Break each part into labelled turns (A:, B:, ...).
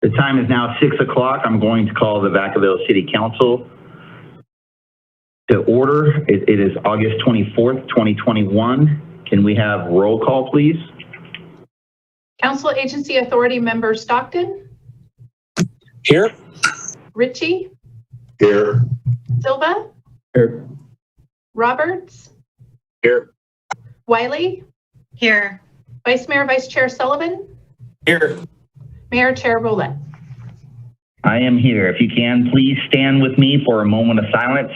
A: The time is now 6 o'clock. I'm going to call the Vacaville City Council to order. It is August 24th, 2021. Can we have roll call, please?
B: Council Agency Authority Member Stockton.
C: Here.
B: Ritchie.
C: Here.
B: Silva.
C: Here.
B: Roberts.
C: Here.
B: Wiley.
D: Here.
B: Vice Mayor, Vice Chair Sullivan.
C: Here.
B: Mayor Chair Roulette.
A: I am here. If you can, please stand with me for a moment of silence.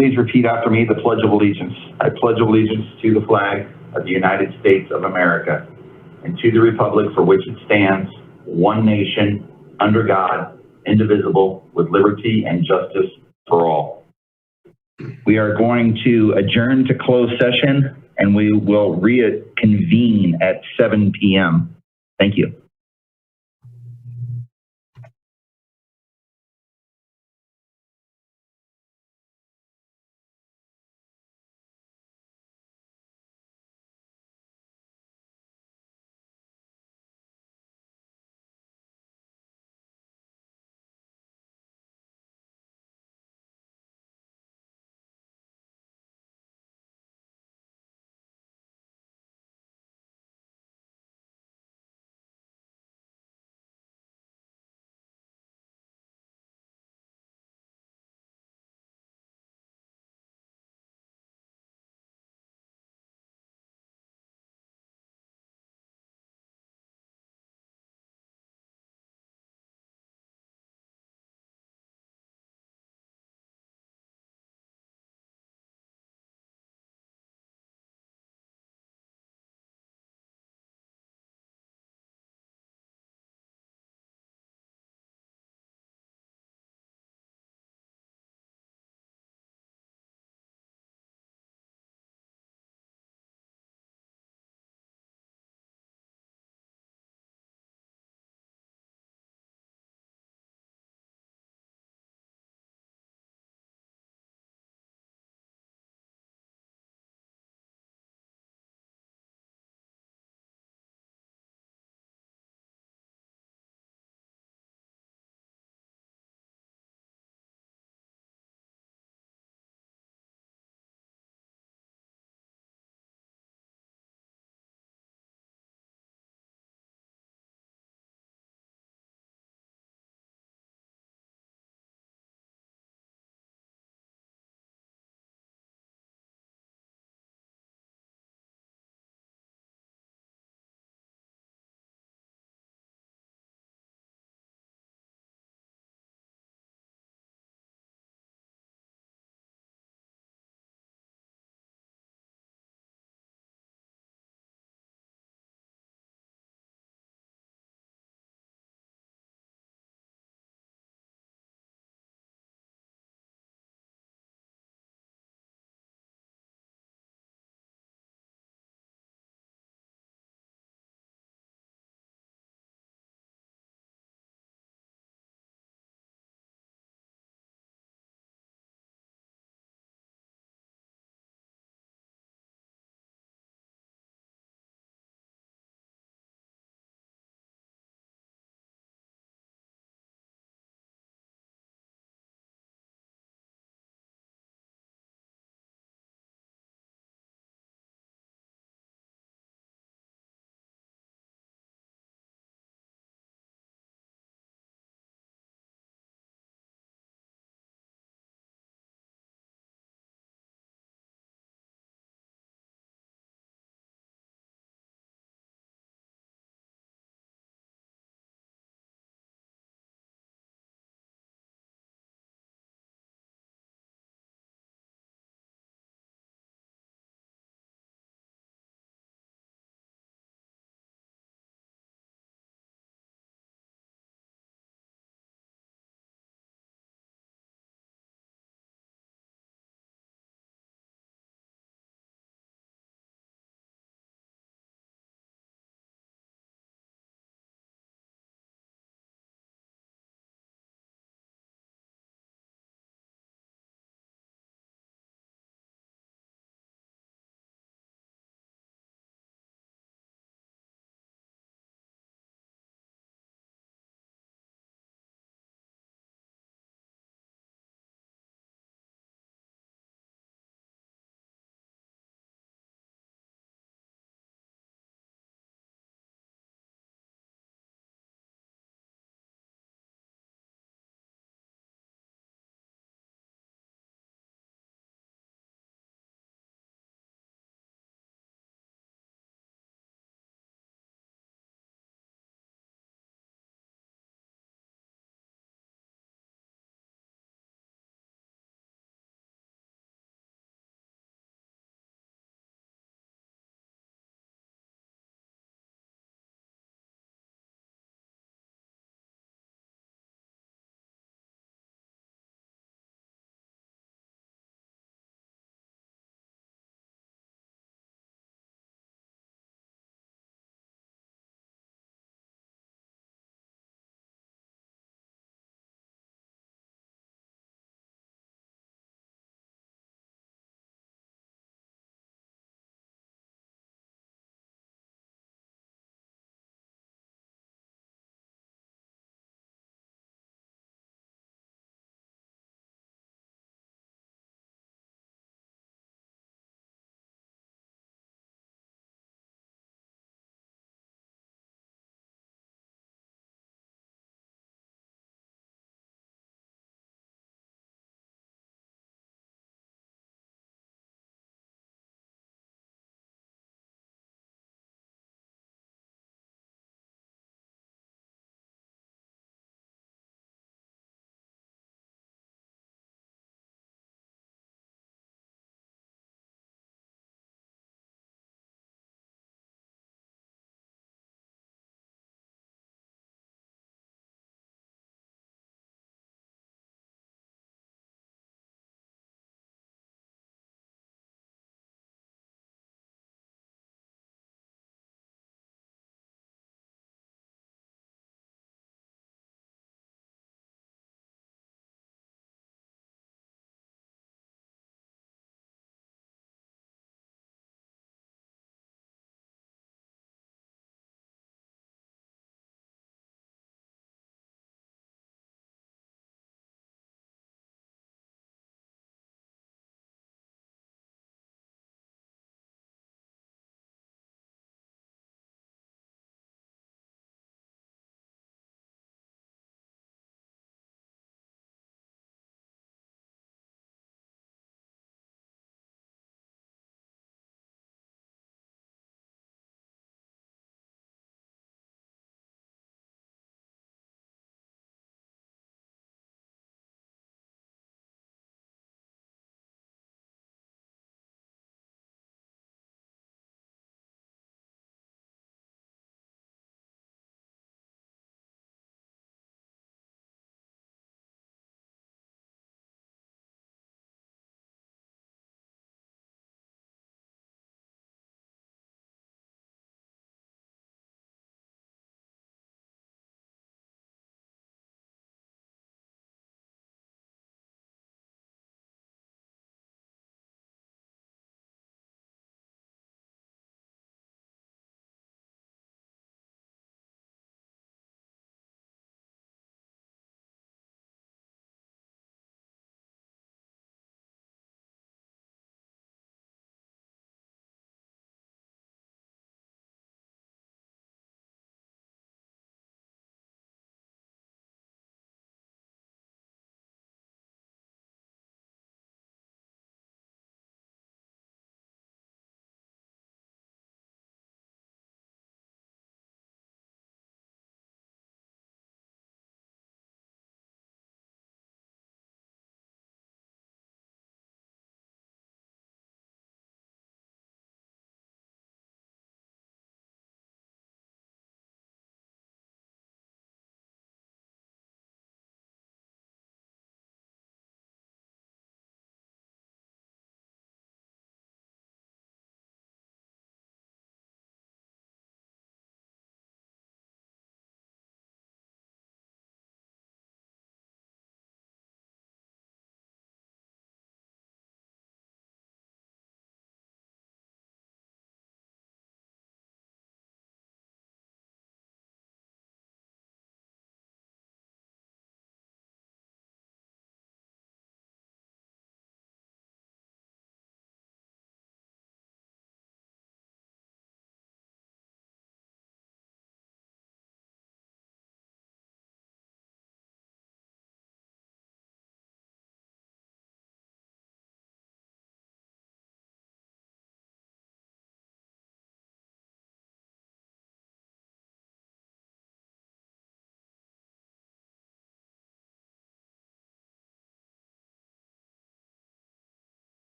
A: Please repeat after me the Pledge of Allegiance. I pledge allegiance to the flag of the United States of America and to the republic for which it stands, one nation, under God, indivisible, with liberty and justice for all. We are going to adjourn to closed session and we will reconvene at 7 p.m. Thank you.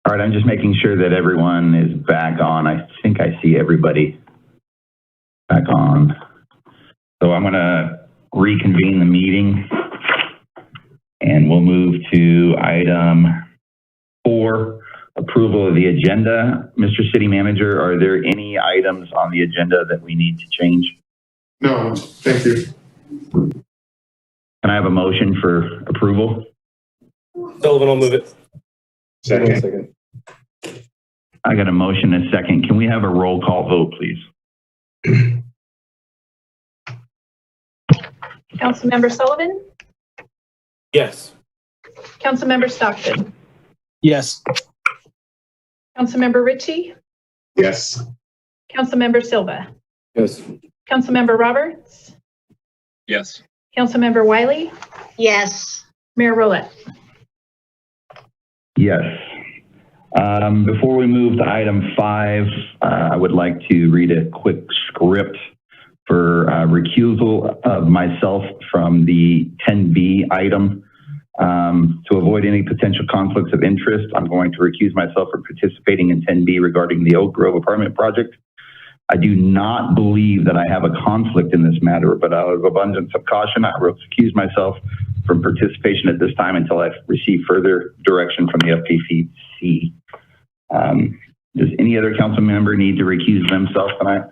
A: All right, I'm just making sure that everyone is back on. I think I see everybody back on. So I'm going to reconvene the meeting and we'll move to item 4, approval of the agenda. Mr. City Manager, are there any items on the agenda that we need to change?
D: No, thank you.
A: Can I have a motion for approval?
C: Sullivan will move it.
D: Second.
A: I got a motion and a second. Can we have a roll call vote, please?
B: Councilmember Sullivan,
C: Yes.
B: Councilmember Stockton,
E: Yes.
B: Councilmember Ritchie,
D: Yes.
B: Councilmember Silva,
C: Yes.
B: Councilmember Roberts,
C: Yes.
B: Councilmember Wiley,
F: Yes.
B: Mayor Roulette.
A: Yes. Before we move to item 5, I would like to read a quick script for recusal of myself from the 10B item. To avoid any potential conflicts of interest, I'm going to recuse myself from participating in 10B regarding the Oak Grove apartment project. I do not believe that I have a conflict in this matter, but out of abundance of caution, I will recuse myself from participation at this time until I've received further direction from the FPCC. Does any other council member need to recuse themselves tonight?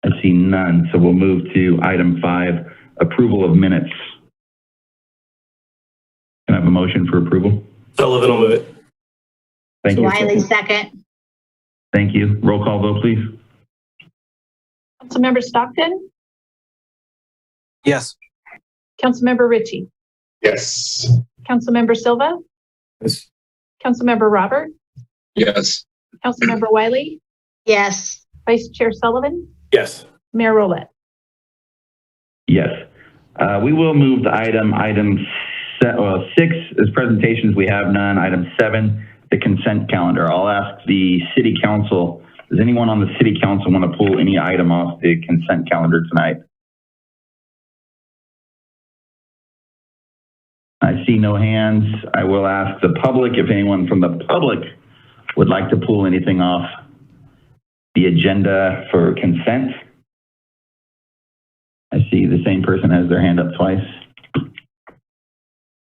A: I see none, so we'll move to item 5, approval of minutes. Can I have a motion for approval?
C: Sullivan will move it.
A: Thank you.
F: Wiley, second.
A: Thank you. Roll call vote, please.
B: Councilmember Stockton,
E: Yes.
B: Councilmember Ritchie,
D: Yes.
B: Councilmember Silva,
C: Yes.
B: Councilmember Robert,
C: Yes.
B: Councilmember Wiley,
F: Yes.
B: Vice Chair Sullivan,
C: Yes.
B: Mayor Roulette.
A: Yes. We will move to item 6 is presentations. We have none. Item 7, the consent calendar. I'll ask the city council, does anyone on the city council want to pull any item off the consent calendar tonight? I see no hands. I will ask the public if anyone from the public would like to pull anything off the agenda for consent. I see the same person has their hand up twice.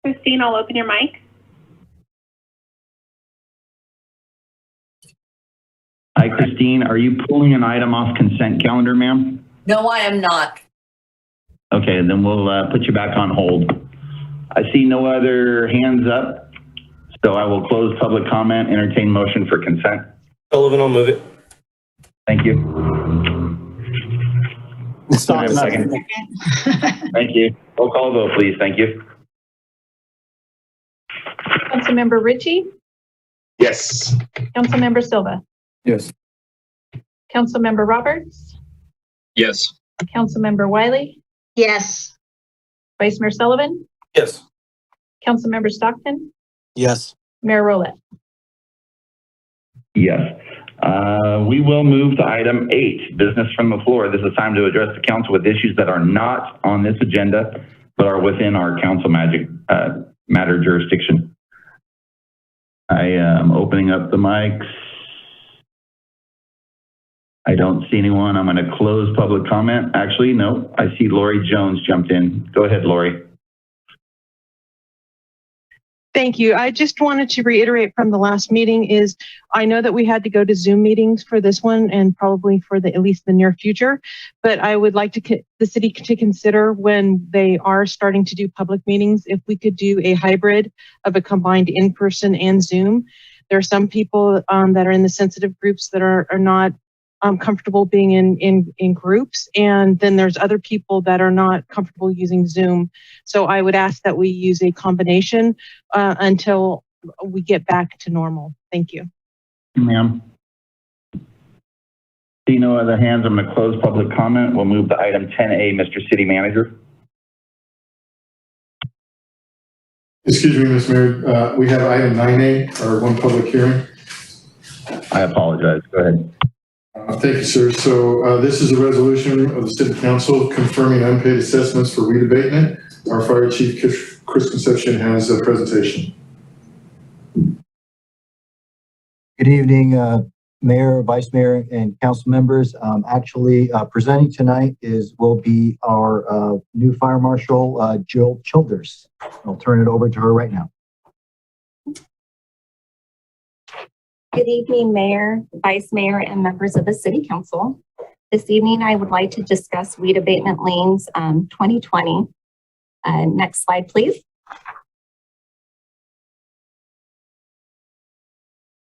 G: Christine, I'll open your mic.
A: Hi, Christine. Are you pulling an item off consent calendar, ma'am?
F: No, I am not.
A: Okay, then we'll put you back on hold. I see no other hands up, so I will close public comment, entertain motion for consent.
C: Sullivan will move it.
A: Thank you.
E: Stop
C: Have a second.
A: Thank you. Roll call vote, please. Thank you.
B: Councilmember Ritchie,
D: Yes.
B: Councilmember Silva,
C: Yes.
B: Councilmember Roberts,
C: Yes.
B: Councilmember Wiley,
F: Yes.
B: Vice Mayor Sullivan,
C: Yes.
B: Councilmember Stockton,
E: Yes.
B: Mayor Roulette.
A: Yes. We will move to item 8, business from the floor. This is time to address the council with issues that are not on this agenda, but are within our council matter jurisdiction. I am opening up the mics. I don't see anyone. I'm going to close public comment. Actually, no, I see Lori Jones jumped in. Go ahead, Lori.
H: Thank you. I just wanted to reiterate from the last meeting is I know that we had to go to Zoom meetings for this one and probably for at least the near future, but I would like the city to consider when they are starting to do public meetings, if we could do a hybrid of a combined in-person and Zoom. There are some people that are in the sensitive groups that are not comfortable being in groups. And then there's other people that are not comfortable using Zoom. So I would ask that we use a combination until we get back to normal. Thank you.
A: Ma'am. See no other hands. I'm going to close public comment. We'll move to item 10A, Mr. City Manager.
D: Excuse me, Ms. Mayor. We have item 9A, our one public hearing.
A: I apologize. Go ahead.
D: Thank you, sir. So this is a resolution of the City Council confirming unpaid assessments for weed abatement. Our Fire Chief, Chris Concepcion, has a presentation.
E: Good evening, Mayor, Vice Mayor, and council members. Actually, presenting tonight will be our new Fire Marshal, Jill Childers. I'll turn it over to her right now.
G: Good evening, Mayor, Vice Mayor, and members of the City Council. This evening, I would like to discuss weed abatement lanes 2020. Next slide, please.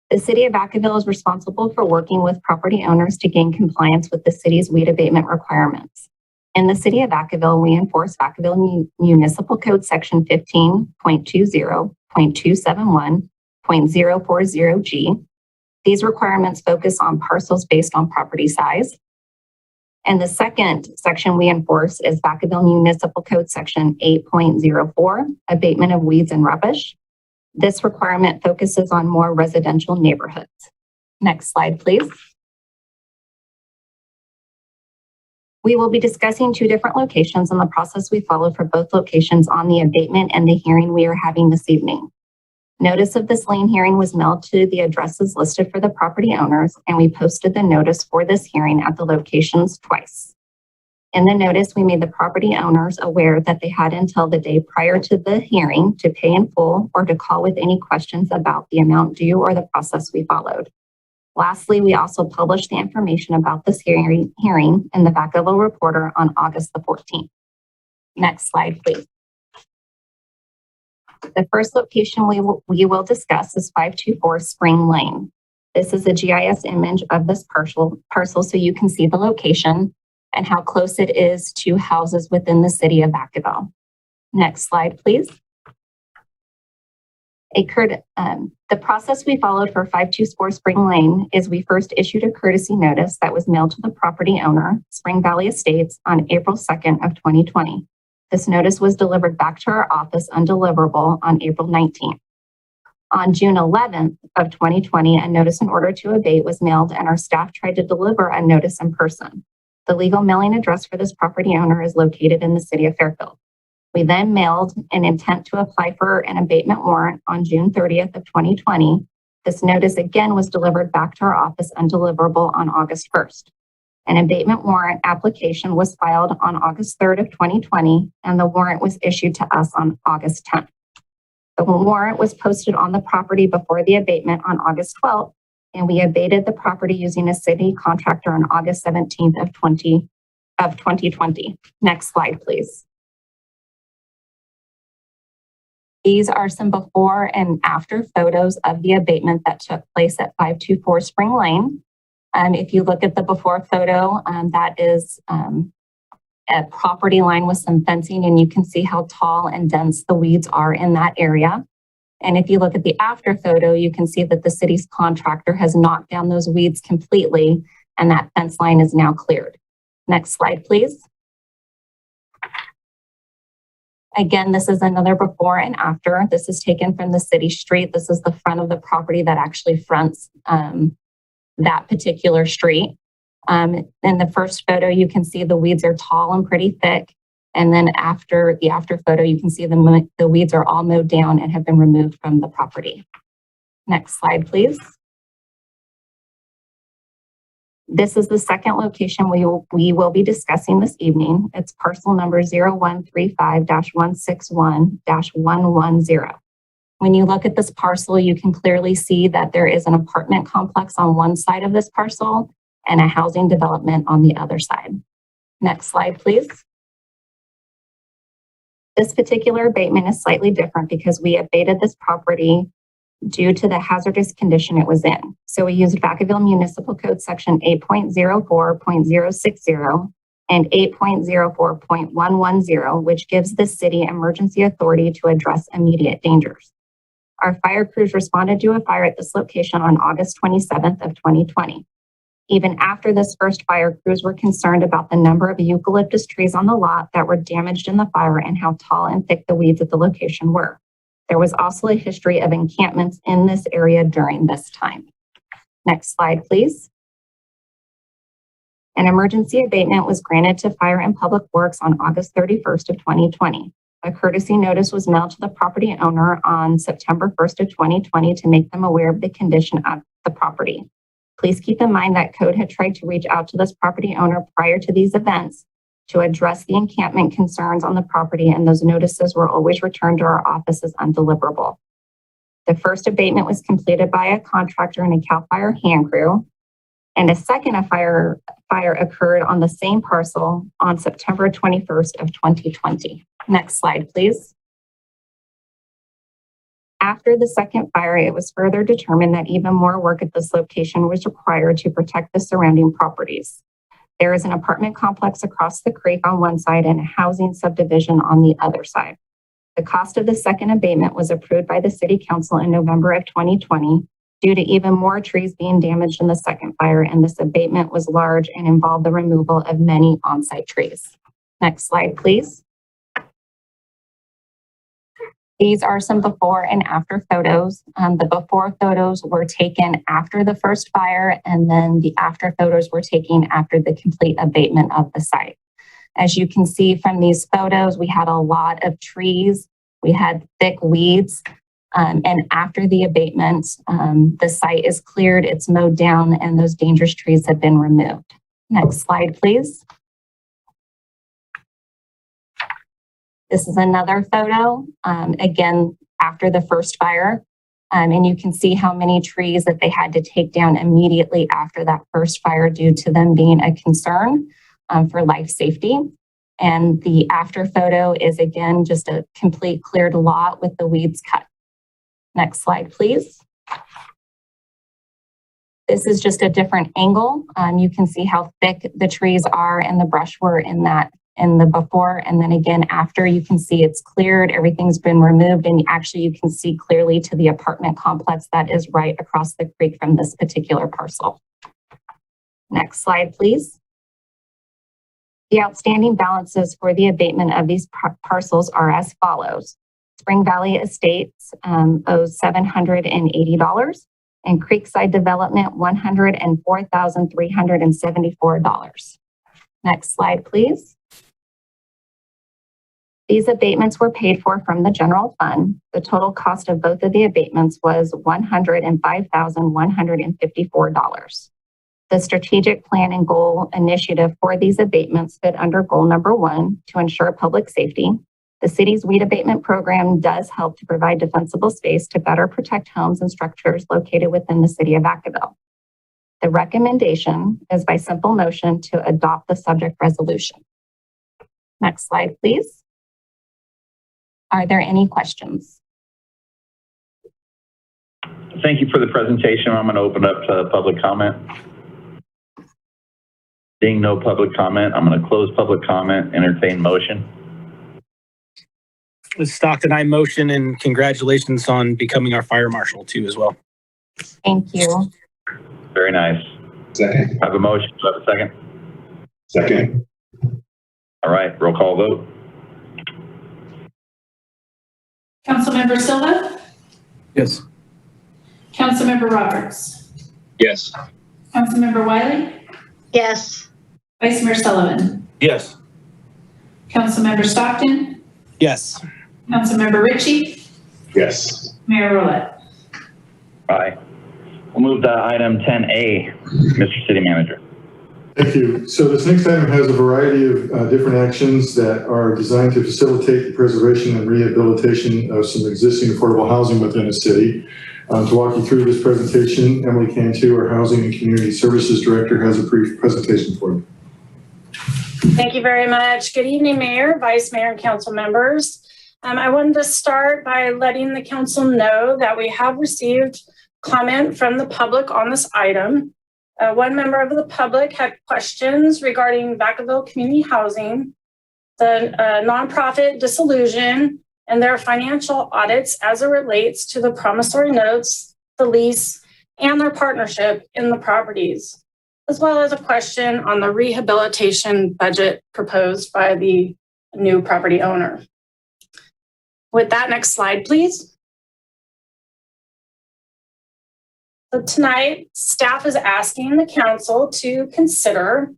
G: The City of Vacaville is responsible for working with property owners to gain compliance with the city's weed abatement requirements. In the City of Vacaville, we enforce Vacaville Municipal Code Section 15.20.271.040G. These requirements focus on parcels based on property size. And the second section we enforce is Vacaville Municipal Code Section 8.04, abatement of weeds and rubbish. This requirement focuses on more residential neighborhoods. Next slide, please. We will be discussing two different locations and the process we follow for both locations on the abatement and the hearing we are having this evening. Notice of this lane hearing was mailed to the addresses listed for the property owners, and we posted the notice for this hearing at the locations twice. In the notice, we made the property owners aware that they had until the day prior to the hearing to pay in full or to call with any questions about the amount due or the process we followed. Lastly, we also published the information about this hearing in the Vacaville Reporter on August the 14th. Next slide, please. The first location we will discuss is 524 Spring Lane. This is a GIS image of this parcel so you can see the location and how close it is to houses within the city of Vacaville. Next slide, please. The process we followed for 524 Spring Lane is we first issued a courtesy notice that was mailed to the property owner, Spring Valley Estates, on April 2nd of 2020. This notice was delivered back to our office undeliverable on April 19th. On June 11th of 2020, a notice in order to abate was mailed and our staff tried to deliver a notice in person. The legal mailing address for this property owner is located in the city of Fairfield. We then mailed an intent to apply for an abatement warrant on June 30th of 2020. This notice again was delivered back to our office undeliverable on August 1st. An abatement warrant application was filed on August 3rd of 2020, and the warrant was issued to us on August 10th. The warrant was posted on the property before the abatement on August 12th, and we abated the property using a city contractor on August 17th of 2020. Next slide, please. These are some before and after photos of the abatement that took place at 524 Spring Lane. If you look at the before photo, that is a property line with some fencing, and you can see how tall and dense the weeds are in that area. And if you look at the after photo, you can see that the city's contractor has knocked down those weeds completely, and that fence line is now cleared. Next slide, please. Again, this is another before and after. This is taken from the city street. This is the front of the property that actually fronts that particular street. In the first photo, you can see the weeds are tall and pretty thick. And then after the after photo, you can see the weeds are all mowed down and have been removed from the property. Next slide, please. This is the second location we will be discussing this evening. It's parcel number 0135-161-110. When you look at this parcel, you can clearly see that there is an apartment complex on one side of this parcel and a housing development on the other side. Next slide, please. This particular abatement is slightly different because we abated this property due to the hazardous condition it was in. So we used Vacaville Municipal Code Section 8.04.060 and 8.04.110, which gives the city emergency authority to address immediate dangers. Our fire crews responded to a fire at this location on August 27th of 2020. Even after this first fire, crews were concerned about the number of eucalyptus trees on the lot that were damaged in the fire and how tall and thick the weeds at the location were. There was also a history of encampments in this area during this time. Next slide, please. An emergency abatement was granted to Fire and Public Works on August 31st of 2020. A courtesy notice was mailed to the property owner on September 1st of 2020 to make them aware of the condition of the property. Please keep in mind that code had tried to reach out to this property owner prior to these events to address the encampment concerns on the property, and those notices were always returned to our office as undeliverable. The first abatement was completed by a contractor and a CAL FIRE hand crew, and a second fire occurred on the same parcel on September 21st of 2020. Next slide, please. After the second fire, it was further determined that even more work at this location was required to protect the surrounding properties. There is an apartment complex across the creek on one side and a housing subdivision on the other side. The cost of the second abatement was approved by the City Council in November of 2020 due to even more trees being damaged in the second fire, and this abatement was large and involved the removal of many on-site trees. Next slide, please. These are some before and after photos. The before photos were taken after the first fire, and then the after photos were taken after the complete abatement of the site. As you can see from these photos, we had a lot of trees. We had thick weeds. And after the abatement, the site is cleared, it's mowed down, and those dangerous trees have been removed. Next slide, please. This is another photo, again, after the first fire. And you can see how many trees that they had to take down immediately after that first fire due to them being a concern for life safety. And the after photo is, again, just a complete cleared lot with the weeds cut. Next slide, please. This is just a different angle. You can see how thick the trees are and the brush were in the before, and then again after. You can see it's cleared, everything's been removed, and actually you can see clearly to the apartment complex that is right across the creek from this particular parcel. Next slide, please. The outstanding balances for the abatement of these parcels are as follows. Spring Valley Estates owes $780, and Creekside Development $104,374. Next slide, please. These abatements were paid for from the general fund. The total cost of both of the abatements was $105,154. The strategic plan and goal initiative for these abatements fit under goal number 1, to ensure public safety. The city's weed abatement program does help to provide defensible space to better protect homes and structures located within the city of Vacaville. The recommendation is by simple motion to adopt the subject resolution. Next slide, please. Are there any questions?
A: Thank you for the presentation. I'm going to open up to public comment. Seeing no public comment, I'm going to close public comment, entertain motion.
I: Stockton, I motion, and congratulations on becoming our fire marshal too as well.
G: Thank you.
A: Very nice.
D: Second.
A: I have a motion. Do I have a second?
D: Second.
A: All right, roll call vote.
B: Councilmember Silva,
C: Yes.
B: Councilmember Roberts,
C: Yes.
B: Councilmember Wiley,
F: Yes.
B: Vice Mayor Sullivan,
C: Yes.
B: Councilmember Stockton,
I: Yes.
B: Councilmember Ritchie,
D: Yes.
B: Mayor Roulette.
A: Aye. We'll move to item 10A, Mr. City Manager.
D: Thank you. So this next item has a variety of different actions that are designed to facilitate the preservation and rehabilitation of some existing affordable housing within the city. To walk you through this presentation, Emily Cantu, our Housing and Community Services Director, has a brief presentation for you.
J: Thank you very much. Good evening, Mayor, Vice Mayor, and council members. I wanted to start by letting the council know that we have received comment from the public on this item. One member of the public had questions regarding Vacaville Community Housing, the nonprofit dissolution, and their financial audits as it relates to the promissory notes, the lease, and their partnership in the properties, as well as a question on the rehabilitation budget proposed by the new property owner. With that, next slide, please. So tonight, staff is asking the council to consider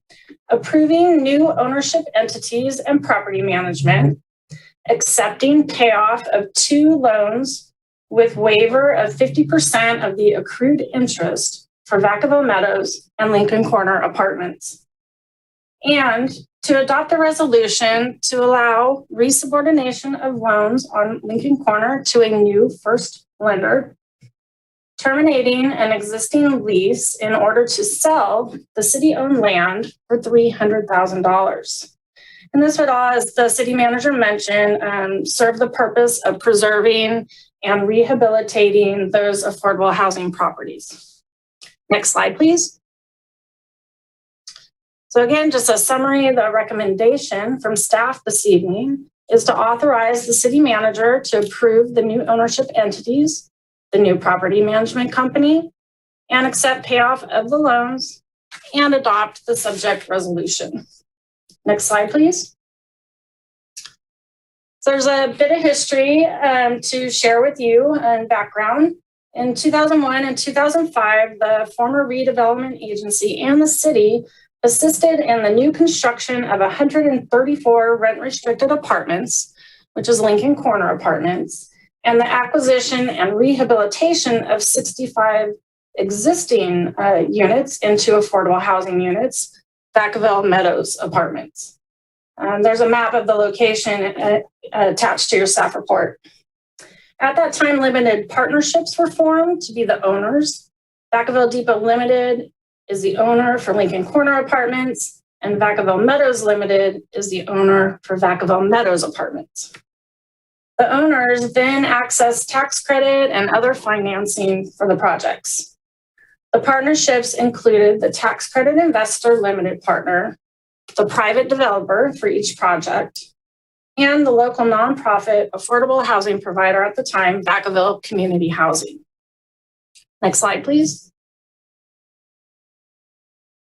J: approving new ownership entities and property management, accepting payoff of 2 loans with waiver of 50% of the accrued interest for Vacaville Meadows and Lincoln Corner Apartments. And to adopt a resolution to allow resubordination of loans on Lincoln Corner to a new first lender, terminating an existing lease in order to sell the city-owned land for $300,000. And this would all, as the city manager mentioned, serve the purpose of preserving and rehabilitating those affordable housing properties. Next slide, please. So again, just a summary of the recommendation from staff this evening is to authorize the city manager to approve the new ownership entities, the new property management company, and accept payoff of the loans and adopt the subject resolution. Next slide, please. So there's a bit of history to share with you and background. In 2001 and 2005, the former redevelopment agency and the city assisted in the new construction of 134 rent-restricted apartments, which is Lincoln Corner Apartments, and the acquisition and rehabilitation of 65 existing units into affordable housing units, Vacaville Meadows Apartments. There's a map of the location attached to your staff report. At that time, limited partnerships were formed to be the owners. Vacaville Depot Limited is the owner for Lincoln Corner Apartments, and Vacaville Meadows Limited is the owner for Vacaville Meadows Apartments. The owners then access tax credit and other financing for the projects. The partnerships included the tax credit investor limited partner, the private developer for each project, and the local nonprofit affordable housing provider at the time, Vacaville Community Housing. Next slide, please.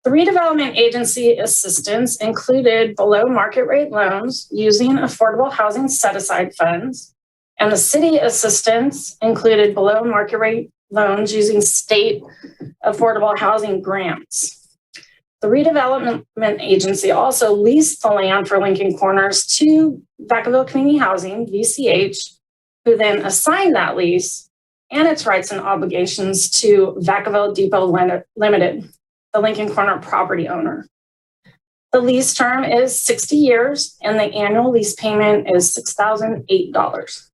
J: The redevelopment agency assistance included below market rate loans using affordable housing set-aside funds, and the city assistance included below market rate loans using state affordable housing grants. The redevelopment agency also leased the land for Lincoln Corners to Vacaville Community Housing, VCH, who then assigned that lease and its rights and obligations to Vacaville Depot Limited, the Lincoln Corner property owner. The lease term is 60 years and the annual lease payment is $6,008.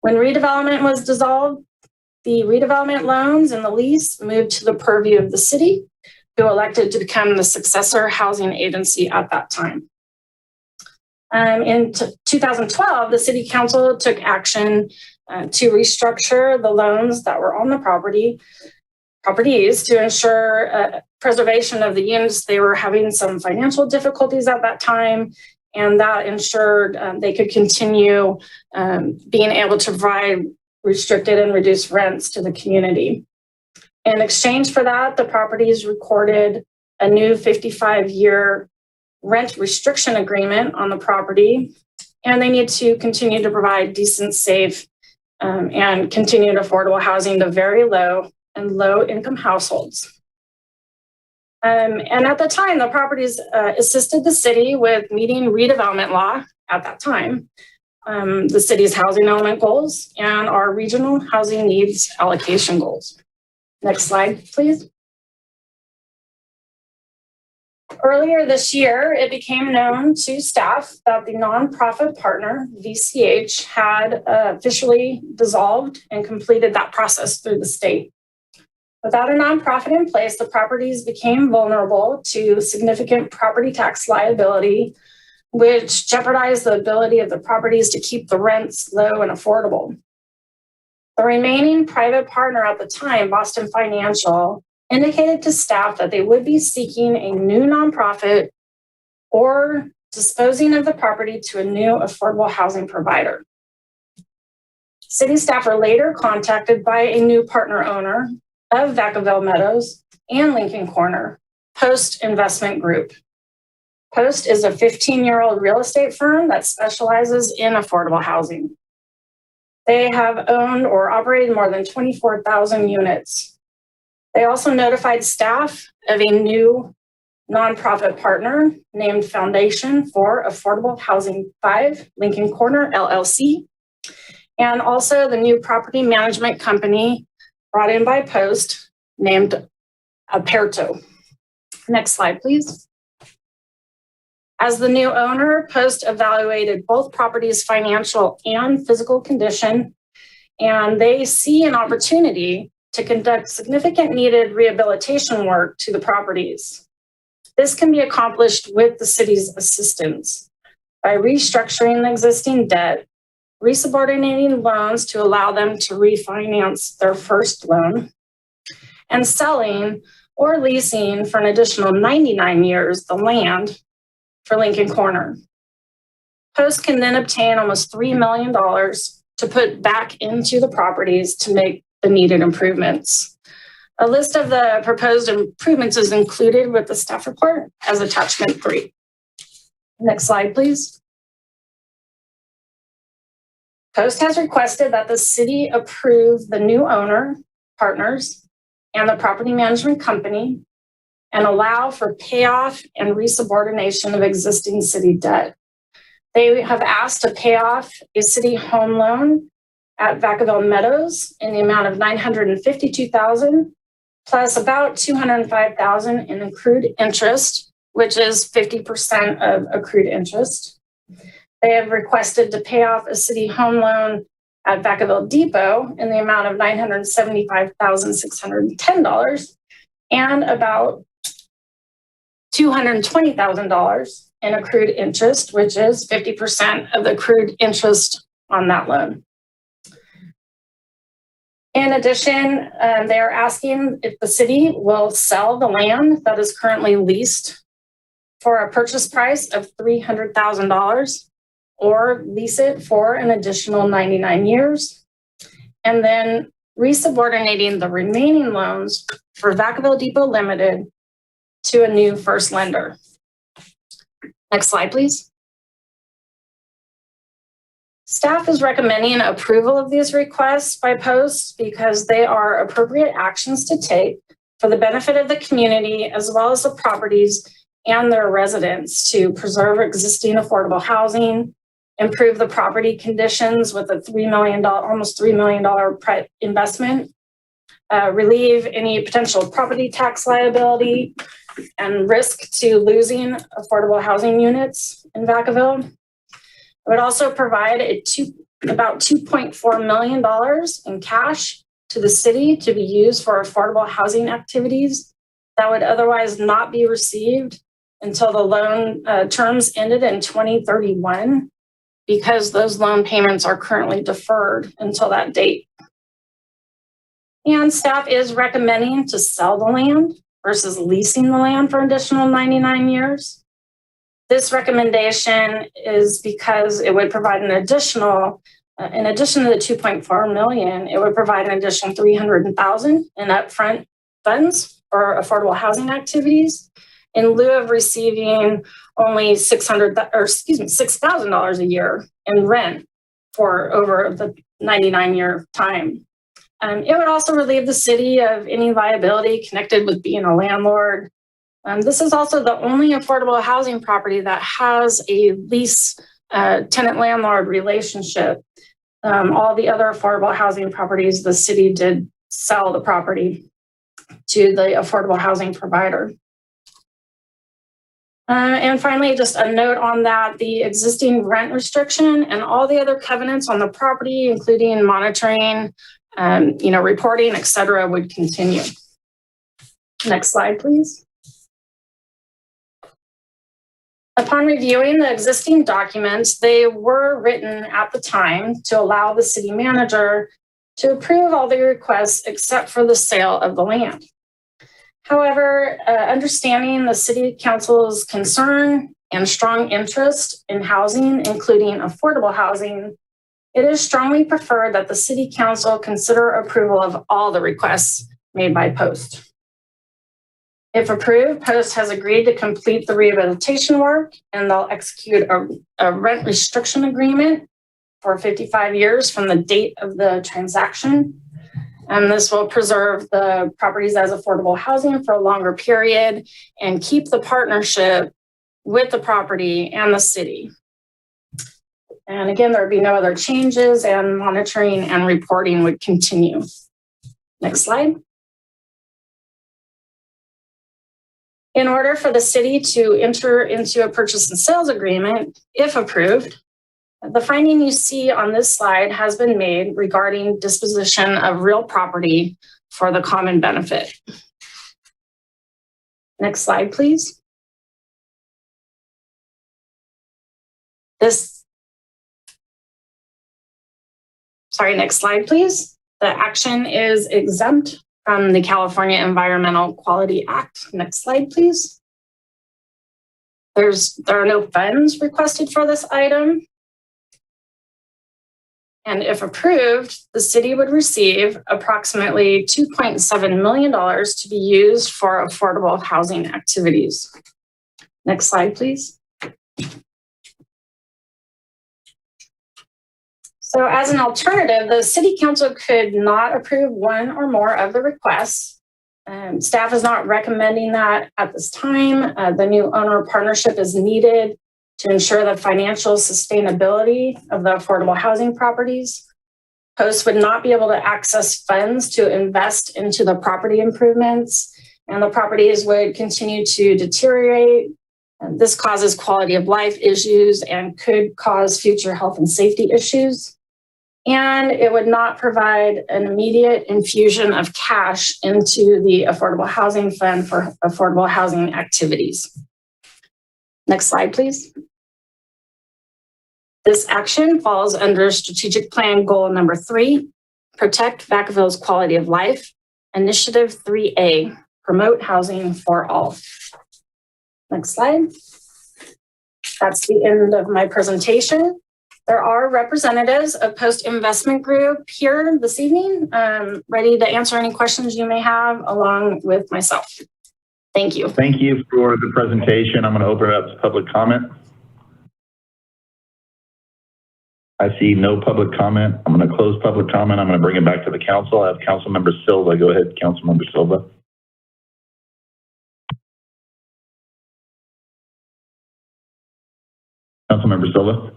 J: When redevelopment was dissolved, the redevelopment loans and the lease moved to the purview of the city, who elected to become the successor housing agency at that time. In 2012, the city council took action to restructure the loans that were on the properties to ensure preservation of the units. They were having some financial difficulties at that time, and that ensured they could continue being able to provide restricted and reduced rents to the community. In exchange for that, the properties recorded a new 55-year rent restriction agreement on the property, and they need to continue to provide decent, safe, and continued affordable housing to very low and low-income households. And at the time, the properties assisted the city with meeting redevelopment law at that time, the city's housing element goals, and our regional housing needs allocation goals. Next slide, please. Earlier this year, it became known to staff that the nonprofit partner, VCH, had officially dissolved and completed that process through the state. Without a nonprofit in place, the properties became vulnerable to significant property tax liability, which jeopardized the ability of the properties to keep the rents low and affordable. The remaining private partner at the time, Boston Financial, indicated to staff that they would be seeking a new nonprofit or disposing of the property to a new affordable housing provider. City staff were later contacted by a new partner owner of Vacaville Meadows and Lincoln Corner, Post Investment Group. Post is a 15-year-old real estate firm that specializes in affordable housing. They have owned or operated more than 24,000 units. They also notified staff of a new nonprofit partner named Foundation for Affordable Housing 5, Lincoln Corner, LLC, and also the new property management company brought in by Post named Aperto. Next slide, please. As the new owner, Post evaluated both properties' financial and physical condition, and they see an opportunity to conduct significant needed rehabilitation work to the properties. This can be accomplished with the city's assistance by restructuring the existing debt, resubordinating loans to allow them to refinance their first loan, and selling or leasing for an additional 99 years the land for Lincoln Corner. Post can then obtain almost $3 million to put back into the properties to make the needed improvements. A list of the proposed improvements is included with the staff report as attachment 3. Next slide, please. Post has requested that the city approve the new owner, partners, and the property management company and allow for payoff and resubordination of existing city debt. They have asked to pay off a city home loan at Vacaville Meadows in the amount of $952,000 plus about $205,000 in accrued interest, which is 50% of accrued interest. They have requested to pay off a city home loan at Vacaville Depot in the amount of $975,610 and about $220,000 in accrued interest, which is 50% of the accrued interest on that loan. In addition, they are asking if the city will sell the land that is currently leased for a purchase price of $300,000 or lease it for an additional 99 years, and then resubordinating the remaining loans for Vacaville Depot Limited to a new first lender. Next slide, please. Staff is recommending approval of these requests by Post because they are appropriate actions to take for the benefit of the community as well as the properties and their residents to preserve existing affordable housing, improve the property conditions with a almost $3 million investment, relieve any potential property tax liability and risk to losing affordable housing units in Vacaville. It would also provide about $2.4 million in cash to the city to be used for affordable housing activities that would otherwise not be received until the loan terms ended in 2031, because those loan payments are currently deferred until that date. And staff is recommending to sell the land versus leasing the land for an additional 99 years. This recommendation is because it would provide an additional, in addition to the $2.4 million, it would provide an additional $300,000 in upfront funds for affordable housing activities in lieu of receiving only $6,000 a year in rent for over the 99-year time. It would also relieve the city of any liability connected with being a landlord. This is also the only affordable housing property that has a lease tenant-landlord relationship. All the other affordable housing properties, the city did sell the property to the affordable housing provider. And finally, just a note on that, the existing rent restriction and all the other covenants on the property, including monitoring, reporting, et cetera, would continue. Next slide, please. Upon reviewing the existing documents, they were written at the time to allow the city manager to approve all the requests except for the sale of the land. However, understanding the city council's concern and strong interest in housing, including affordable housing, it is strongly preferred that the city council consider approval of all the requests made by Post. If approved, Post has agreed to complete the rehabilitation work, and they'll execute a rent restriction agreement for 55 years from the date of the transaction. And this will preserve the properties as affordable housing for a longer period and keep the partnership with the property and the city. And again, there would be no other changes, and monitoring and reporting would continue. Next slide. In order for the city to enter into a purchase and sales agreement, if approved, the finding you see on this slide has been made regarding disposition of real property for the common benefit. Next slide, please. Next slide, please. The action is exempt from the California Environmental Quality Act. Next slide, please. There are no funds requested for this item. And if approved, the city would receive approximately $2.7 million to be used for affordable housing activities. Next slide, please. So as an alternative, the city council could not approve one or more of the requests. Staff is not recommending that at this time. The new owner partnership is needed to ensure the financial sustainability of the affordable housing properties. Hosts would not be able to access funds to invest into the property improvements, and the properties would continue to deteriorate. This causes quality of life issues and could cause future health and safety issues. And it would not provide an immediate infusion of cash into the Affordable Housing Fund for affordable housing activities. Next slide, please. This action falls under strategic plan goal number 3, protect Vacaville's quality of life. Initiative 3A, promote housing for all. Next slide. That's the end of my presentation. There are representatives of Post Investment Group here this evening, ready to answer any questions you may have along with myself. Thank you.
A: Thank you for the presentation. I'm going to open it up to public comment. I see no public comment. I'm going to close public comment. I'm going to bring it back to the council. I have Councilmember Silva. Go ahead, Councilmember Silva. Councilmember Silva.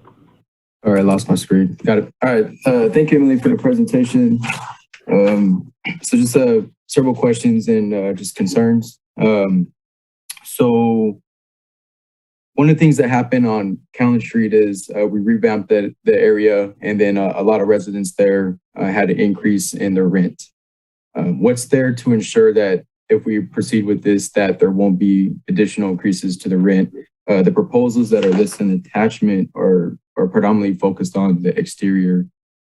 C: All right, lost my screen. Got it. All right. Thank you, Emily, for the presentation. So just several questions and just concerns. So one of the things that happened on Callan Street is we revamped the area, and then a lot of residents there had an increase in their rent. What's there to ensure that if we proceed with this, that there won't be additional increases to the rent? The proposals that are listed in the attachment are predominantly focused on the exterior.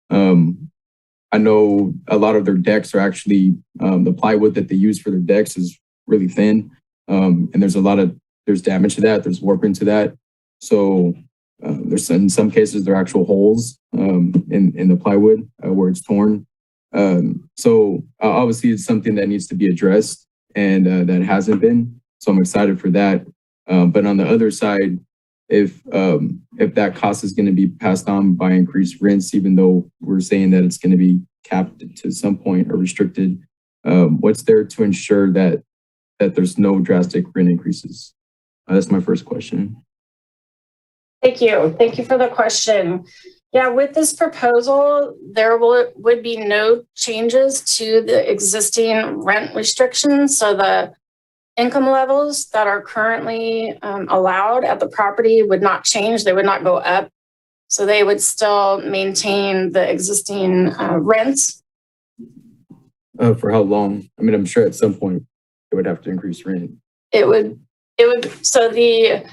C: I know a lot of their decks are actually, the plywood that they use for their decks is really thin. And there's damage to that, there's warping to that. So there's, in some cases, there are actual holes in the plywood where it's torn. So obviously it's something that needs to be addressed, and that hasn't been. So I'm excited for that. But on the other side, if that cost is going to be passed on by increased rents, even though we're saying that it's going to be capped to some point or restricted, what's there to ensure that there's no drastic rent increases? That's my first question.
J: Thank you. Thank you for the question. Yeah, with this proposal, there would be no changes to the existing rent restrictions. So the income levels that are currently allowed at the property would not change. They would not go up. So they would still maintain the existing rents.
C: For how long? I mean, I'm sure at some point it would have to increase rent.
J: So the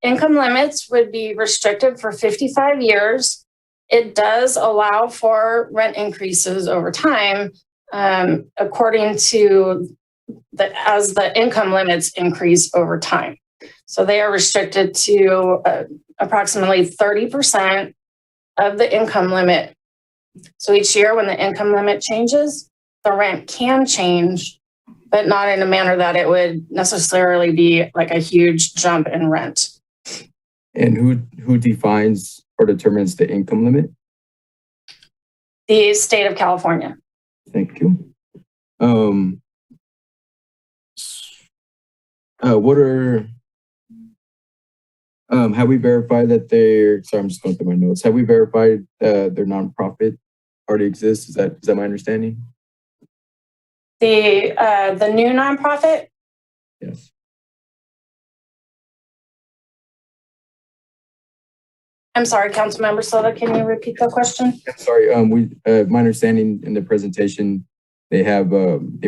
J: income limits would be restricted for 55 years. It does allow for rent increases over time, according to as the income limits increase over time. So they are restricted to approximately 30% of the income limit. So each year when the income limit changes, the rent can change, but not in a manner that it would necessarily be like a huge jump in rent.
C: And who defines or determines the income limit?
J: The state of California.
C: Thank you. What are, have we verified that they're, sorry, I'm just going through my notes. Have we verified their nonprofit already exists? Is that my understanding?
J: The new nonprofit?
C: Yes.
J: I'm sorry, Councilmember Silva, can you repeat the question?
C: Sorry, my understanding in the presentation, they've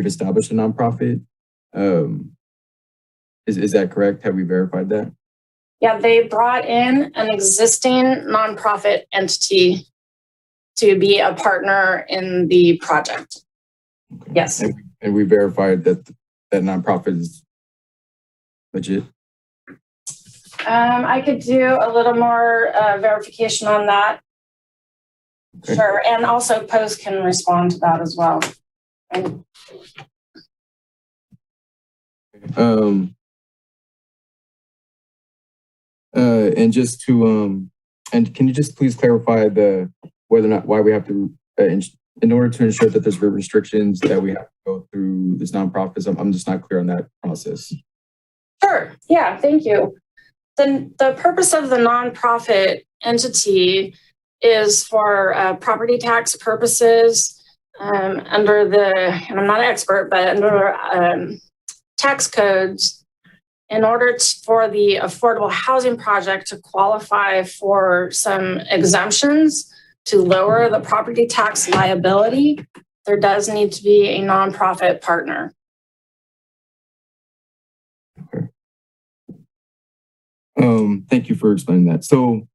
C: established a nonprofit. Is that correct? Have we verified that?
J: Yeah, they brought in an existing nonprofit entity to be a partner in the project.
C: Okay.
J: Yes.
C: And we verified that that nonprofit is legit?
J: I could do a little more verification on that. Okay. Sure, and also Post can respond to that as well.
C: And just to and can you just please clarify whether or not why we have to in order to ensure that there's restrictions that we have to go through this nonprofits? I'm just not clear on that process.
J: Sure. Yeah. Thank you. The purpose of the nonprofit entity is for property tax purposes under and I'm not an expert, but under tax codes. In order for the affordable housing project to qualify for some exemptions to lower the property tax liability, there does need to be a nonprofit partner.
C: Okay. Thank you for explaining that. So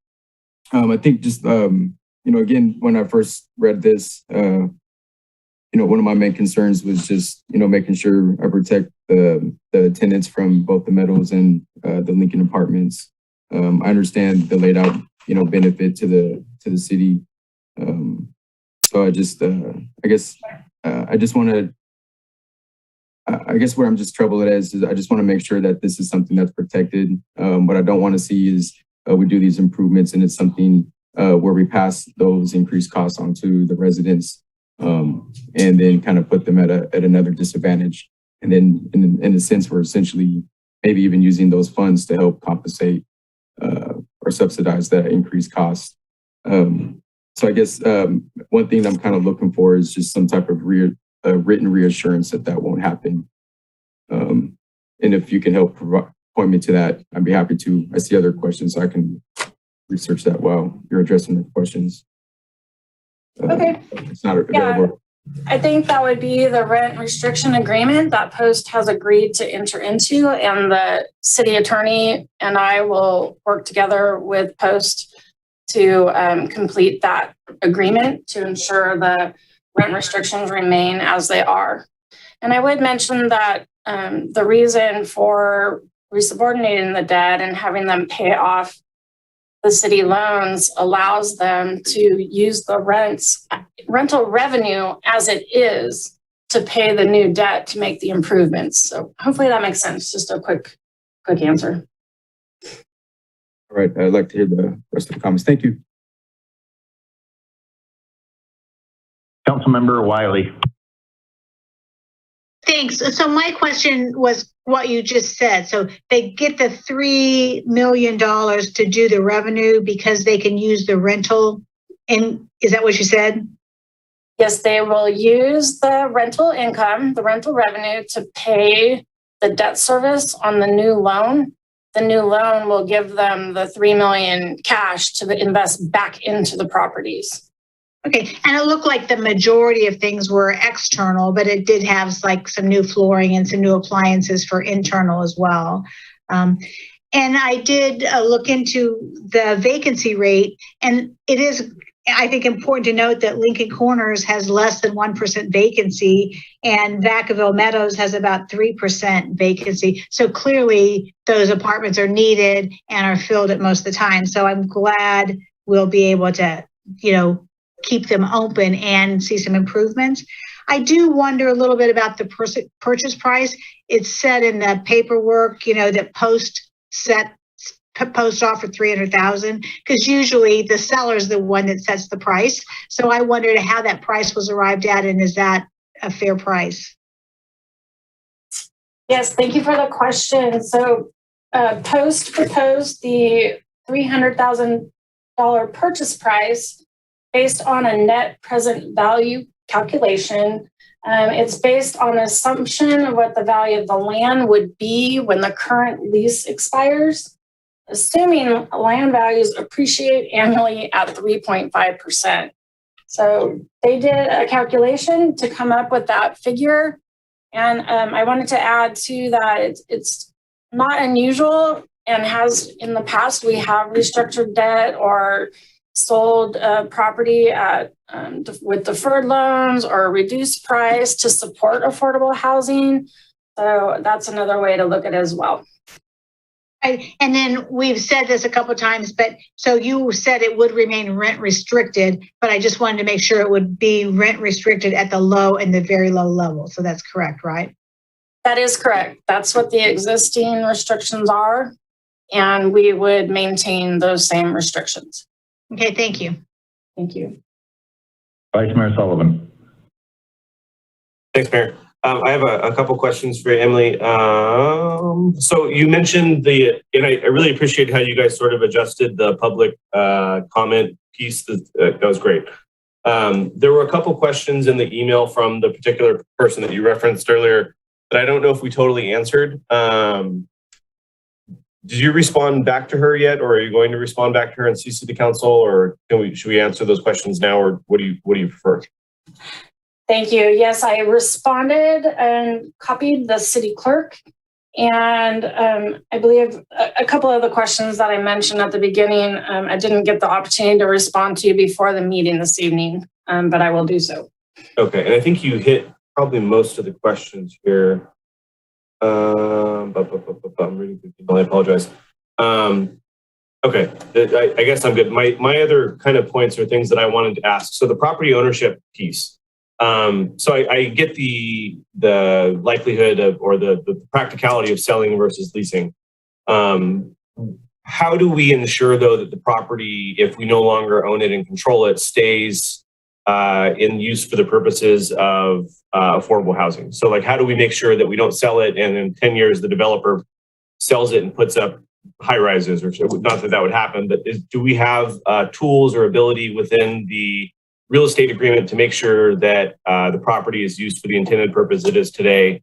C: I think just, again, when I first read this, one of my main concerns was just, making sure I protect the tenants from both the Meadows and the Lincoln Apartments. I understand the laid out, benefit to the city. So I just, I guess where I'm just troubled at is I just want to make sure that this is something that's protected. What I don't want to see is we do these improvements and it's something where we pass those increased costs on to the residents. And then kind of put them at another disadvantage. And then in a sense, we're essentially maybe even using those funds to help compensate or subsidize that increased cost. So I guess one thing I'm kind of looking for is just some type of written reassurance that won't happen. And if you can help point me to that, I'd be happy to. I see other questions, so I can research that while you're addressing the questions.
J: Okay.
C: It's not available.
J: Yeah, I think that would be the rent restriction agreement that Post has agreed to enter into, and the city attorney and I will work together with Post to complete that agreement to ensure the rent restrictions remain as they are. And I would mention that the reason for resubordinating the debt and having them pay off the city loans allows them to use the rental revenue as it is to pay the new debt to make the improvements. So hopefully that makes sense. Just a quick answer.
C: All right. I'd like to hear the rest of the comments. Thank you.
A: Councilmember Wiley.
F: Thanks. So my question was what you just said. So they get the $3 million to do the revenue because they can use the rental. And is that what you said?
J: Yes, they will use the rental income, the rental revenue to pay the debt service on the new loan. The new loan will give them the $3 million cash to invest back into the properties.
F: Okay, and it looked like the majority of things were external, but it did have like some new flooring and some new appliances for internal as well. And I did look into the vacancy rate, and it is, I think, important to note that Lincoln Corners has less than 1% vacancy, and Vacaville Meadows has about 3% vacancy. So clearly those apartments are needed and are filled at most of the time. So I'm glad we'll be able to, keep them open and see some improvements. I do wonder a little bit about the purchase price. It's said in the paperwork, that Post set post off for 300,000? Because usually the seller is the one that sets the price. So I wondered how that price was arrived at, and is that a fair price?
J: Yes, thank you for the question. So Post proposed the $300,000 purchase price based on a net present value calculation. It's based on an assumption of what the value of the land would be when the current lease expires, assuming land values appreciate annually at 3.5%. So they did a calculation to come up with that figure. And I wanted to add too that it's not unusual, and has in the past, we have restructured debt or sold property at with deferred loans or reduced price to support affordable housing. So that's another way to look at it as well.
F: Right. And then we've said this a couple of times, but so you said it would remain rent restricted, but I just wanted to make sure it would be rent restricted at the low and the very low level. So that's correct, right?
J: That is correct. That's what the existing restrictions are, and we would maintain those same restrictions.
F: Okay, thank you.
J: Thank you.
A: Vice Mayor Sullivan.
K: Thanks, Mayor. I have a couple questions for you, Emily. So you mentioned and I really appreciate how you guys sort of adjusted the public comment piece. That was great. There were a couple questions in the email from the particular person that you referenced earlier that I don't know if we totally answered. Did you respond back to her yet, or are you going to respond back to her and CC the council, or should we answer those questions now, or what do you prefer?
J: Thank you. Yes, I responded and copied the city clerk. And I believe a couple of the questions that I mentioned at the beginning, I didn't get the opportunity to respond to before the meeting this evening, but I will do so. Okay,
K: and I think you hit probably most of the questions here. I'm reading the email, I apologize. Okay, I guess I'm good. My other kind of points are things that I wanted to ask. So the property ownership piece. So I get the likelihood of, or the practicality of selling versus leasing. How do we ensure though that the property, if we no longer own it and control it, stays in use for the purposes of affordable housing? So like, how do we make sure that we don't sell it and in 10 years the developer sells it and puts up high rises, or not that would happen, but do we have tools or ability within the real estate agreement to make sure that the property is used for the intended purpose it is today,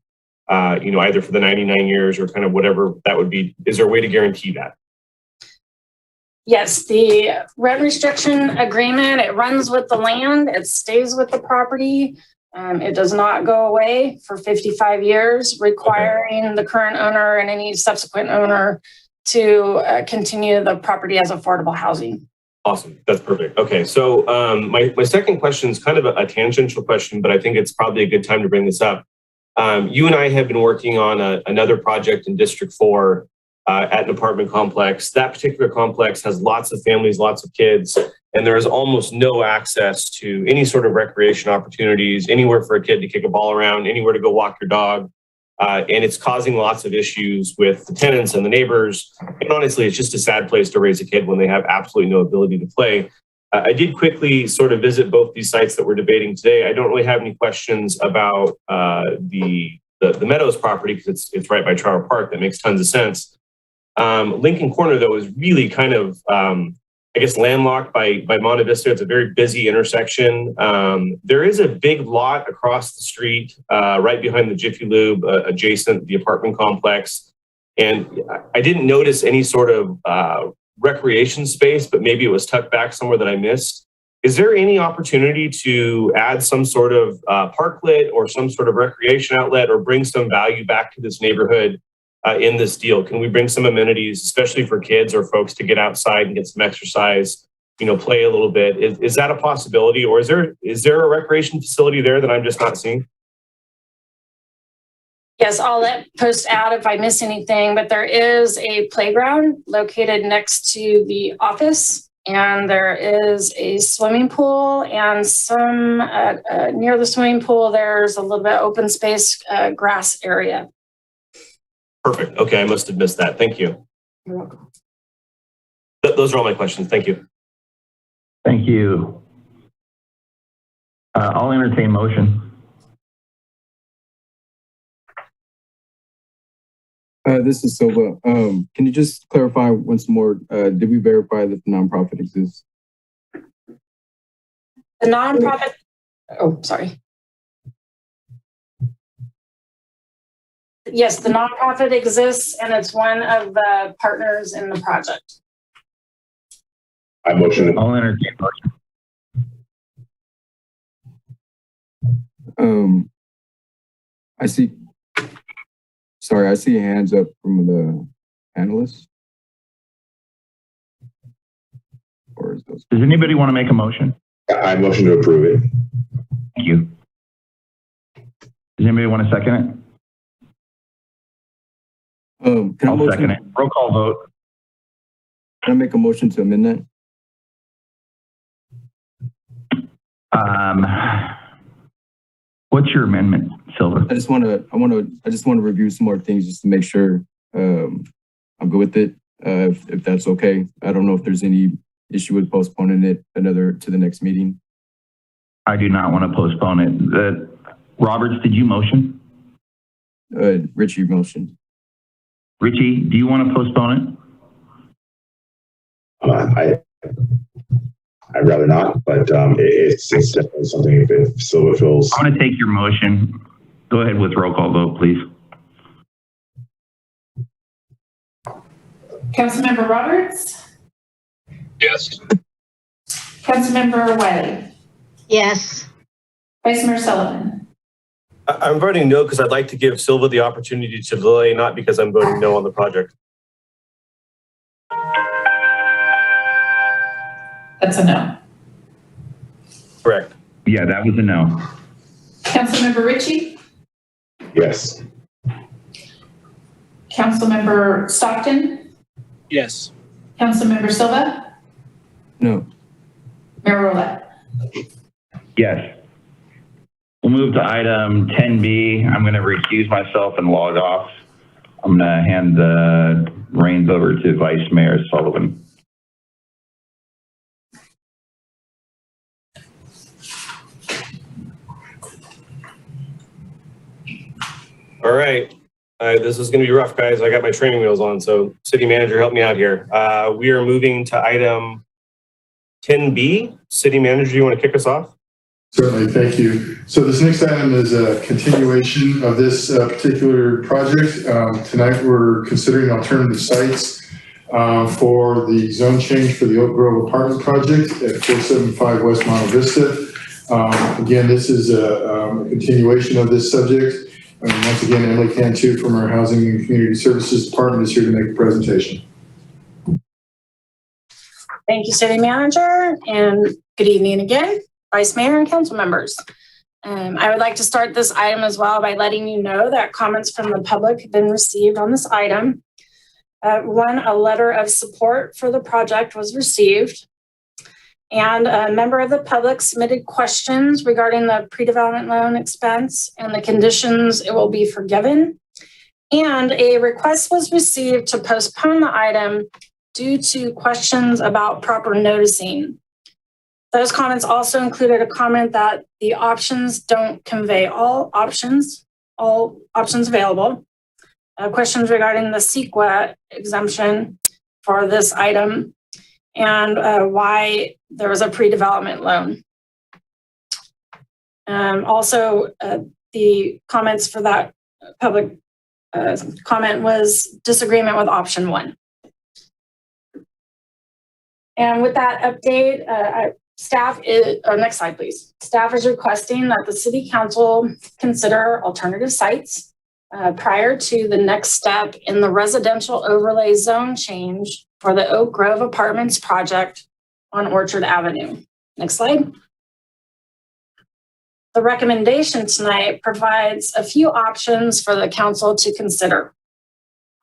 K: either for the 99 years or kind of whatever that would be? Is there a way to guarantee that?
J: Yes, the rent restriction agreement, it runs with the land, it stays with the property. It does not go away for 55 years, requiring the current owner and any subsequent owner to continue the property as affordable housing.
K: Awesome. That's perfect. Okay. So my second question is kind of a tangential question, but I think it's probably a good time to bring this up. You and I have been working on another project in District 4 at an apartment complex. That particular complex has lots of families, lots of kids, and there is almost no access to any sort of recreation opportunities, anywhere for a kid to kick a ball around, anywhere to go walk your dog. And it's causing lots of issues with the tenants and the neighbors. And honestly, it's just a sad place to raise a kid when they have absolutely no ability to play. I did quickly sort of visit both these sites that we're debating today. I don't really have any questions about the Meadows property because it's right by Trower Park. That makes tons of sense. Lincoln Corner, though, is really kind of, I guess, landlocked by Monte Vista. It's a very busy intersection. There is a big lot across the street, right behind the Jiffy Lube, adjacent the apartment complex. And I didn't notice any sort of recreation space, but maybe it was tucked back somewhere that I missed. Is there any opportunity to add some sort of parklet or some sort of recreation outlet or bring some value back to this neighborhood in this deal? Can we bring some amenities, especially for kids or folks, to get outside and get some exercise, play a little bit? Is that a possibility, or is there a recreation facility there that I'm just not seeing?
J: Yes, I'll let Post add if I miss anything, but there is a playground located next to the office, and there is a swimming pool, and some near the swimming pool, there's a little bit open space grass area.
K: Perfect. Okay, I must have missed that. Thank you.
J: You're welcome.
K: Those are all my questions. Thank you.
A: Thank you. I'll entertain motion.
C: This is Silva. Can you just clarify once more? Did we verify that the nonprofit exists?
J: The nonprofit, oh, sorry. Yes, the nonprofit exists and it's one of the partners in the project.
A: I'll entertain motion.
C: I see. Sorry, I see hands up from the panelists. Or is those?
A: Does anybody want to make a motion?
L: I motion to approve it.
A: Thank you. Does anybody want to second it? I'll second it. Roll call vote.
C: Can I make a motion to amend that?
A: What's your amendment, Silva?
C: I just want to review some more things just to make sure I'm good with it. If that's okay. I don't know if there's any issue with postponing it to the next meeting.
A: I do not want to postpone it. Roberts, did you motion?
C: Richie motioned.
A: Richie, do you want to postpone
L: it? I'd rather not, but it's definitely something if Silva feels.
A: I'm going to take your motion. Go ahead with roll call vote, please.
B: Councilmember Roberts?
L: Yes.
B: Councilmember Wiley?
F: Yes.
B: Vice Mayor Sullivan?
K: I'm voting no because I'd like to give Silva the opportunity to delay, not because I'm voting no on the project.
B: That's a no.
K: Correct.
A: Yeah, that was a no.
B: Councilmember Ritchie?
L: Yes.
B: Councilmember Stockton?
I: Yes.
B: Councilmember Silva?
C: No.
B: Mayor Roulette?
A: Yes. We'll move to item 10B. I'm going to recuse myself and log off. I'm going to hand the reins over to Vice Mayor Sullivan.
K: All right. This is going to be rough, guys. I got my training wheels on, so city manager, help me out here. We are moving to item 10B. City manager, you want to kick us off?
D: Certainly, thank you. So this next item is a continuation of this particular project. Tonight we're considering alternative sites for the zone change for the Oak Grove apartment project at 475 West Monte Vista. Again, this is a continuation of this subject. Once again, Emily Cantu from our Housing and Community Services Department is here to make a presentation.
J: Thank you, City Manager, and good evening again, Vice Mayor and council members. I would like to start this item as well by letting you know that comments from the public have been received on this item. One, a letter of support for the project was received, and a member of the public submitted questions regarding the pre-development loan expense and the conditions it will be forgiven. And a request was received to postpone the item due to questions about proper noticing. Those comments also included a comment that the options don't convey all options available. Questions regarding the CEQA exemption for this item and why there was a pre-development loan. Also, the comments for that public comment was disagreement with option 1. And with that update, next slide, please. Staff is requesting that the City Council consider alternative sites prior to the next step in the residential overlay zone change for the Oak Grove Apartments project on Orchard Avenue. Next slide. The recommendation tonight provides a few options for the council to consider.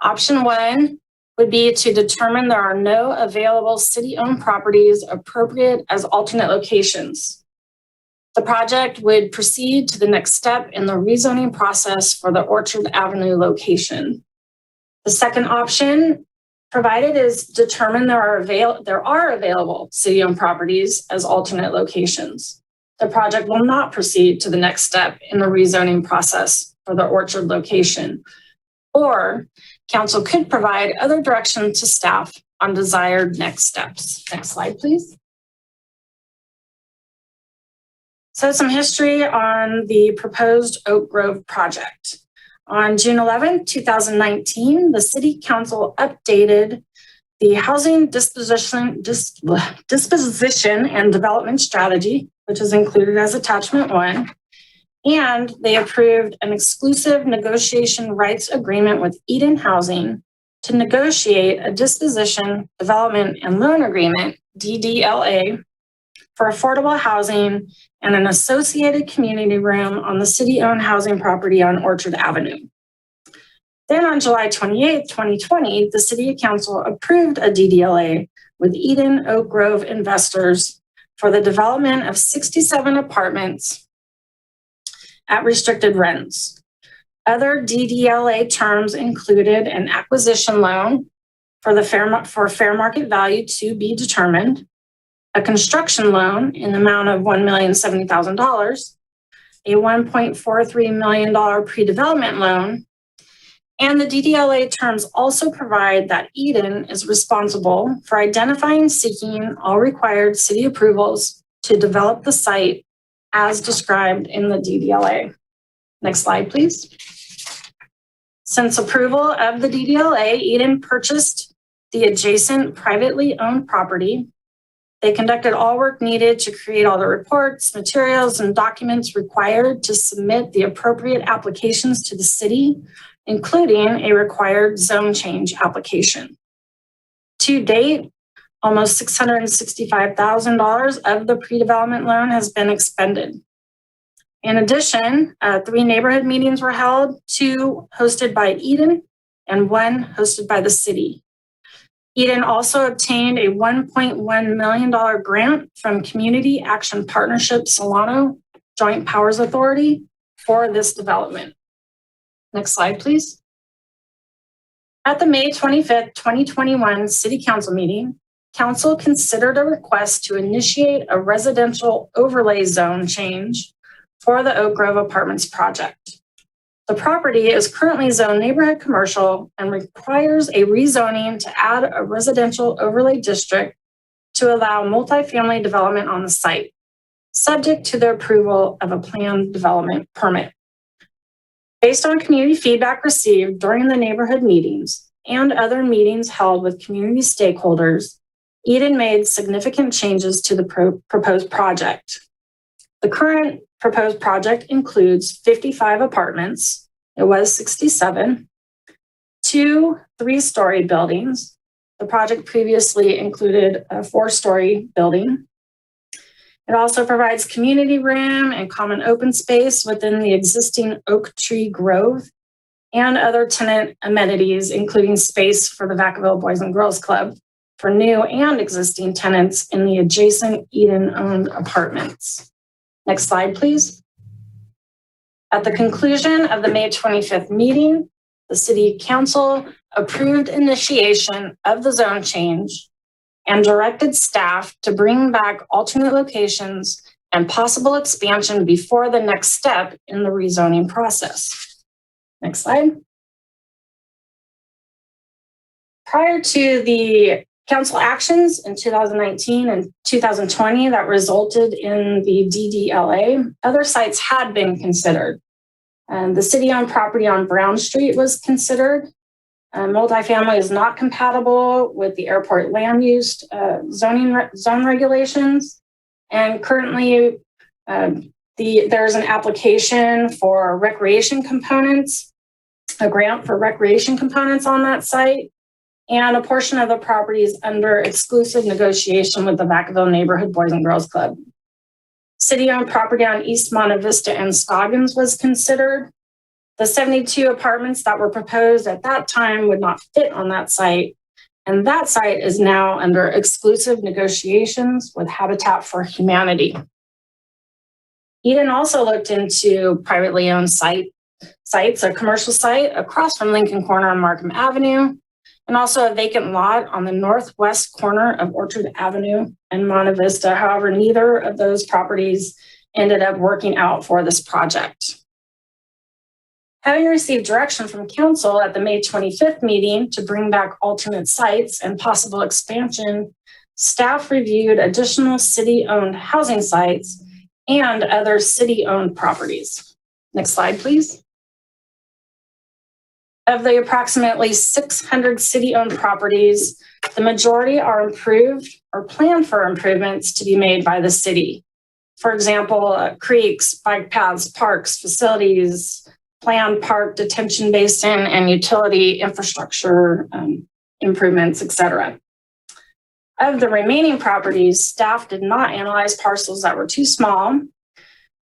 J: Option 1 would be to determine there are no available city-owned properties appropriate as alternate locations. The project would proceed to the next step in the rezoning process for the Orchard Avenue location. The second option provided is determined there are available city-owned properties as alternate locations. The project will not proceed to the next step in the rezoning process for the Orchard location, or council could provide other direction to staff on desired next steps. Next slide, please. So some history on the proposed Oak Grove project. On June 11, 2019, the City Council updated the Housing Disposition and Development Strategy, which is included as Attachment 1, and they approved an exclusive negotiation rights agreement with Eden Housing to negotiate a disposition, development, and loan agreement, DDLA, for affordable housing and an associated community room on the city-owned housing property on Orchard Avenue. Then on July 28, 2020, the City Council approved a DDLA with Eden Oak Grove investors for the development of 67 apartments at restricted rents. Other DDLA terms included an acquisition loan for fair market value to be determined, a construction loan in the amount of $1,070,000, a $1.43 million pre-development loan, and the DDLA terms also provide that Eden is responsible for identifying, seeking all required city approvals to develop the site as described in the DDLA. Next slide, please. Since approval of the DDLA, Eden purchased the adjacent privately owned property. They conducted all work needed to create all the reports, materials, and documents required to submit the appropriate applications to the city, including a required zone change application. To date, almost $665,000 of the pre-development loan has been expended. In addition, 3 neighborhood meetings were held, 2 hosted by Eden and 1 hosted by the city. Eden also obtained a $1.1 million grant from Community Action Partnership Solano Joint Powers Authority for this development. Next slide, please. At the May 25th, 2021 City Council meeting, Council considered a request to initiate a residential overlay zone change for the Oak Grove Apartments project. The property is currently zoned neighborhood commercial and requires a rezoning to add a residential overlay district to allow multifamily development on the site, subject to the approval of a planned development permit. Based on community feedback received during the neighborhood meetings and other meetings held with community stakeholders, Eden made significant changes to the proposed project. The current proposed project includes 55 apartments. It was 67, 2 3-story buildings. The project previously included a 4-story building. It also provides community room and common open space within the existing oak tree grove and other tenant amenities, including space for the Vacaville Boys and Girls Club for new and existing tenants in the adjacent Eden-owned apartments. Next slide, please. At the conclusion of the May 25th meeting, the City Council approved initiation of the zone change and directed staff to bring back alternate locations and possible expansion before the next step in the rezoning process. Next slide. Prior to the council actions in 2019 and 2020 that resulted in the DDLA, other sites had been considered. The city-owned property on Brown Street was considered. Multifamily is not compatible with the airport land use zone regulations. And currently there's an application for recreation components, a grant for recreation components on that site. And a portion of the property is under exclusive negotiation with the Vacaville Neighborhood Boys and Girls Club. City-owned property on East Monte Vista and Scoggins was considered. The 72 apartments that were proposed at that time would not fit on that site. And that site is now under exclusive negotiations with Habitat for Humanity. Eden also looked into privately owned sites, a commercial site across from Lincoln Corner on Markham Avenue, and also a vacant lot on the northwest corner of Orchard Avenue and Monte Vista. However, neither of those properties ended up working out for this project. Having received direction from council at the May 25th meeting to bring back alternate sites and possible expansion, staff reviewed additional city-owned housing sites and other city-owned properties. Next slide, please. Of the approximately 600 city-owned properties, the majority are improved or planned for improvements to be made by the city. For example, creeks, bike paths, parks, facilities, planned park detention basin, and utility infrastructure improvements, etc. Of the remaining properties, staff did not analyze parcels that were too small,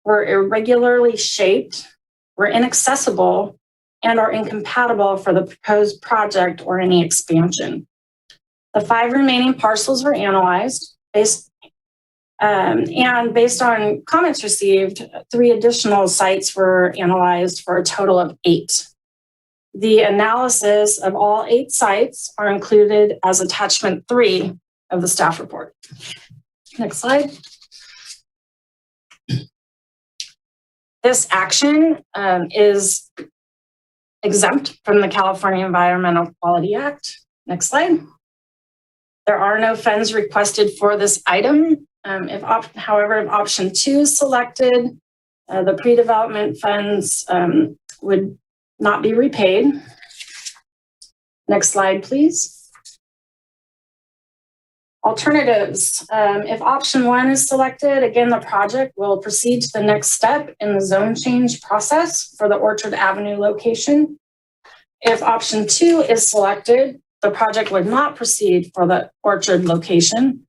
J: were irregularly shaped, were inaccessible, and are incompatible for the proposed project or any expansion. The 5 remaining parcels were analyzed based on comments received, 3 additional sites were analyzed for a total of 8. The analysis of all 8 sites are included as attachment 3 of the staff report. Next slide. This action is exempt from the California Environmental Quality Act. Next slide. There are no funds requested for this item. However, if option 2 is selected, the pre-development funds would not be repaid. Next slide, please. Alternatives. If option 1 is selected, again, the project will proceed to the next step in the zone change process for the Orchard Avenue location. If option 2 is selected, the project would not proceed for the Orchard location.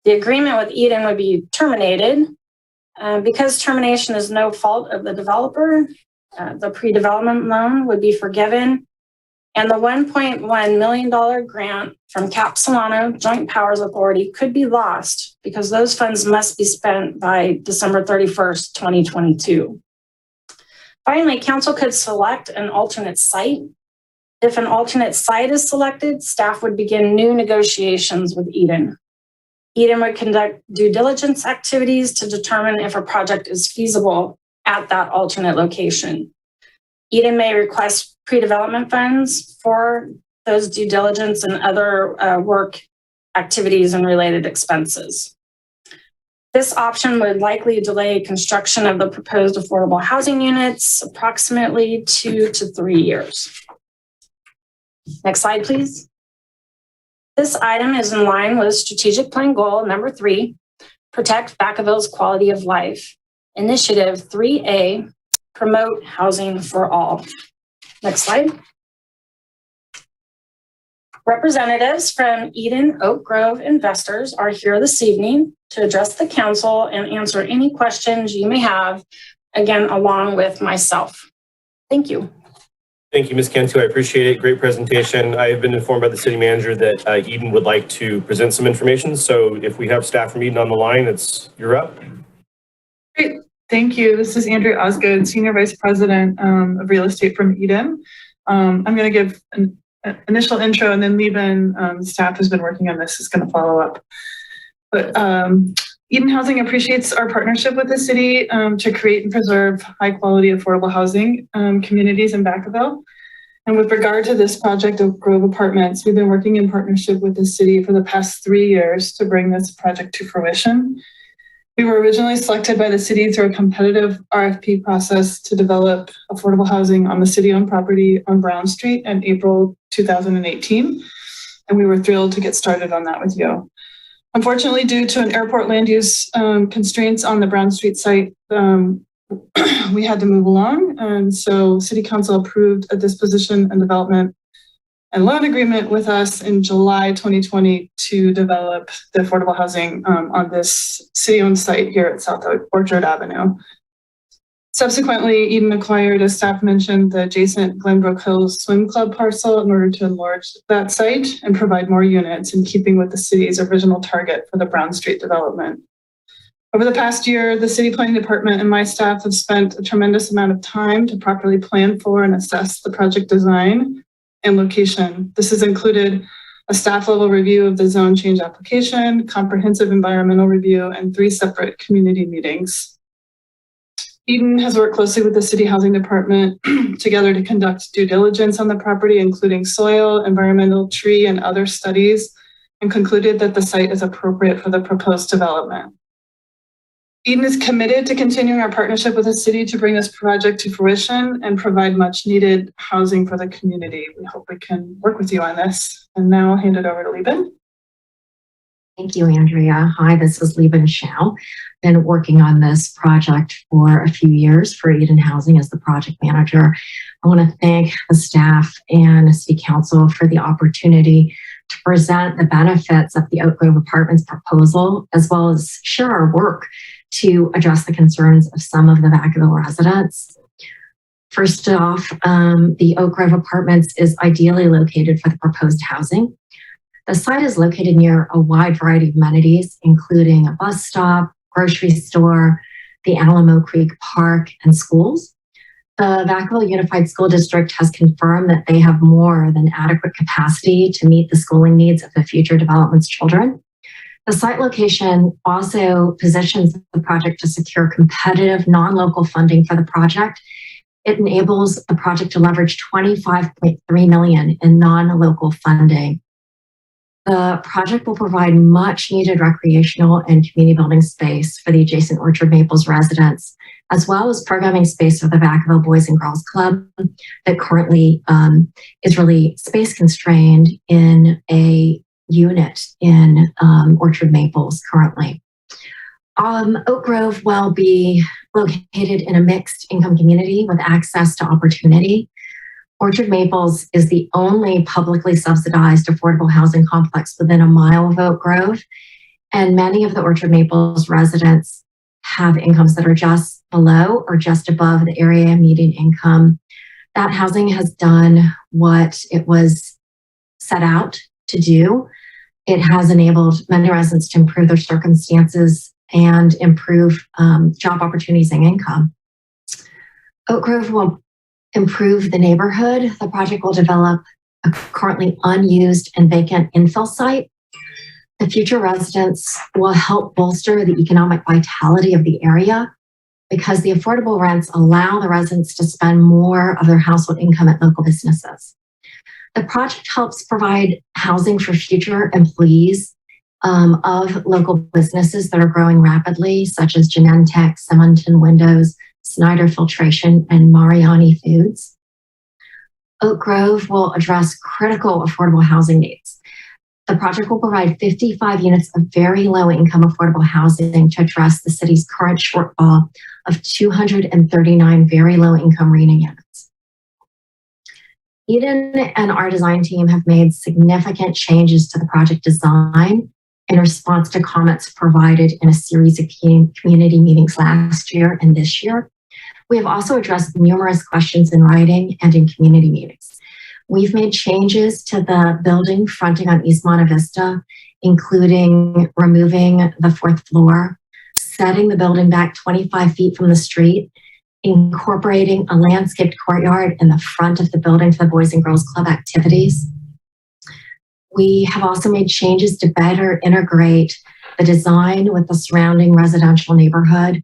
J: The agreement with Eden would be terminated. Because termination is no fault of the developer, the pre-development loan would be forgiven, and the $1.1 million grant from Cap Solano Joint Powers Authority could be lost because those funds must be spent by December 31st, 2022. Finally, council could select an alternate site. If an alternate site is selected, staff would begin new negotiations with Eden. Eden would conduct due diligence activities to determine if a project is feasible at that alternate location. Eden may request pre-development funds for those due diligence and other work activities and related expenses. This option would likely delay construction of the proposed affordable housing units approximately 2 to 3 years. Next slide, please. This item is in line with strategic plan goal number 3, protect Vacaville's quality of life. Initiative 3A, promote housing for all. Next slide. Representatives from Eden Oak Grove investors are here this evening to address the council and answer any questions you may have, again, along with myself. Thank you.
K: Thank you, Ms. Cantu. I appreciate it. Great presentation. I have been informed by the city manager that Eden would like to present some information. So if we have staff from Eden on the line, you're up.
M: Great. Thank you. This is Andrea Osgood, Senior Vice President of Real Estate from Eden. I'm going to give an initial intro and then Leben, staff who's been working on this is going to follow up. But Eden Housing appreciates our partnership with the city to create and preserve high quality affordable housing communities in Vacaville. And with regard to this project of Grove Apartments, we've been working in partnership with the city for the past 3 years to bring this project to fruition. We were originally selected by the city through a competitive RFP process to develop affordable housing on the city-owned property on Brown Street in April 2018. And we were thrilled to get started on that with you. Unfortunately, due to an airport land use constraints on the Brown Street site, we had to move along. And so City Council approved a disposition and development and loan agreement with us in July 2020 to develop the affordable housing on this city-owned site here at South Orchard Avenue. Subsequently, Eden acquired, as staff mentioned, the adjacent Glenbrook Hills Swim Club parcel in order to enlarge that site and provide more units in keeping with the city's original target for the Brown Street development. Over the past year, the City Planning Department and my staff have spent a tremendous amount of time to properly plan for and assess the project design and location. This has included a staff level review of the zone change application, comprehensive environmental review, and 3 separate community meetings. Eden has worked closely with the City Housing Department together to conduct due diligence on the property, including soil, environmental, tree, and other studies, and concluded that the site is appropriate for the proposed development. Eden is committed to continuing our partnership with the city to bring this project to fruition and provide much needed housing for the community. We hope we can work with you on this. And now I'll hand it over to Lieben.
N: Thank you, Andrea. Hi, this is Lieben Schau. Been working on this project for a few years for Eden Housing as the project manager. I want to thank the staff and the City Council for the opportunity to present the benefits of the Oak Grove Apartments proposal, as well as share our work to address the concerns of some of the Vacaville residents. First off, the Oak Grove Apartments is ideally located for the proposed housing. The site is located near a wide variety of amenities, including a bus stop, grocery store, the Alamo Creek Park, and schools. The Vacaville Unified School District has confirmed that they have more than adequate capacity to meet the schooling needs of the future development's children. The site location also positions the project to secure competitive non-local funding for the project. It enables the project to leverage $25.3 million in non-local funding. The project will provide much needed recreational and community building space for the adjacent Orchard Maples residents, as well as programming space for the Vacaville Boys and Girls Club that currently is really space constrained in a unit in Orchard Maples currently. Oak Grove will be located in a mixed income community with access to opportunity. Orchard Maples is the only publicly subsidized affordable housing complex within a mile of Oak Grove, and many of the Orchard Maples residents have incomes that are just below or just above the area median income. That housing has done what it was set out to do. It has enabled many residents to improve their circumstances and improve job opportunities and income. Oak Grove will improve the neighborhood. The project will develop a currently unused and vacant infill site. The future residents will help bolster the economic vitality of the area because the affordable rents allow the residents to spend more of their household income at local businesses. The project helps provide housing for future employees of local businesses that are growing rapidly, such as Genentech, Simonton Windows, Snyder Filtration, and Mariani Foods. Oak Grove will address critical affordable housing needs. The project will provide 55 units of very low income affordable housing to address the city's current shortfall of 239 very low income RENA units. Eden and our design team have made significant changes to the project design in response to comments provided in a series of community meetings last year and this year. We have also addressed numerous questions in writing and in community meetings. We've made changes to the building fronting on East Monte Vista, including removing the 4th floor, setting the building back 25 feet from the street, incorporating a landscaped courtyard in the front of the building for the Boys and Girls Club activities. We have also made changes to better integrate the design with the surrounding residential neighborhood.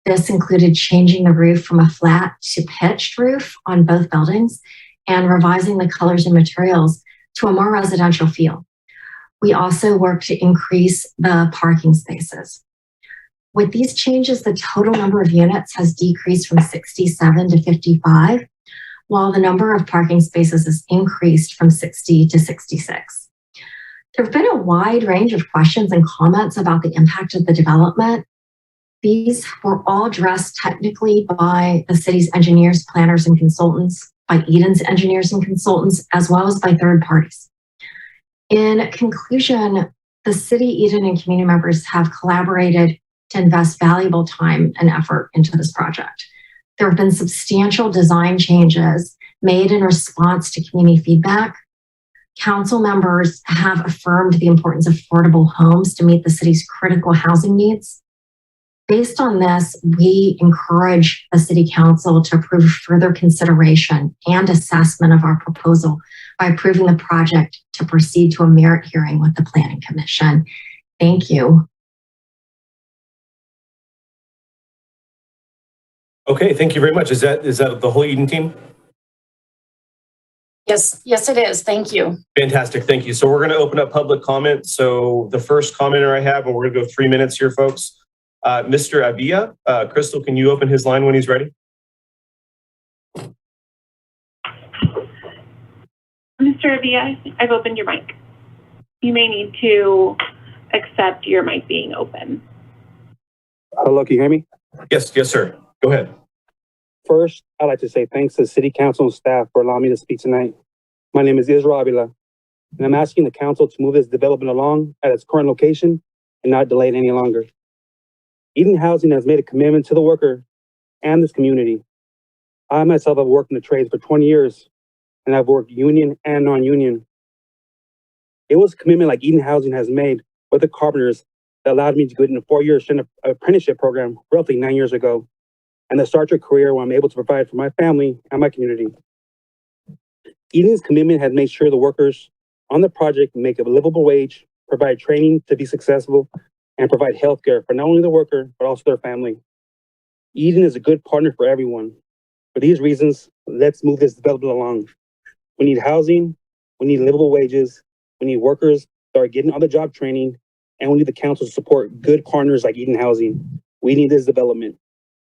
N: This included changing the roof from a flat to pitched roof on both buildings and revising the colors and materials to a more residential feel. We also worked to increase the parking spaces. With these changes, the total number of units has decreased from 67 to 55, while the number of parking spaces has increased from 60 to 66. There have been a wide range of questions and comments about the impact of the development. These were all addressed technically by the city's engineers, planners, and consultants, by Eden's engineers and consultants, as well as by third parties. In conclusion, the city, Eden, and community members have collaborated to invest valuable time and effort into this project. There have been substantial design changes made in response to community feedback. Council members have affirmed the importance of affordable homes to meet the city's critical housing needs. Based on this, we encourage the City Council to approve further consideration and assessment of our proposal by approving the project to proceed to a merit hearing with the Planning Commission. Thank you.
K: Okay, thank you very much. Is that the whole Eden team?
J: Yes, it is. Thank you.
K: Fantastic, thank you. So we're going to open up public comment. So the first commenter I have, and we're going to go 3 minutes here, folks. Mr. Avila, Crystal, can you open his line when he's ready?
O: Mr. Avila, I've opened your mic. You may need to accept your mic being open.
P: Hello, can you hear me?
K: Yes, sir. Go ahead.
P: First, I'd like to say thanks to the City Council and staff for allowing me to speak tonight. My name is Israel Avila, and I'm asking the council to move this development along at its current location and not delay it any longer. Eden Housing has made a commitment to the worker and this community. I myself have worked in the trades for 20 years, and I've worked union and non-union. It was a commitment like Eden Housing has made with the carpenters that allowed me to go into a 4-year apprenticeship program roughly 9 years ago, and to start your career where I'm able to provide for my family and my community. Eden's commitment has made sure the workers on the project make a livable wage, provide training to be successful, and provide health care for not only the worker, but also their family. Eden is a good partner for everyone. For these reasons, let's move this development along. We need housing, we need livable wages, we need workers that are getting on the job training, and we need the council to support good partners like Eden Housing. We need this development.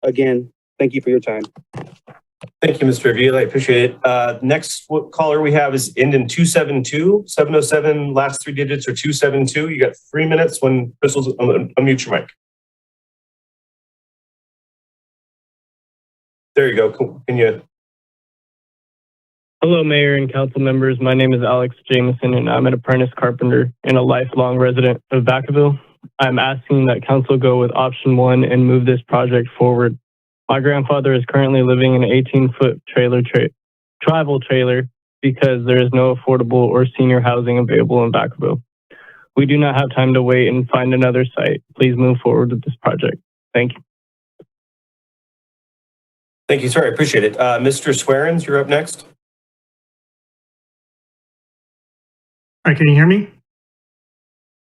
P: Again, thank you for your time.
K: Thank you, Mr. Avila. I appreciate it. Next caller we have is end in 272, 707, last 3 digits are 272. You got 3 minutes when Crystal's unmute your mic. There you go. Can you?
Q: Hello, Mayor and council members. My name is Alex Jameson, and I'm an apprentice carpenter and a lifelong resident of Vacaville. I'm asking that council go with option 1 and move this project forward. My grandfather is currently living in an 18-foot travel trailer because there is no affordable or senior housing available in Vacaville. We do not have time to wait and find another site. Please move forward with this project. Thank you.
K: Thank you, sir. I appreciate it. Mr. Swearens, you're up next.
R: All right, can you hear me?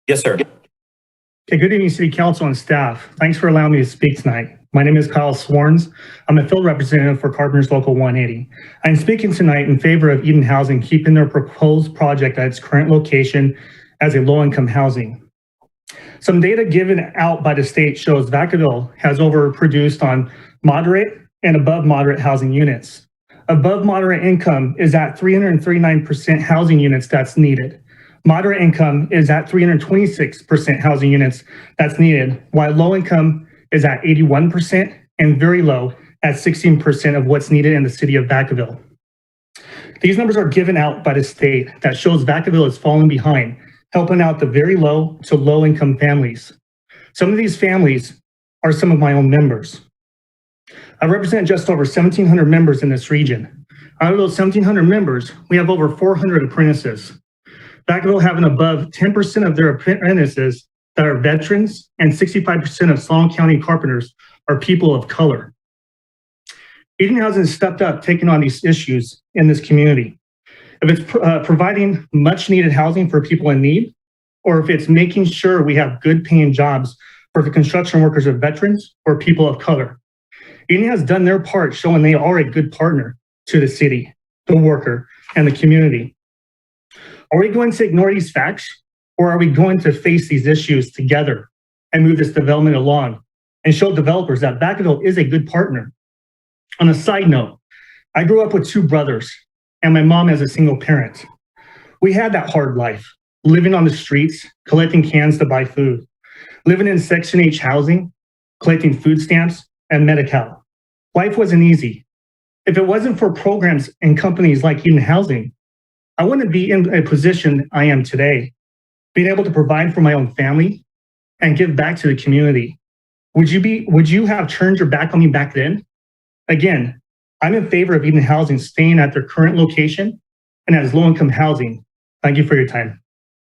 K: Yes, sir.
R: Okay, good evening, City Council and staff. Thanks for allowing me to speak tonight. My name is Kyle Swarns. I'm a field representative for Carpenters Local 180. I'm speaking tonight in favor of Eden Housing keeping their proposed project at its current location as a low-income housing. Some data given out by the state shows Vacaville has overproduced on moderate and above moderate housing units. Above moderate income is at 339% housing units that's needed. Moderate income is at 326% housing units that's needed, while low income is at 81% and very low at 16% of what's needed in the city of Vacaville. These numbers are given out by the state that shows Vacaville is falling behind, helping out the very low to low income families. Some of these families are some of my own members. I represent just over 1,700 members in this region. Out of those 1,700 members, we have over 400 apprentices. Vacaville having above 10% of their apprentices that are veterans, and 65% of Sloan County carpenters are people of color. Eden Housing has stepped up taking on these issues in this community. If it's providing much needed housing for people in need, or if it's making sure we have good paying jobs for the construction workers or veterans or people of color. Eden has done their part showing they are a good partner to the city, the worker, and the community. Are we going to ignore these facts, or are we going to face these issues together and move this development along and show developers that Vacaville is a good partner? On a side note, I grew up with 2 brothers and my mom as a single parent. We had that hard life, living on the streets, collecting cans to buy food, living in Section H housing, collecting food stamps and Medi-Cal. Life wasn't easy. If it wasn't for programs and companies like Eden Housing, I wouldn't be in a position I am today, being able to provide for my own family and give back to the community. Would you have turned your back on me back then? Again, I'm in favor of Eden Housing staying at their current location and as low-income housing. Thank you for your time.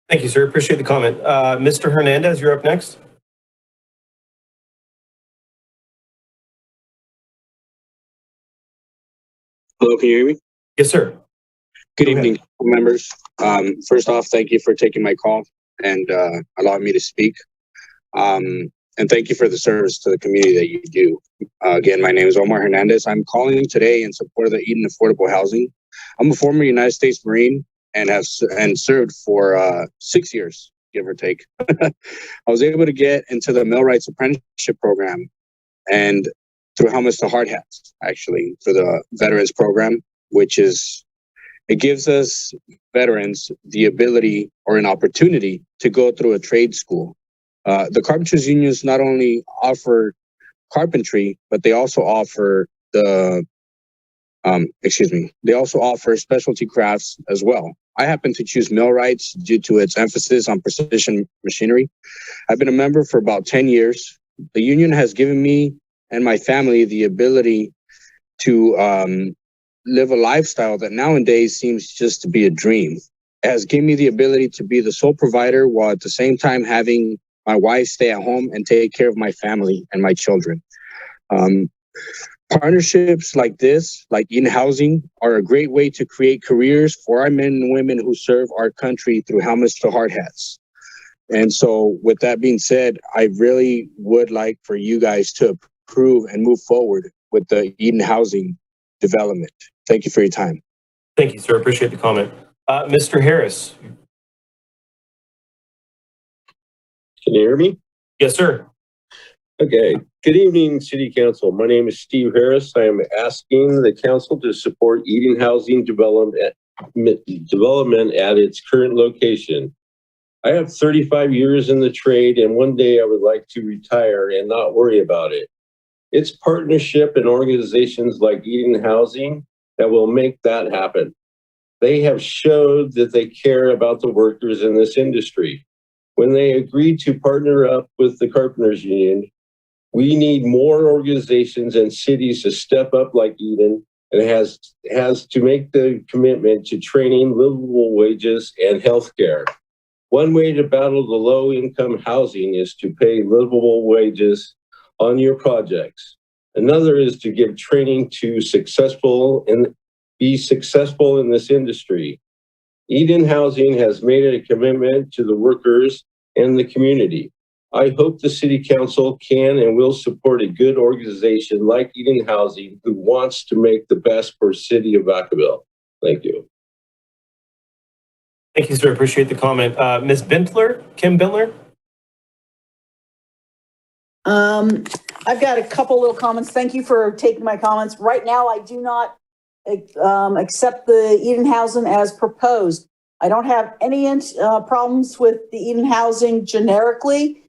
K: Thank you, sir. Appreciate the comment. Mr. Hernandez, you're up next.
P: Hello, can you hear me?
K: Yes, sir.
P: Good evening, members. First off, thank you for taking my call and allowing me to speak. And thank you for the service to the community that you do. Again, my name is Omar Hernandez. I'm calling today in support of the Eden Affordable Housing. I'm a former United States Marine and have served for 6 years, give or take. I was able to get into the Millwrights Apprenticeship Program and through Helmets to Hard Hats, actually, for the Veterans Program, which is, it gives us veterans the ability or an opportunity to go through a trade school. The carpenters unions not only offer carpentry, but they also offer they also offer specialty crafts as well. I happen to choose millwrights due to its emphasis on precision machinery. I've been a member for about 10 years. The union has given me and my family the ability to live a lifestyle that nowadays seems just to be a dream. It has given me the ability to be the sole provider while at the same time having my wife stay at home and take care of my family and my children. Partnerships like this, like Eden Housing, are a great way to create careers for our men and women who serve our country through Helmets to Hard Hats. And so with that being said, I really would like for you guys to approve and move forward with the Eden Housing development. Thank you for your time.
K: Thank you, sir. Appreciate the comment. Mr. Harris.
S: Can you hear me?
K: Yes, sir.
S: Okay. Good evening, City Council. My name is Steve Harris. I am asking the council to support Eden Housing development at its current location. I have 35 years in the trade, and one day I would like to retire and not worry about it. It's partnership and organizations like Eden Housing that will make that happen. They have showed that they care about the workers in this industry. When they agreed to partner up with the Carpenters Union, we need more organizations and cities to step up like Eden, and has to make the commitment to training, livable wages, and healthcare. One way to battle the low-income housing is to pay livable wages on your projects. Another is to give training to be successful in this industry. Eden Housing has made a commitment to the workers and the community. I hope the City Council can and will support a good organization like Eden Housing who wants to make the best for City of Vacaville. Thank you.
K: Thank you, sir. Appreciate the comment. Ms. Bentler, Kim Bentler.
T: I've got a couple little comments. Thank you for taking my comments. Right now, I do not accept the Eden Housing as proposed. I don't have any problems with the Eden Housing generically.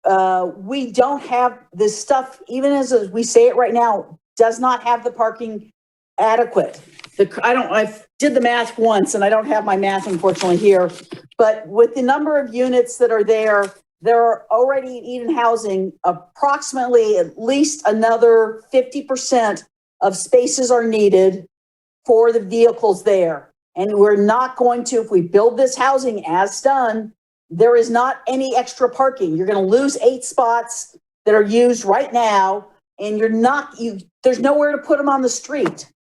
T: We don't have this stuff, even as we say it right now, does not have the parking adequate. I did the math once, and I don't have my math unfortunately here, but with the number of units that are there are already in Eden Housing, approximately at least another 50% of spaces are needed for the vehicles there. And we're not going to, if we build this housing as done, there is not any extra parking. You're going to lose 8 spots that are used right now, and there's nowhere to put them on the street.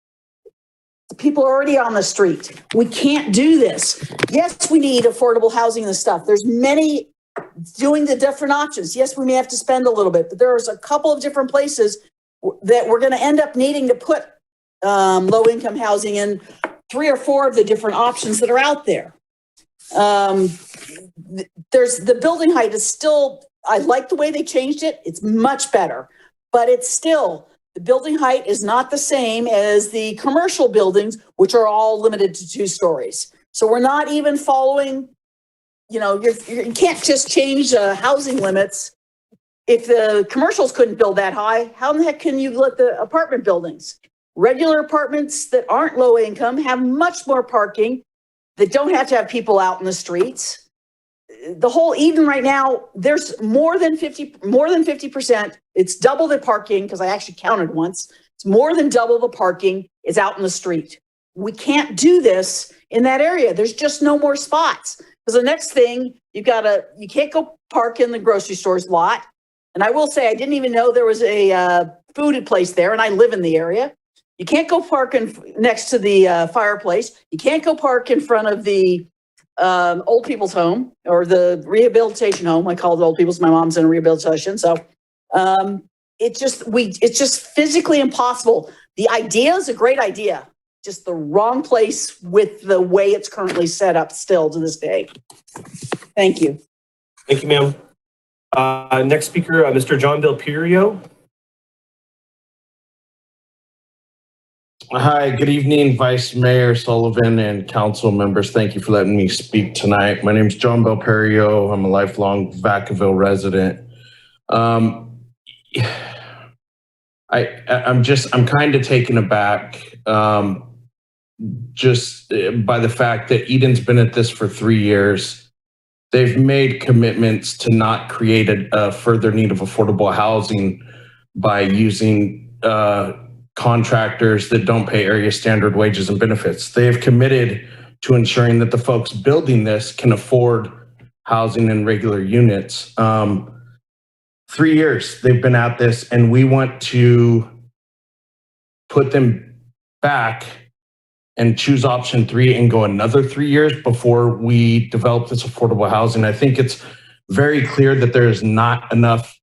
T: People are already on the street. We can't do this. Yes, we need affordable housing and stuff. There's many doing the different options. Yes, we may have to spend a little bit, but there's a couple of different places that we're going to end up needing to put low-income housing in, 3 or 4 of the different options that are out there. There's the building height is still, I like the way they changed it. It's much better, but it's still, the building height is not the same as the commercial buildings, which are all limited to 2 stories. So we're not even following, you can't just change housing limits. If the commercials couldn't build that high, how in the heck can you let the apartment buildings? Regular apartments that aren't low income have much more parking, that don't have to have people out in the streets. The whole Eden right now, there's more than 50%. It's double the parking, because I actually counted once. It's more than double the parking is out in the street. We can't do this in that area. There's just no more spots. Because the next thing, you can't go park in the grocery store's lot. And I will say, I didn't even know there was a food place there, and I live in the area. You can't go park next to the fireplace. You can't go park in front of the old people's home or the rehabilitation home. I call it old people's. My mom's in a rehabilitation. So it's just physically impossible. The idea is a great idea, just the wrong place with the way it's currently set up still to this day. Thank you.
K: Thank you, ma'am. Next speaker, Mr. John Del Pirio.
U: Hi, good evening, Vice Mayor Sullivan and council members. Thank you for letting me speak tonight. My name is John Belperio. I'm a lifelong Vacaville resident. I'm kind of taken aback just by the fact that Eden's been at this for 3 years. They've made commitments to not create a further need of affordable housing by using contractors that don't pay area standard wages and benefits. They have committed to ensuring that the folks building this can afford housing in regular units. 3 years they've been at this, and we want to put them back and choose option 3 and go another 3 years before we develop this affordable housing. I think it's very clear that there is not enough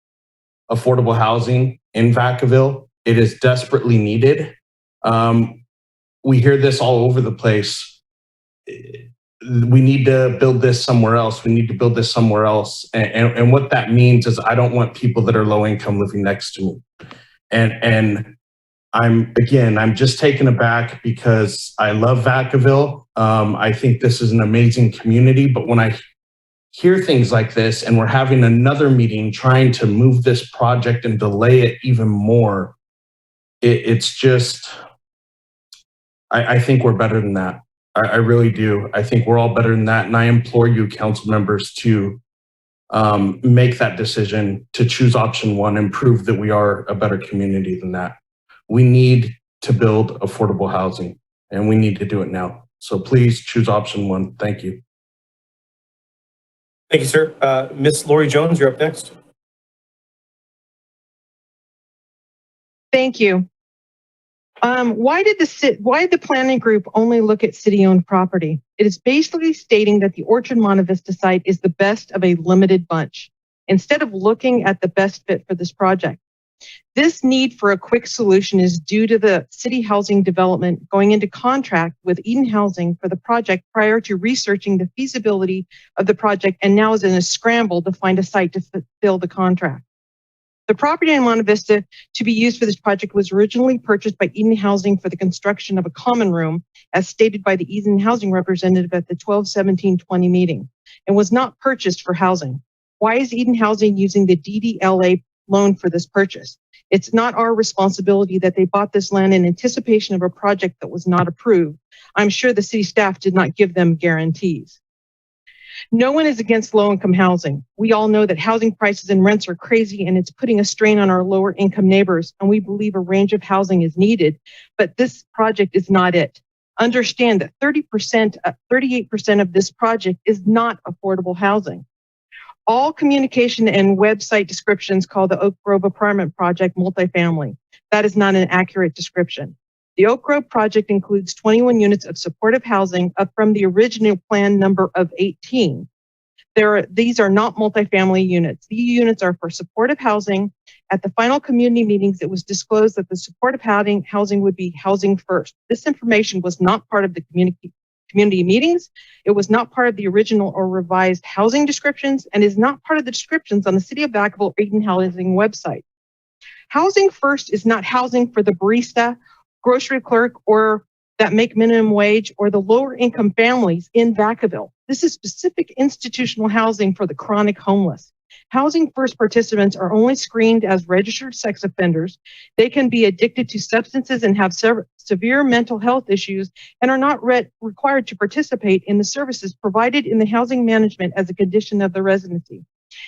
U: affordable housing in Vacaville. It is desperately needed. We hear this all over the place. We need to build this somewhere else. We need to build this somewhere else. And what that means is I don't want people that are low income living next to me. And I'm just taken aback because I love Vacaville. I think this is an amazing community, but when I hear things like this and we're having another meeting trying to move this project and delay it even more, it's just, I think we're better than that. I really do. I think we're all better than that. And I implore you, council members, to make that decision to choose option 1 and prove that we are a better community than that. We need to build affordable housing and we need to do it now. So please choose option 1. Thank you.
K: Thank you, sir. Miss Lori Jones, you're up next.
H: Thank you. Why did the planning group only look at city-owned property? It is basically stating that the Orchard Monte Vista site is the best of a limited bunch, instead of looking at the best fit for this project. This need for a quick solution is due to the city housing development going into contract with Eden Housing for the project prior to researching the feasibility of the project, and now is in a scramble to find a site to fulfill the contract. The property in Monte Vista to be used for this project was originally purchased by Eden Housing for the construction of a common room, as stated by the Eden Housing representative at the 12/17/20 meeting, and was not purchased for housing. Why is Eden Housing using the DDLA loan for this purchase? It's not our responsibility that they bought this land in anticipation of a project that was not approved. I'm sure the city staff did not give them guarantees. No one is against low-income housing. We all know that housing prices and rents are crazy, and it's putting a strain on our lower-income neighbors, and we believe a range of housing is needed, but this project is not it. Understand that 38% of this project is not affordable housing. All communication and website descriptions call the Oak Grove apartment project multifamily. That is not an accurate description. The Oak Grove project includes 21 units of supportive housing, up from the original plan number of 18. These are not multifamily units. These units are for supportive housing. At the final community meetings, it was disclosed that the supportive housing would be housing first. This information was not part of the community meetings. It was not part of the original or revised housing descriptions, and is not part of the descriptions on the City of Vacaville or Eden Housing website. Housing first is not housing for the barista, grocery clerk, or that make minimum wage, or the lower income families in Vacaville. This is specific institutional housing for the chronic homeless. Housing First participants are only screened as registered sex offenders. They can be addicted to substances and have severe mental health issues, and are not required to participate in the services provided in the housing management as a condition of the residency.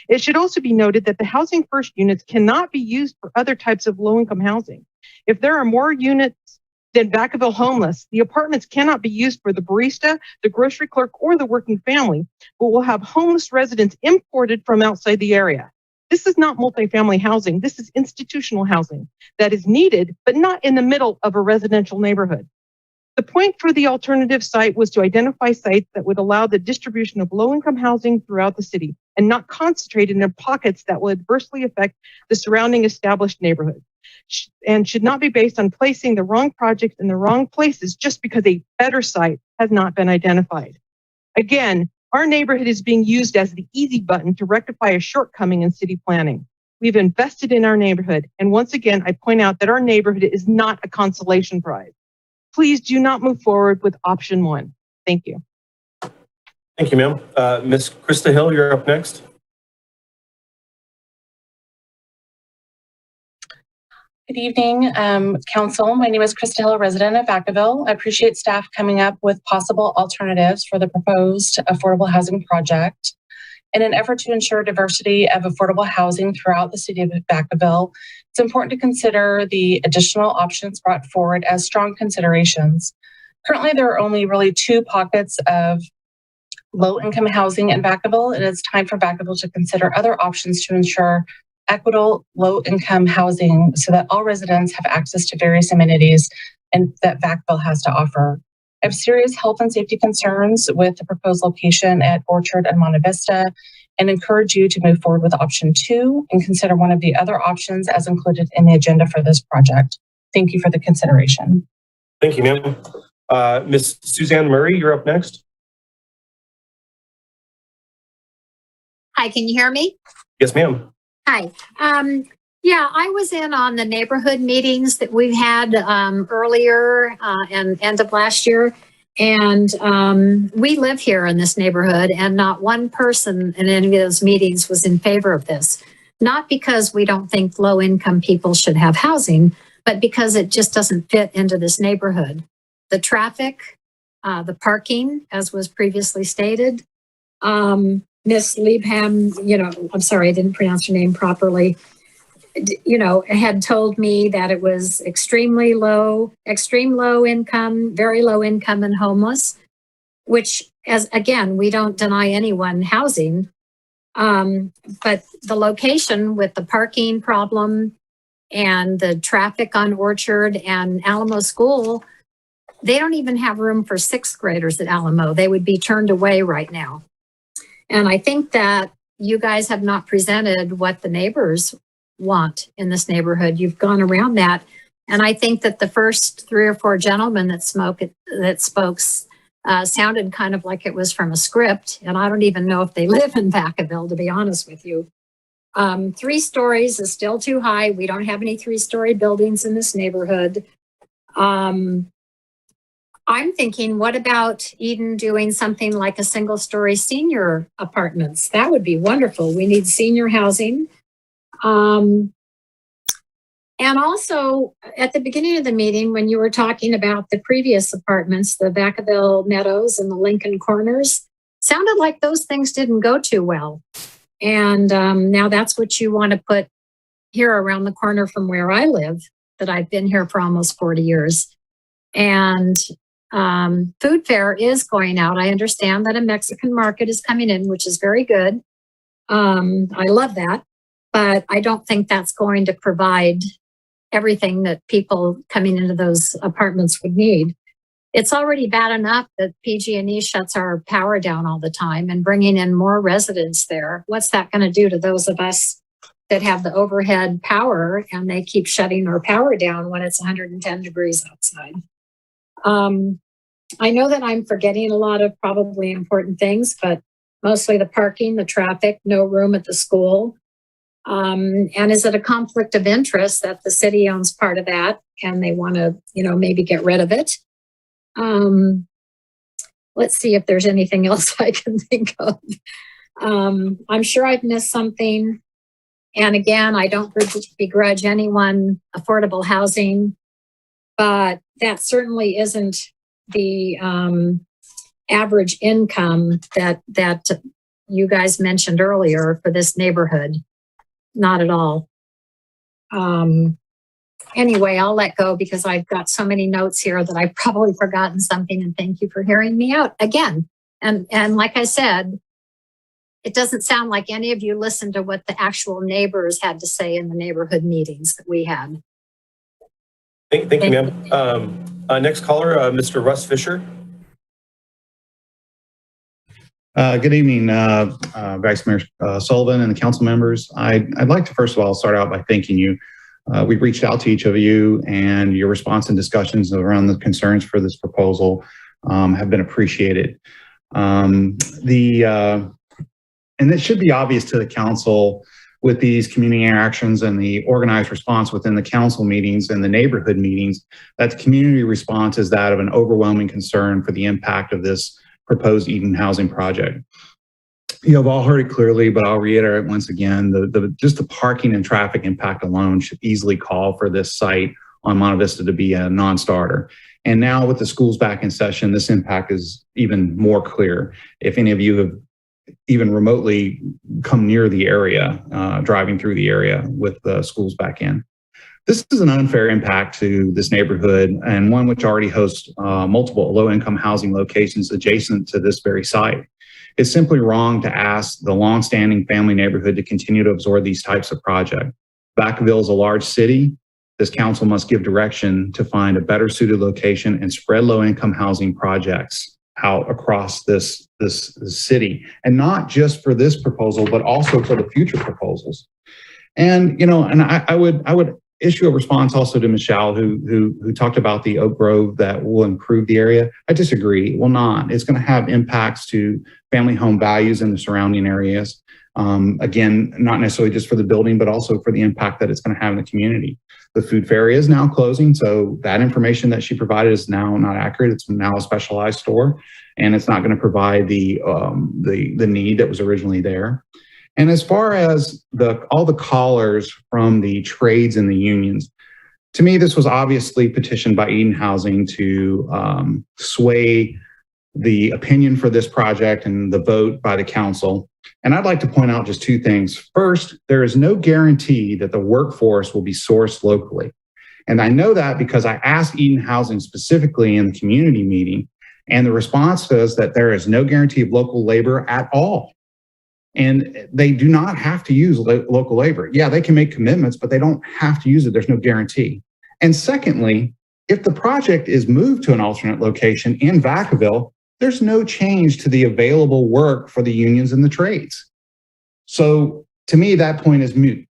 H: It should also be noted that the Housing First units cannot be used for other types of low-income housing. If there are more units than Vacaville homeless, the apartments cannot be used for the barista, the grocery clerk, or the working family, but will have homeless residents imported from outside the area. This is not multifamily housing. This is institutional housing that is needed, but not in the middle of a residential neighborhood. The point for the alternative site was to identify sites that would allow the distribution of low-income housing throughout the city and not concentrate in pockets that will adversely affect the surrounding established neighborhood, and should not be based on placing the wrong projects in the wrong places just because a better site has not been identified. Again, our neighborhood is being used as the easy button to rectify a shortcoming in city planning. We've invested in our neighborhood, and once again, I point out that our neighborhood is not a consolation prize. Please do not move forward with option 1. Thank you.
K: Thank you, ma'am. Ms. Krista Hill, you're up next.
E: Good evening, Council. My name is Krista Hill, resident of Vacaville. I appreciate staff coming up with possible alternatives for the proposed affordable housing project. In an effort to ensure diversity of affordable housing throughout the city of Vacaville, it's important to consider the additional options brought forward as strong considerations. Currently, there are only really 2 pockets of low-income housing in Vacaville, and it's time for Vacaville to consider other options to ensure equitable low-income housing so that all residents have access to various amenities and that Vacaville has to offer. I have serious health and safety concerns with the proposed location at Orchard and Monte Vista and encourage you to move forward with option 2 and consider one of the other options as included in the agenda for this project. Thank you for the consideration.
K: Thank you, ma'am. Ms. Suzanne Murray, you're up next.
V: Hi, can you hear me?
K: Yes, ma'am.
V: Hi. Yeah, I was in on the neighborhood meetings that we've had earlier and end of last year. And we live here in this neighborhood, and not one person in any of those meetings was in favor of this. Not because we don't think low-income people should have housing, but because it just doesn't fit into this neighborhood. The traffic, the parking, as was previously stated. Miss Liebham, I'm sorry, I didn't pronounce your name properly, had told me that it was extreme low income, very low income and homeless, which, as again, we don't deny anyone housing. But the location with the parking problem and the traffic on Orchard and Alamo School, they don't even have room for 6th graders at Alamo. They would be turned away right now. And I think that you guys have not presented what the neighbors want in this neighborhood. You've gone around that. And I think that the first 3 or 4 gentlemen that spoke sounded kind of like it was from a script. And I don't even know if they live in Vacaville, to be honest with you. 3 stories is still too high. We don't have any 3-story buildings in this neighborhood. I'm thinking, what about Eden doing something like a single-story senior apartments? That would be wonderful. We need senior housing. And also, at the beginning of the meeting, when you were talking about the previous apartments, the Vacaville Meadows and the Lincoln Corners, sounded like those things didn't go too well. And now that's what you want to put here around the corner from where I live, that I've been here for almost 40 years. And food fare is going out. I understand that a Mexican market is coming in, which is very good. I love that. But I don't think that's going to provide everything that people coming into those apartments would need. It's already bad enough that PG&E shuts our power down all the time, and bringing in more residents there. What's that going to do to those of us that have the overhead power and they keep shutting our power down when it's 110 degrees outside? I know that I'm forgetting a lot of probably important things, but mostly the parking, the traffic, no room at the school. And is it a conflict of interest that the city owns part of that and they want to, maybe get rid of it? Let's see if there's anything else I can think of. I'm sure I've missed something. And again, I don't begrudge anyone affordable housing, but that certainly isn't the average income that you guys mentioned earlier for this neighborhood. Not at all. Anyway, I'll let go because I've got so many notes here that I've probably forgotten something, and thank you for hearing me out again. And like I said, it doesn't sound like any of you listened to what the actual neighbors had to say in the neighborhood meetings that we had.
K: Thank you, ma'am. Next caller, Mr. Russ Fisher.
F: Good evening, Vice Mayor Sullivan and the council members. I'd like to first of all start out by thanking you. We've reached out to each of you, and your response and discussions around the concerns for this proposal have been appreciated. And it should be obvious to the council with these community interactions and the organized response within the council meetings and the neighborhood meetings, that the community response is that of an overwhelming concern for the impact of this proposed Eden housing project. You have all heard it clearly, but I'll reiterate once again, just the parking and traffic impact alone should easily call for this site on Monte Vista to be a non-starter. And now with the schools back in session, this impact is even more clear. If any of you have even remotely come near the area, driving through the area with the schools back in. This is an unfair impact to this neighborhood, and one which already hosts multiple low-income housing locations adjacent to this very site. It's simply wrong to ask the long-standing family neighborhood to continue to absorb these types of projects. Vacaville is a large city. This council must give direction to find a better suited location and spread low-income housing projects out across this city, and not just for this proposal, but also for the future proposals. And I would issue a response also to Michelle, who talked about the Oak Grove that will improve the area. I disagree. It will not. It's going to have impacts to family home values in the surrounding areas. Again, not necessarily just for the building, but also for the impact that it's going to have in the community. The food fair is now closing, so that information that she provided is now not accurate. It's now a specialized store, and it's not going to provide the need that was originally there. And as far as all the callers from the trades and the unions, to me, this was obviously petitioned by Eden Housing to sway the opinion for this project and the vote by the council. And I'd like to point out just two things. First, there is no guarantee that the workforce will be sourced locally. And I know that because I asked Eden Housing specifically in the community meeting, and the response says that there is no guarantee of local labor at all. And they do not have to use local labor. Yeah, they can make commitments, but they don't have to use it. There's no guarantee. And secondly, if the project is moved to an alternate location in Vacaville, there's no change to the available work for the unions and the trades. So to me, that point is moot.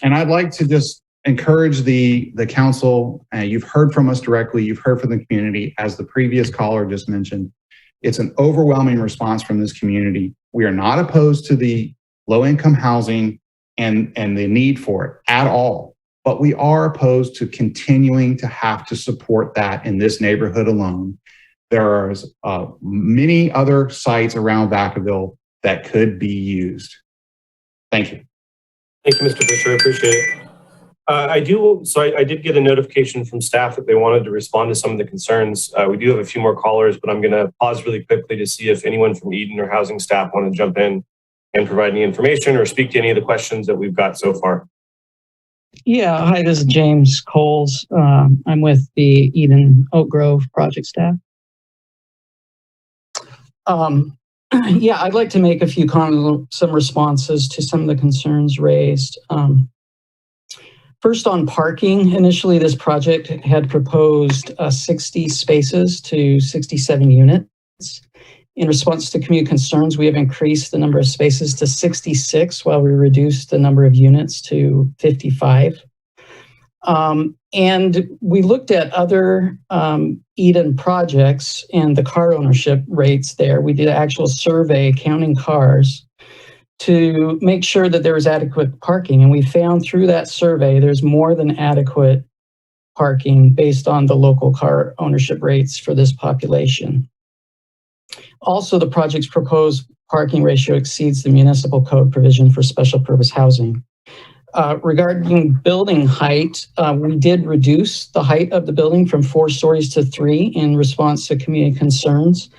F: And I'd like to just encourage the council, you've heard from us directly, you've heard from the community, as the previous caller just mentioned, it's an overwhelming response from this community. We are not opposed to the low-income housing and the need for it at all, but we are opposed to continuing to have to support that in this neighborhood alone. There are many other sites around Vacaville that could be used. Thank you.
K: Thank you, Mr. Fisher. I appreciate it. I did get a notification from staff that they wanted to respond to some of the concerns. We do have a few more callers, but I'm going to pause really quickly to see if anyone from Eden or housing staff want to jump in and provide any information or speak to any of the questions that we've got so far.
G: Yeah, hi, this is James Coles. I'm with the Eden Oak Grove project staff. Yeah, I'd like to make a few comments, some responses to some of the concerns raised. First, on parking, initially this project had proposed 60 spaces to 67 units. In response to community concerns, we have increased the number of spaces to 66 while we reduced the number of units to 55. And we looked at other Eden projects and the car ownership rates there. We did an actual survey counting cars to make sure that there was adequate parking. And we found through that survey, there's more than adequate parking based on the local car ownership rates for this population. Also, the project's proposed parking ratio exceeds the municipal code provision for special purpose housing. Regarding building height, we did reduce the height of the building from 4 stories to 3 in response to community concerns.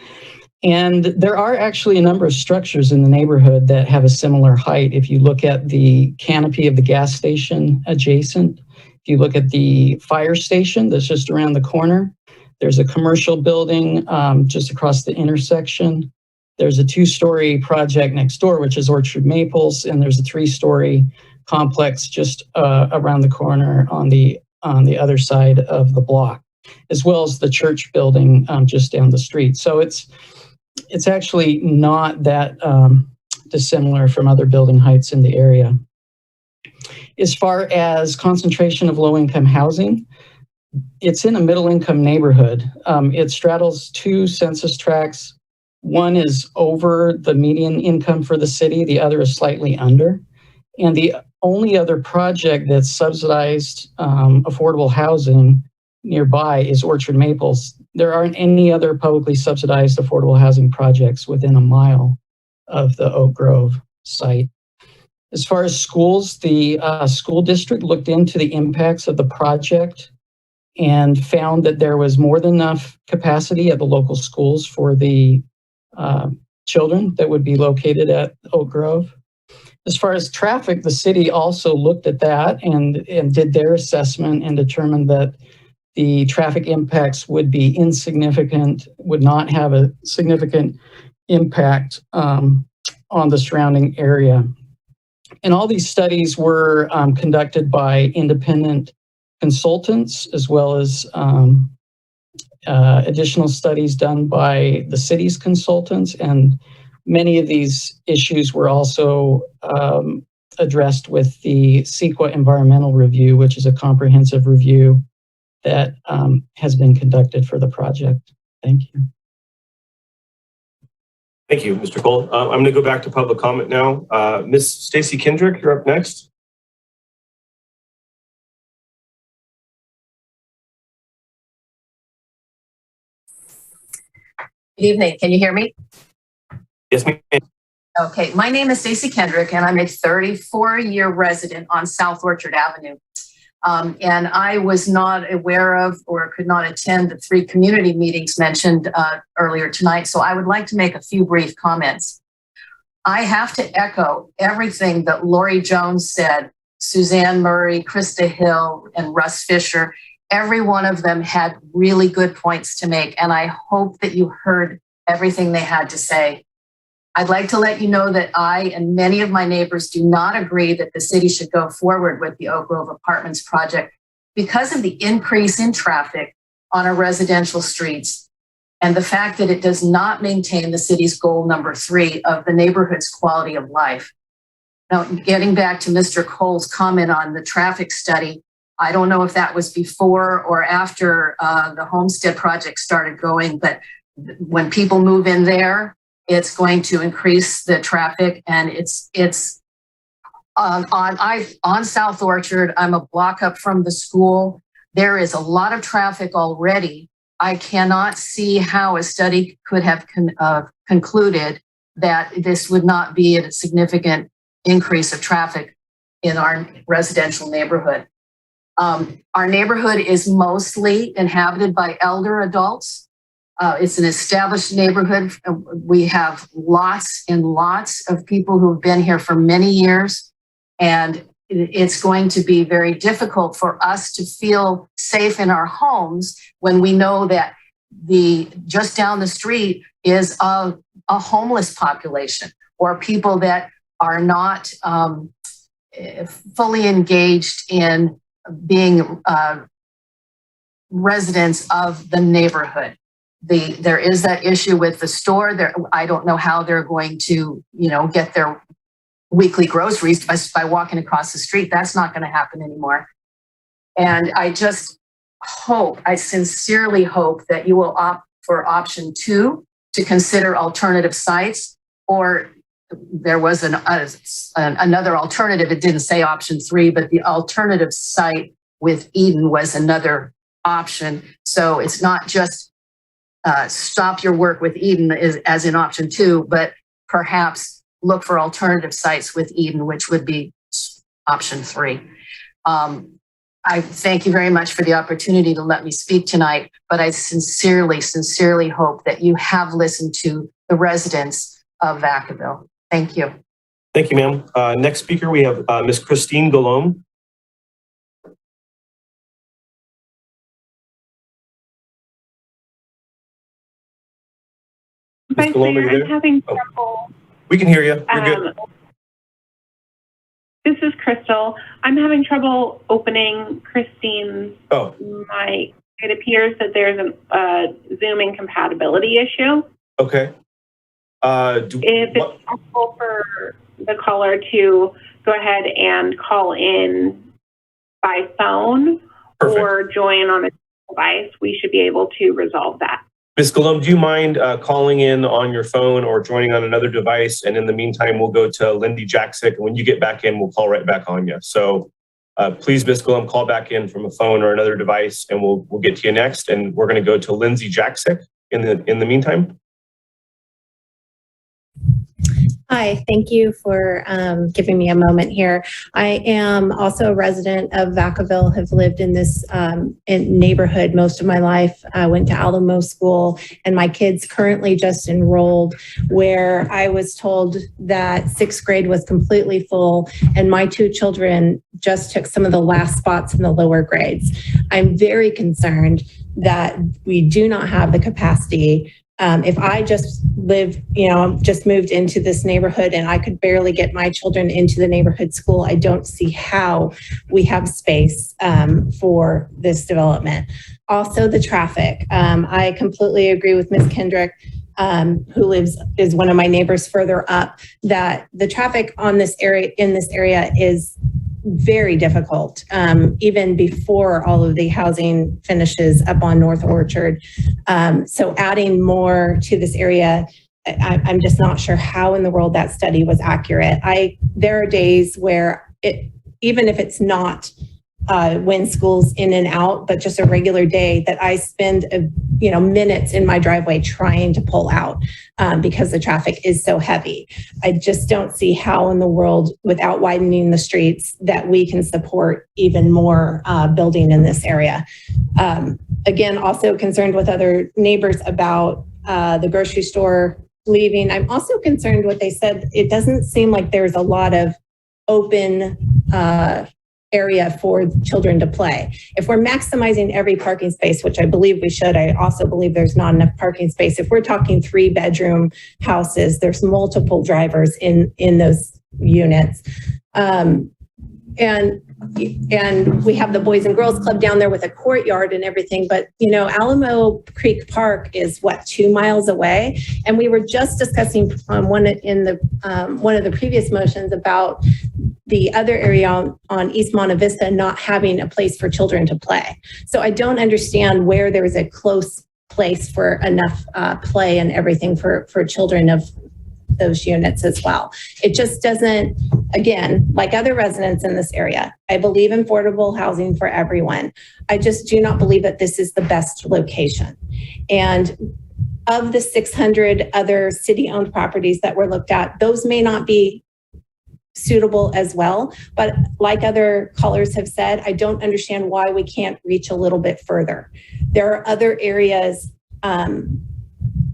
G: And there are actually a number of structures in the neighborhood that have a similar height. If you look at the canopy of the gas station adjacent, if you look at the fire station that's just around the corner, there's a commercial building just across the intersection. There's a 2-story project next door, which is Orchard Maples, and there's a 3-story complex just around the corner on the other side of the block, as well as the church building just down the street. So it's actually not that dissimilar from other building heights in the area. As far as concentration of low-income housing, it's in a middle-income neighborhood. It straddles 2 census tracts. One is over the median income for the city, the other is slightly under. And the only other project that's subsidized affordable housing nearby is Orchard Maples. There aren't any other publicly subsidized affordable housing projects within a mile of the Oak Grove site. As far as schools, the school district looked into the impacts of the project and found that there was more than enough capacity at the local schools for the children that would be located at Oak Grove. As far as traffic, the city also looked at that and did their assessment and determined that the traffic impacts would be insignificant, would not have a significant impact on the surrounding area. And all these studies were conducted by independent consultants, as well as additional studies done by the city's consultants. And many of these issues were also addressed with the CEQA environmental review, which is a comprehensive review that has been conducted for the project. Thank you.
K: Thank you, Mr. Cole. I'm going to go back to public comment now. Ms. Stacy Kendrick, you're up next.
I: Good evening. Can you hear me?
K: Yes, ma'am.
I: Okay. My name is Stacy Kendrick, and I'm a 34-year resident on South Orchard Avenue. And I was not aware of or could not attend the 3 community meetings mentioned earlier tonight, so I would like to make a few brief comments. I have to echo everything that Lori Jones said, Suzanne Murray, Krista Hill, and Russ Fisher. Every one of them had really good points to make, and I hope that you heard everything they had to say. I'd like to let you know that I and many of my neighbors do not agree that the city should go forward with the Oak Grove Apartments project because of the increase in traffic on our residential streets and the fact that it does not maintain the city's goal number 3 of the neighborhood's quality of life. Now, getting back to Mr. Cole's comment on the traffic study, I don't know if that was before or after the Homestead project started going, but when people move in there, it's going to increase the traffic, and it's on South Orchard. I'm a block up from the school. There is a lot of traffic already. I cannot see how a study could have concluded that this would not be a significant increase of traffic in our residential neighborhood. Our neighborhood is mostly inhabited by elder adults. It's an established neighborhood. We have lots and lots of people who have been here for many years, and it's going to be very difficult for us to feel safe in our homes when we know that just down the street is a homeless population or people that are not fully engaged in being residents of the neighborhood. There is that issue with the store. I don't know how they're going to, get their weekly groceries by walking across the street. That's not going to happen anymore. And I sincerely hope that you will opt for option 2 to consider alternative sites, or there was another alternative. It didn't say option 3, but the alternative site with Eden was another option. So it's not just stop your work with Eden as in option 2, but perhaps look for alternative sites with Eden, which would be option 3. I thank you very much for the opportunity to let me speak tonight, but I sincerely, sincerely hope that you have listened to the residents of Vacaville. Thank you.
K: Thank you, ma'am. Next speaker, we have Ms. Christine Galome. Ms. Colombo, are you there?
O: I'm having trouble.
K: We can hear you. You're good.
O: This is Crystal. I'm having trouble opening Christine's mic. It appears that there's a Zoom incompatibility issue.
K: Okay.
O: If it's possible for the caller to go ahead and call in by phone or join on a device, we should be able to resolve that.
K: Ms. Colombo, do you mind calling in on your phone or joining on another device? And in the meantime, we'll go to Lindy Jaksic. And when you get back in, we'll call right back on you. So please, Ms. Colombo, call back in from a phone or another device, and we'll get to you next. And we're going to go to Lindsay Jaksic in the meantime.
C: Hi, thank you for giving me a moment here. I am also a resident of Vacaville, have lived in this neighborhood most of my life. I went to Alamo School, and my kids currently just enrolled where I was told that 6th grade was completely full, and my 2 children just took some of the last spots in the lower grades. I'm very concerned that we do not have the capacity. If I just just moved into this neighborhood and I could barely get my children into the neighborhood school, I don't see how we have space for this development. Also, the traffic. I completely agree with Ms. Kendrick, who is one of my neighbors further up, that the traffic in this area is very difficult, even before all of the housing finishes up on North Orchard. So adding more to this area, I'm just not sure how in the world that study was accurate. There are days where even if it's not when school's in and out, but just a regular day, that I spend minutes in my driveway trying to pull out because the traffic is so heavy. I just don't see how in the world, without widening the streets, that we can support even more building in this area. Again, also concerned with other neighbors about the grocery store leaving. I'm also concerned what they said. It doesn't seem like there's a lot of open area for children to play. If we're maximizing every parking space, which I believe we should, I also believe there's not enough parking space. If we're talking 3-bedroom houses, there's multiple drivers in those units. And we have the Boys and Girls Club down there with a courtyard and everything. But, Alamo Creek Park is 2 miles away. And we were just discussing one of the previous motions about the other area on East Monte Vista not having a place for children to play. So I don't understand where there's a close place for enough play and everything for children of those units as well. It just doesn't, again, like other residents in this area, I believe in affordable housing for everyone. I just do not believe that this is the best location. And of the 600 other city-owned properties that were looked at, those may not be suitable as well. But like other callers have said, I don't understand why we can't reach a little bit further. There are other areas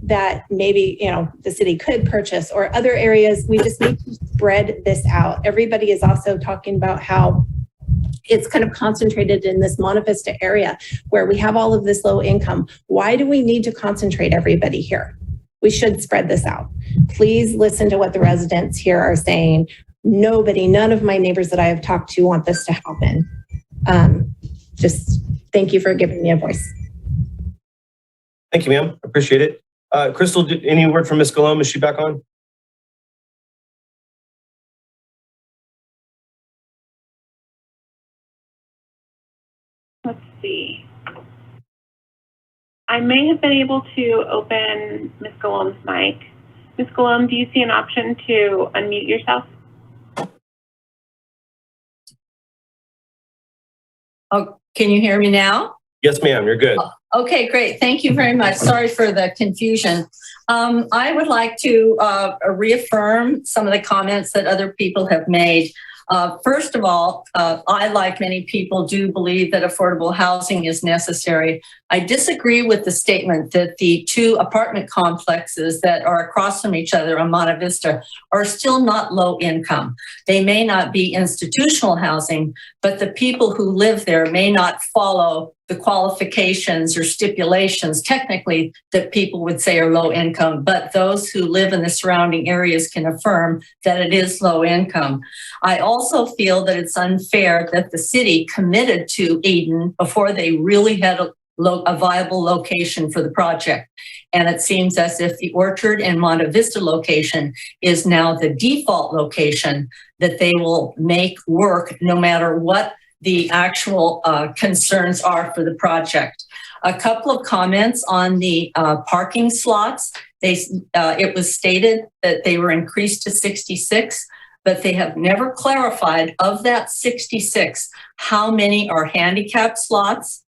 C: that maybe, the city could purchase, or other areas. We just need to spread this out. Everybody is also talking about how it's kind of concentrated in this Monte Vista area where we have all of this low income. Why do we need to concentrate everybody here? We should spread this out. Please listen to what the residents here are saying. None of my neighbors that I have talked to want this to happen. Just thank you for giving me a voice.
K: Thank you, ma'am. Appreciate it. Crystal, any word from Ms. Colombo? Is she back on?
O: Let's see. I may have been able to open Ms. Colombo's mic. Ms. Colombo, do you see an option to unmute yourself?
L: Oh, can you hear me now?
K: Yes, ma'am. You're good.
L: Okay, great. Thank you very much. Sorry for the confusion. I would like to reaffirm some of the comments that other people have made. First of all, I, like many people, do believe that affordable housing is necessary. I disagree with the statement that the 2 apartment complexes that are across from each other on Monte Vista are still not low income. They may not be institutional housing, but the people who live there may not follow the qualifications or stipulations technically that people would say are low income, but those who live in the surrounding areas can affirm that it is low income. I also feel that it's unfair that the city committed to Eden before they really had a viable location for the project. And it seems as if the Orchard and Monte Vista location is now the default location that they will make work no matter what the actual concerns are for the project. A couple of comments on the parking slots. It was stated that they were increased to 66, but they have never clarified of that 66, how many are handicap slots,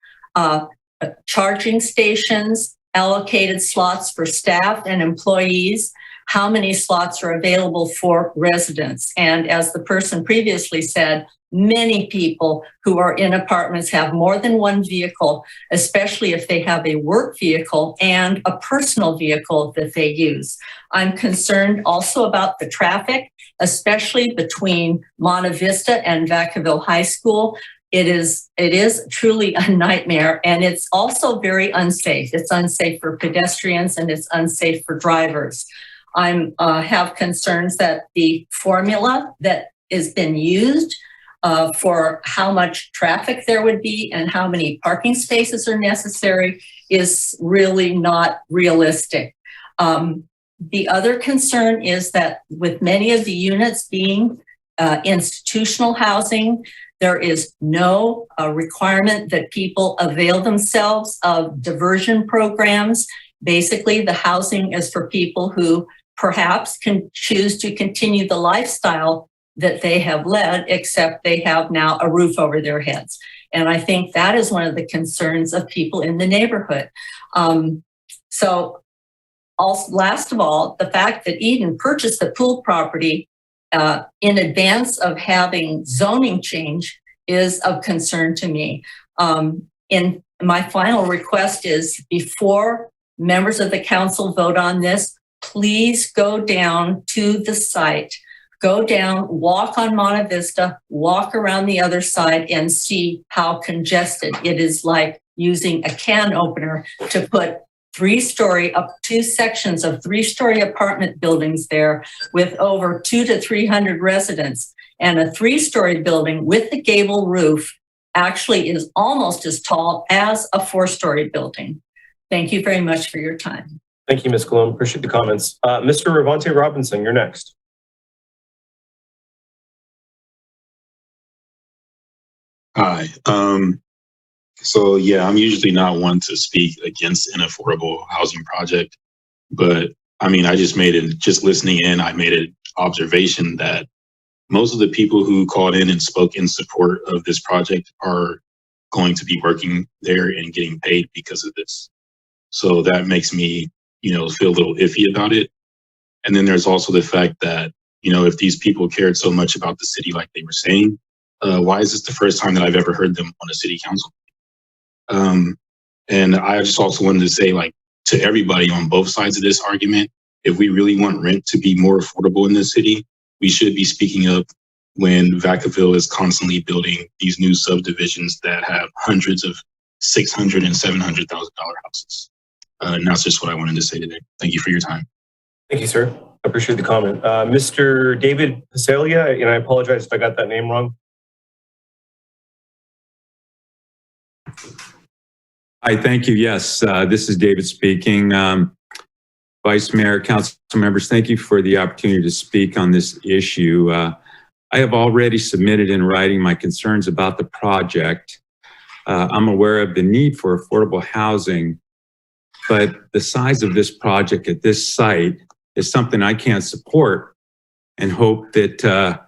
L: charging stations, allocated slots for staff and employees, how many slots are available for residents. And as the person previously said, many people who are in apartments have more than one vehicle, especially if they have a work vehicle and a personal vehicle that they use. I'm concerned also about the traffic, especially between Monte Vista and Vacaville High School. It is truly a nightmare, and it's also very unsafe. It's unsafe for pedestrians and it's unsafe for drivers. I have concerns that the formula that has been used for how much traffic there would be and how many parking spaces are necessary is really not realistic. The other concern is that with many of the units being institutional housing, there is no requirement that people avail themselves of diversion programs. Basically, the housing is for people who perhaps can choose to continue the lifestyle that they have led, except they have now a roof over their heads. And I think that is one of the concerns of people in the neighborhood. So also, last of all, the fact that Eden purchased the pool property in advance of having zoning change is of concern to me. And my final request is, before members of the council vote on this, please go down to the site. Go down, walk on Monte Vista, walk around the other side and see how congested it is, like using a can opener to put two sections of 3-story apartment buildings there with over 200 to 300 residents. And a 3-story building with the gable roof actually is almost as tall as a 4-story building. Thank you very much for your time.
K: Thank you, Ms. Colon. Appreciate the comments. Mr. Ravante Robinson, you're next.
A: Hi. So yeah, I'm usually not one to speak against an affordable housing project, but I mean, just listening in, I made an observation that most of the people who called in and spoke in support of this project are going to be working there and getting paid because of this. So that makes me, feel a little iffy about it. And then there's also the fact that, if these people cared so much about the city, like they were saying, why is this the first time that I've ever heard them on a city council? And I just also wanted to say, to everybody on both sides of this argument, if we really want rent to be more affordable in the city, we should be speaking up when Vacaville is constantly building these new subdivisions that have hundreds of $600,000 and $700,000 houses. And that's just what I wanted to say today. Thank you for your time.
K: Thank you, sir. I appreciate the comment. Mr. David Pasalia, and I apologize if I got that name wrong.
B: Hi, thank you. Yes, this is David speaking. Vice Mayor, council members, thank you for the opportunity to speak on this issue. I have already submitted in writing my concerns about the project. I'm aware of the need for affordable housing, but the size of this project at this site is something I can't support and hope that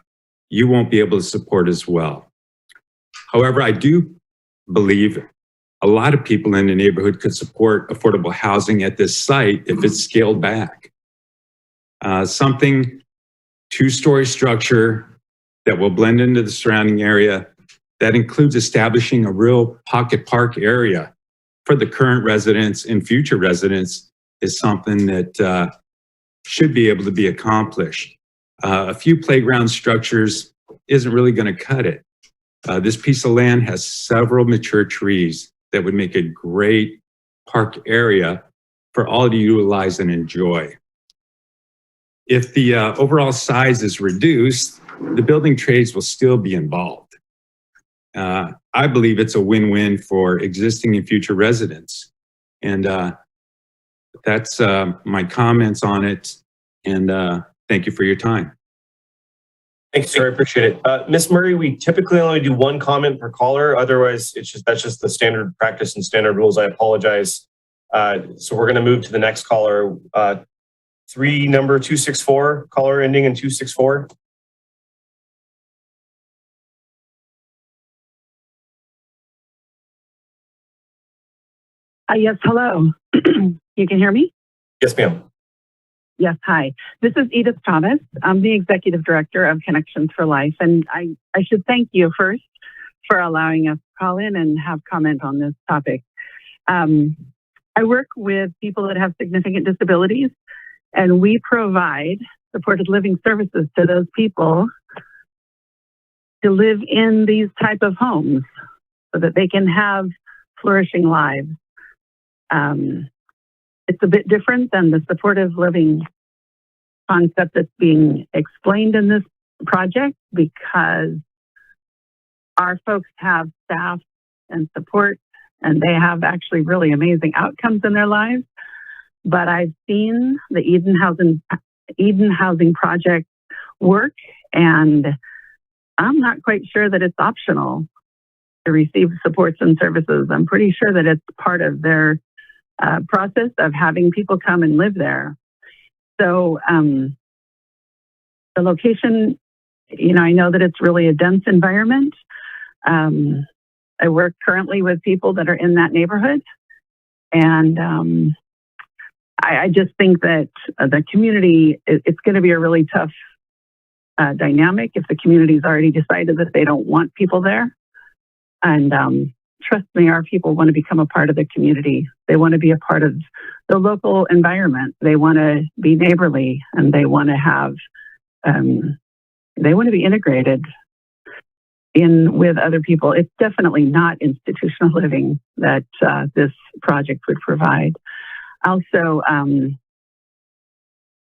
B: you won't be able to support as well. However, I do believe a lot of people in the neighborhood could support affordable housing at this site if it's scaled back. Something 2-story structure that will blend into the surrounding area, that includes establishing a real pocket park area for the current residents and future residents, is something that should be able to be accomplished. A few playground structures isn't really going to cut it. This piece of land has several mature trees that would make a great park area for all to utilize and enjoy. If the overall size is reduced, the building trades will still be involved. I believe it's a win-win for existing and future residents. And that's my comments on it. And thank you for your time.
K: Thanks, sir. I appreciate it. Ms. Murray, we typically only do one comment per caller. Otherwise, that's just the standard practice and standard rules. I apologize. So we're going to move to the next caller. Number 264, caller ending in 264.
D: Yes, hello. You can hear me?
K: Yes, ma'am.
D: Yes, hi. This is Edith Thomas. I'm the Executive Director of Connections for Life, and I should thank you first for allowing us to call in and have comment on this topic. I work with people that have significant disabilities, and we provide supported living services to those people to live in these type of homes so that they can have flourishing lives. It's a bit different than the supportive living concept that's being explained in this project because our folks have staff and support and they have actually really amazing outcomes in their lives. But I've seen the Eden Housing Project work, and I'm not quite sure that it's optional to receive supports and services. I'm pretty sure that it's part of their process of having people come and live there. So the location, I know that it's really a dense environment. I work currently with people that are in that neighborhood. And I just think that the community, it's going to be a really tough dynamic if the community's already decided that they don't want people there. And trust me, our people want to become a part of the community. They want to be a part of the local environment. They want to be neighborly, and they want to have, they want to be integrated in with other people. It's definitely not institutional living that this project would provide. Also, I'm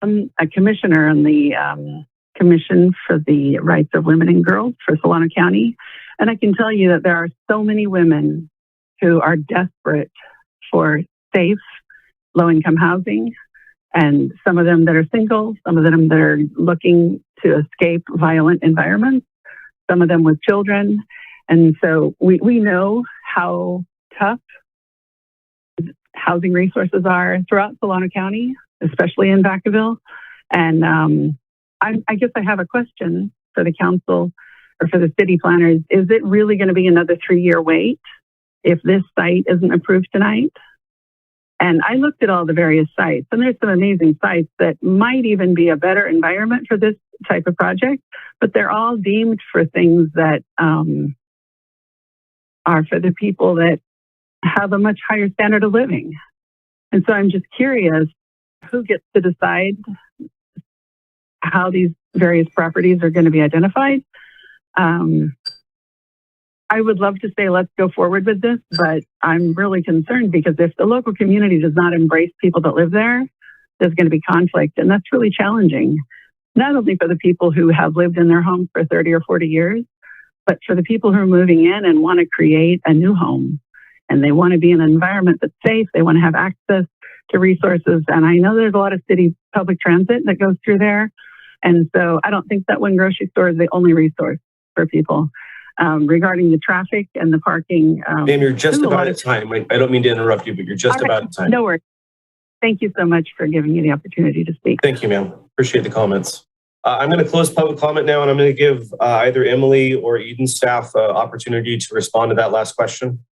D: a commissioner on the Commission for the Rights of Women and Girls for Solano County. And I can tell you that there are so many women who are desperate for safe, low-income housing, and some of them that are single, some of them that are looking to escape violent environments, some of them with children. And so we know how tough housing resources are throughout Solano County, especially in Vacaville. And I guess I have a question for the council or for the city planners. Is it really going to be another 3-year wait if this site isn't approved tonight? And I looked at all the various sites, and there's some amazing sites that might even be a better environment for this type of project, but they're all deemed for things that are for the people that have a much higher standard of living. And so I'm just curious, who gets to decide how these various properties are going to be identified? I would love to say, let's go forward with this, but I'm really concerned because if the local community does not embrace people that live there, there's going to be conflict. And that's really challenging, not only for the people who have lived in their homes for 30 or 40 years, but for the people who are moving in and want to create a new home. And they want to be in an environment that's safe. They want to have access to resources. And I know there's a lot of city public transit that goes through there. And so I don't think that one grocery store is the only resource for people. Regarding the traffic and the parking.
K: Ma'am, you're just about at time. I don't mean to interrupt you, but you're just about at time.
D: No worries. Thank you so much for giving me the opportunity to speak.
K: Thank you, ma'am. Appreciate the comments. I'm going to close public comment now, and I'm going to give either Emily or Eden staff opportunity to respond to that last question.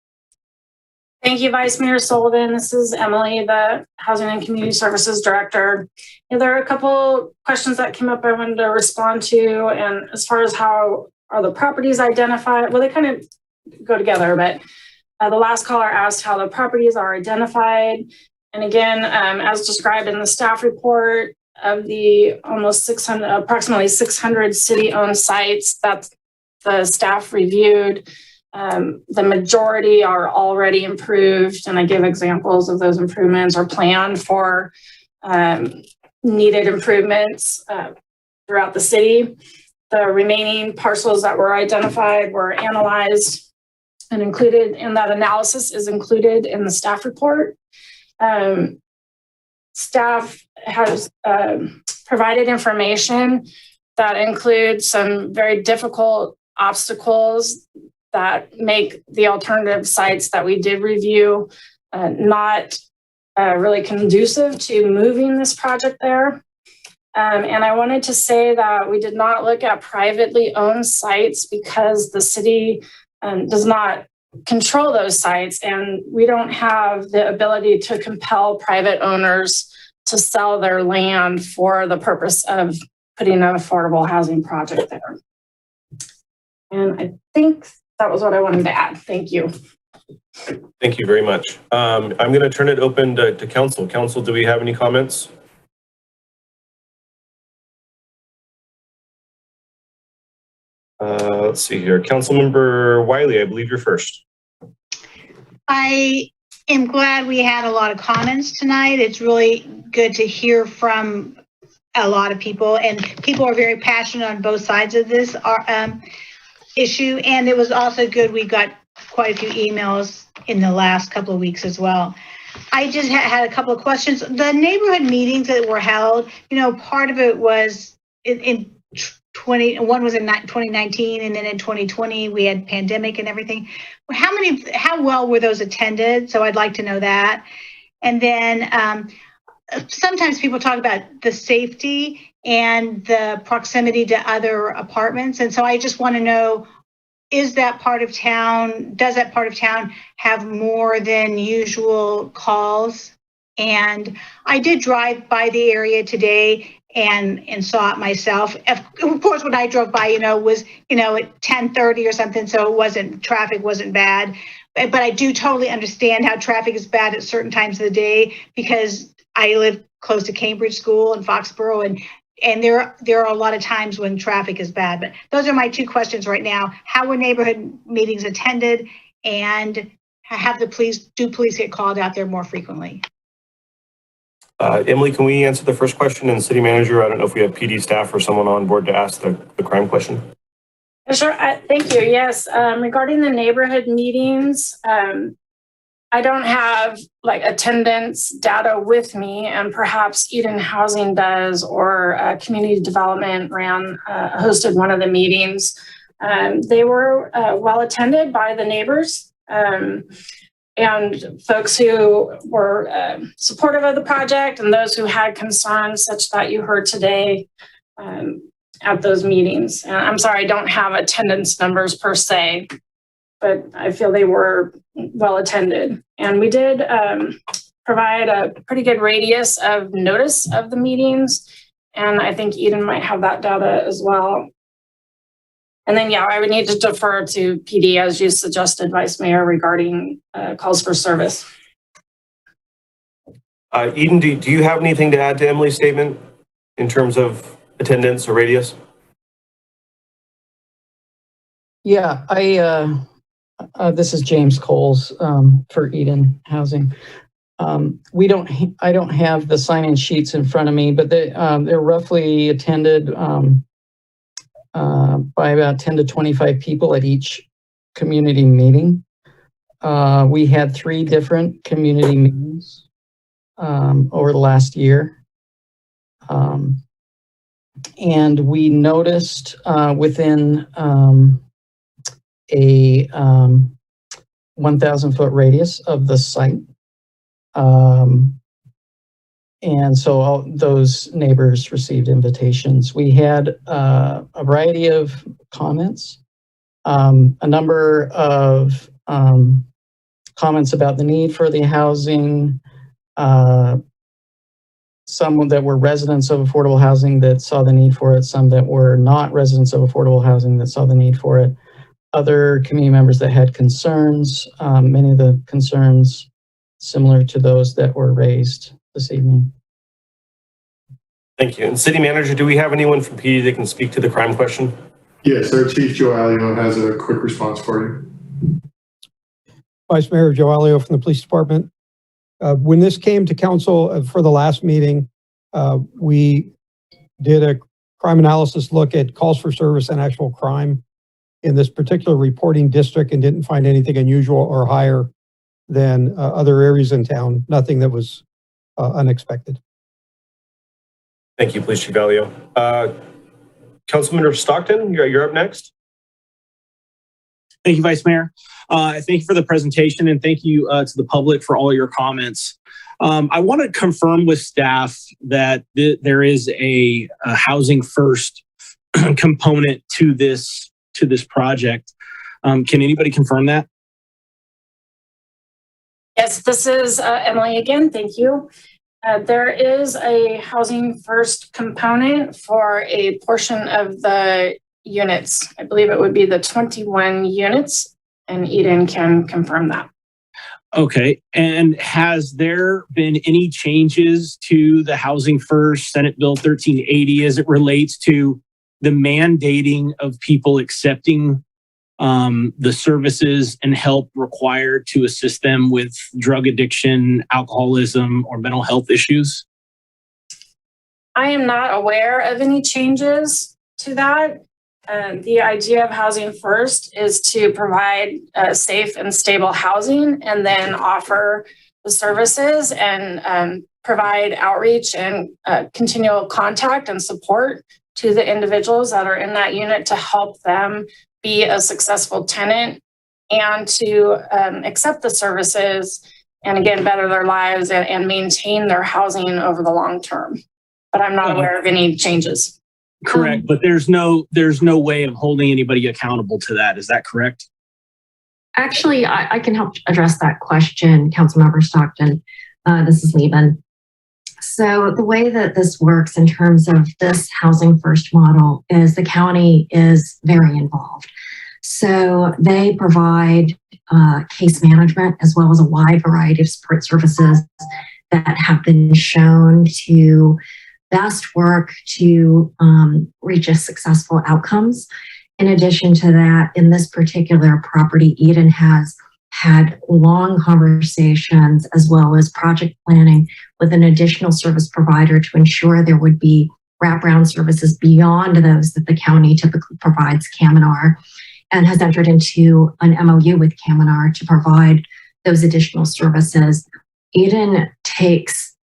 J: Thank you, Vice Mayor Sullivan. This is Emily, the Housing and Community Services Director. There are a couple questions that came up I wanted to respond to, and as far as how are the properties identified? Well, they kind of go together, but the last caller asked how the properties are identified. And again, as described in the staff report, of the approximately 600 city-owned sites that the staff reviewed, The majority are already improved, and I give examples of those improvements or planned for needed improvements throughout the city. The remaining parcels that were identified were analyzed and included, and that analysis is included in the staff report. Staff has provided information that includes some very difficult obstacles that make the alternative sites that we did review not really conducive to moving this project there. And I wanted to say that we did not look at privately owned sites because the city does not control those sites, and we don't have the ability to compel private owners to sell their land for the purpose of putting an affordable housing project there. And I think that was what I wanted to add. Thank you.
K: Thank you very much. I'm going to turn it open to council. Council, do we have any comments? Let's see here. Councilmember Wiley, I believe you're first.
M: I am glad we had a lot of comments tonight. It's really good to hear from a lot of people, and people are very passionate on both sides of this issue. And it was also good we got quite a few emails in the last couple of weeks as well. I just had a couple of questions. The neighborhood meetings that were held, you know, part of it was one was in 2019, and then in 2020 we had pandemic and everything. How well were those attended? So I'd like to know that. And then sometimes people talk about the safety and the proximity to other apartments. And so I just want to know, does that part of town have more than usual calls? And I did drive by the area today and saw it myself. Of course, when I drove by, was, at 10:30 or something, so traffic wasn't bad. But I do totally understand how traffic is bad at certain times of the day, because I live close to Cambridge School and Foxborough, and there are a lot of times when traffic is bad. But those are my two questions right now. How were neighborhood meetings attended, and do police get called out there more frequently?
K: Emily, can we answer the first question? And City Manager, I don't know if we have PD staff or someone on board to ask the crime question.
J: Sure. Thank you. Yes. Regarding the neighborhood meetings, I don't have attendance data with me, and perhaps Eden Housing does, or Community Development hosted one of the meetings. They were well attended by the neighbors and folks who were supportive of the project, and those who had concerns, such that you heard today at those meetings. And I'm sorry, I don't have attendance numbers per se, but I feel they were well attended. And we did provide a pretty good radius of notice of the meetings, and I think Eden might have that data as well. And then, I would need to defer to PD, as you suggested, Vice Mayor, regarding calls for service.
K: Eden, do you have anything to add to Emily's statement in terms of attendance or radius?
G: Yeah, this is James Coles for Eden Housing. I don't have the sign-in sheets in front of me, but they're roughly attended by about 10 to 25 people at each community meeting. We had 3 different community meetings over the last year. And we noticed within a 1,000-foot radius of the site. And so all those neighbors received invitations. We had a variety of comments, a number of comments about the need for the housing, some that were residents of affordable housing that saw the need for it, some that were not residents of affordable housing that saw the need for it, other community members that had concerns, many of the concerns similar to those that were raised this evening.
K: Thank you. And City Manager, do we have anyone from PD that can speak to the crime question?
N: Yes, our Chief Joe Alio has a quick response for you. Vice Mayor Joalio from the Police Department. When this came to council for the last meeting, we did a crime analysis look at calls for service and actual crime in this particular reporting district and didn't find anything unusual or higher than other areas in town. Nothing that was unexpected.
K: Thank you, Police Chief Valio. Councilmember Stockton, you're up next.
Q: Thank you, Vice Mayor. Thank you for the presentation, and thank you to the public for all your comments. I want to confirm with staff that there is a housing first component to this project. Can anybody confirm that?
J: Yes, this is Emily again. Thank you. There is a housing first component for a portion of the units. I believe it would be the 21 units, and Eden can confirm that.
Q: Okay. And has there been any changes to the Housing First Senate Bill 1380 as it relates to the mandating of people accepting the services and help required to assist them with drug addiction, alcoholism, or mental health issues?
J: I am not aware of any changes to that. The idea of Housing First is to provide safe and stable housing and then offer the services and provide outreach and continual contact and support to the individuals that are in that unit to help them be a successful tenant and to accept the services and again, better their lives and maintain their housing over the long term. But I'm not aware of any changes.
Q: Correct, but there's no way of holding anybody accountable to that. Is that correct?
W: Actually, I can help address that question, Councilmember Stockton. This is Lieben. So the way that this works in terms of this housing first model is the county is very involved. So they provide case management as well as a wide variety of support services that have been shown to best work to reach a successful outcomes. In addition to that, in this particular property, Eden has had long conversations as well as project planning with an additional service provider to ensure there would be wraparound services beyond those that the county typically provides, Caminar, and has entered into an MOU with Caminar to provide those additional services. Eden takes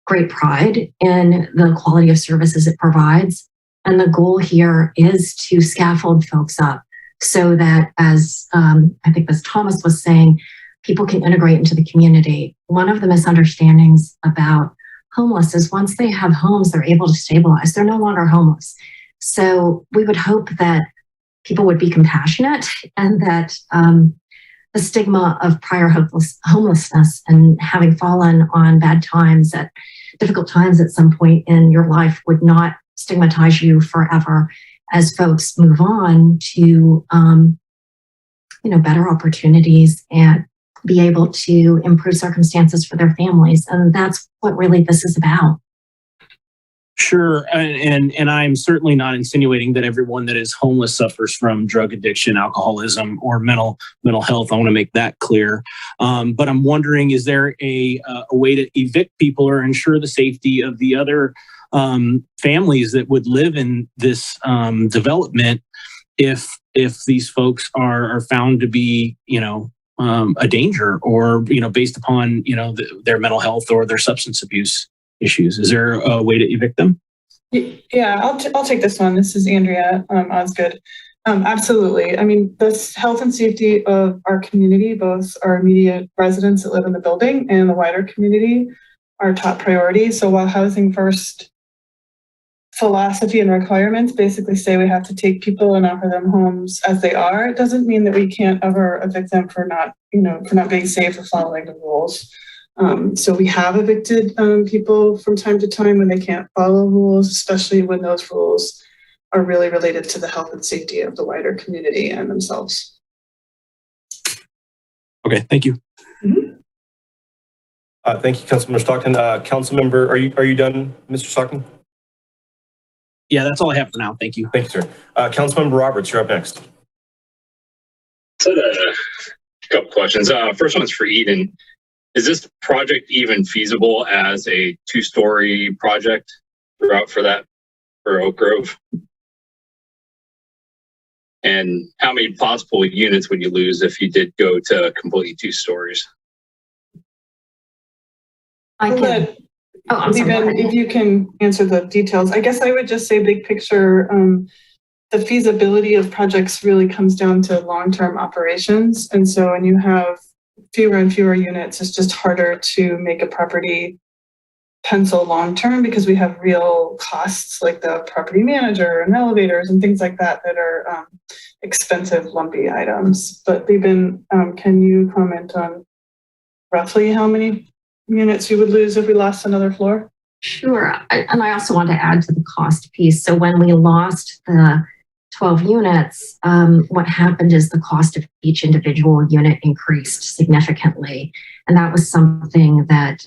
W: great pride in the quality of services it provides. And the goal here is to scaffold folks up so that, as I think as Thomas was saying, people can integrate into the community. One of the misunderstandings about homeless is once they have homes, they're able to stabilize. They're no longer homeless. So we would hope that people would be compassionate and that the stigma of prior homelessness and having fallen on bad times at difficult times at some point in your life would not stigmatize you forever as folks move on to better opportunities and be able to improve circumstances for their families. And that's what really this is about.
Q: Sure, and I'm certainly not insinuating that everyone that is homeless suffers from drug addiction, alcoholism, or mental health. I want to make that clear. But I'm wondering, is there a way to evict people or ensure the safety of the other families that would live in this development if these folks are found to be, a danger or, based upon, their mental health or their substance abuse issues? Is there a way to evict them?
X: Yeah, I'll take this one. This is Andrea Osgood. Absolutely. I mean, the health and safety of our community, both our immediate residents that live in the building and the wider community, are top priority. So while Housing First philosophy and requirements basically say we have to take people and offer them homes as they are, it doesn't mean that we can't ever evict them for not being safe or following the rules. So we have evicted people from time to time when they can't follow rules, especially when those rules are really related to the health and safety of the wider community and themselves.
Q: Okay, thank you.
K: Mm-hmm. Thank you, Councilmember Stockton. Councilmember, are you done, Mr. Stockton?
Q: Yeah, that's all I have for now. Thank you.
K: Thank you, sir. Councilmember Roberts, you're up next.
P: couple questions. First one's for Eden. Is this project even feasible as a 2-story project throughout for Oak Grove? And how many possible units would you lose if you did go to completely 2 stories?
W: I can.
X: If you can answer the details, I guess I would just say big picture. The feasibility of projects really comes down to long-term operations, and so when you have fewer and fewer units, it's just harder to make a property pencil long-term because we have real costs like the property manager and elevators and things like that that are expensive, lumpy items. But Lieben, can you comment on roughly how many units you would lose if we lost another floor?
W: Sure. And I also want to add to the cost piece. So when we lost the 12 units, what happened is the cost of each individual unit increased significantly. And that was something that,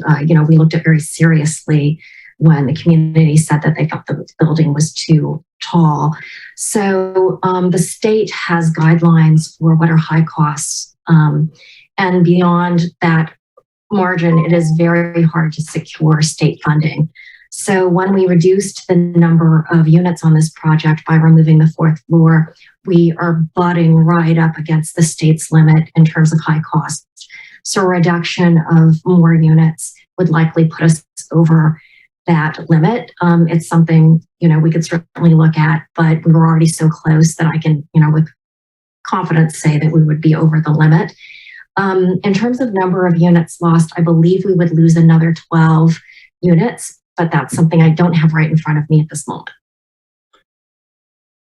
W: we looked at very seriously when the community said that they thought the building was too tall. So the state has guidelines for what are high costs. And beyond that margin, it is very hard to secure state funding. So when we reduced the number of units on this project by removing the 4th floor, we are butting right up against the state's limit in terms of high costs. So a reduction of more units would likely put us over that limit. It's something, we could certainly look at, but we were already so close that I can, with confidence say that we would be over the limit. In terms of number of units lost, I believe we would lose another 12 units, but that's something I don't have right in front of me at this moment.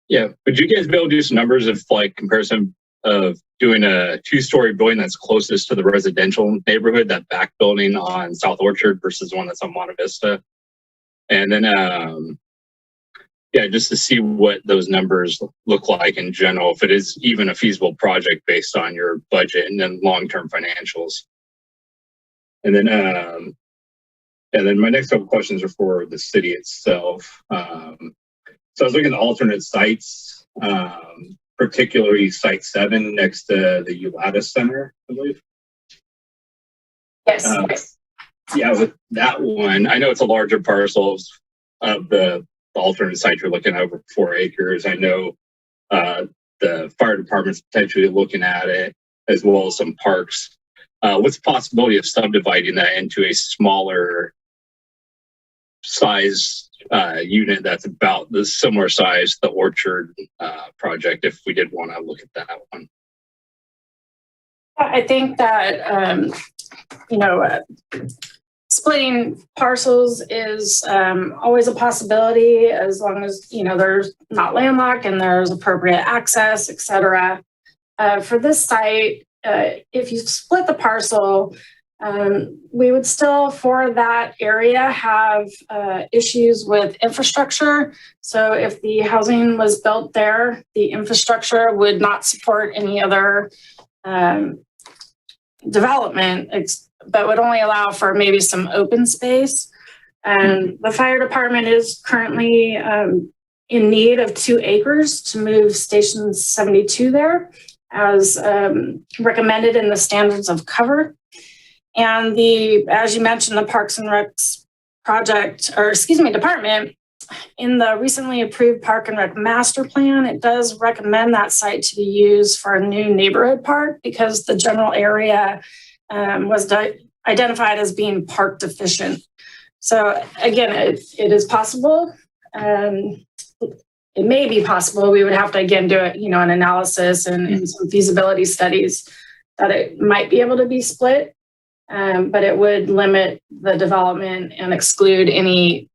P: Yeah, would you guys be able to do some numbers of comparison of doing a 2-story building that's closest to the residential neighborhood, that back building on South Orchard versus the one that's on Monte Vista? And then, just to see what those numbers look like in general, if it is even a feasible project based on your budget and then long-term financials. And then my next couple questions are for the city itself. So I was looking at alternate sites, particularly Site 7 next to the Ulata Center, I believe.
J: Yes.
P: With that one, I know it's a larger parcel of the alternate site. You're looking at over 4 acres. I know the fire department's potentially looking at it, as well as some parks. What's the possibility of subdividing that into a smaller size unit that's about the similar size, the Orchard project, if we did want to look at that one?
J: I think that, splitting parcels is always a possibility as long as, there's not landlocked and there's appropriate access, et cetera. For this site, if you split the parcel, we would still, for that area, have issues with infrastructure. So if the housing was built there, the infrastructure would not support any other development, but would only allow for maybe some open space. And the fire department is currently in need of 2 acres to move Station 72 there, as recommended in the standards of cover. And as you mentioned, the Parks and Recs department, in the recently approved Park and Rec master plan, it does recommend that site to be used for a new neighborhood park because the general area was identified as being park deficient. So again, it is possible. It may be possible. We would have to again do it, an analysis and some feasibility studies that it might be able to be split, but it would limit the development and exclude any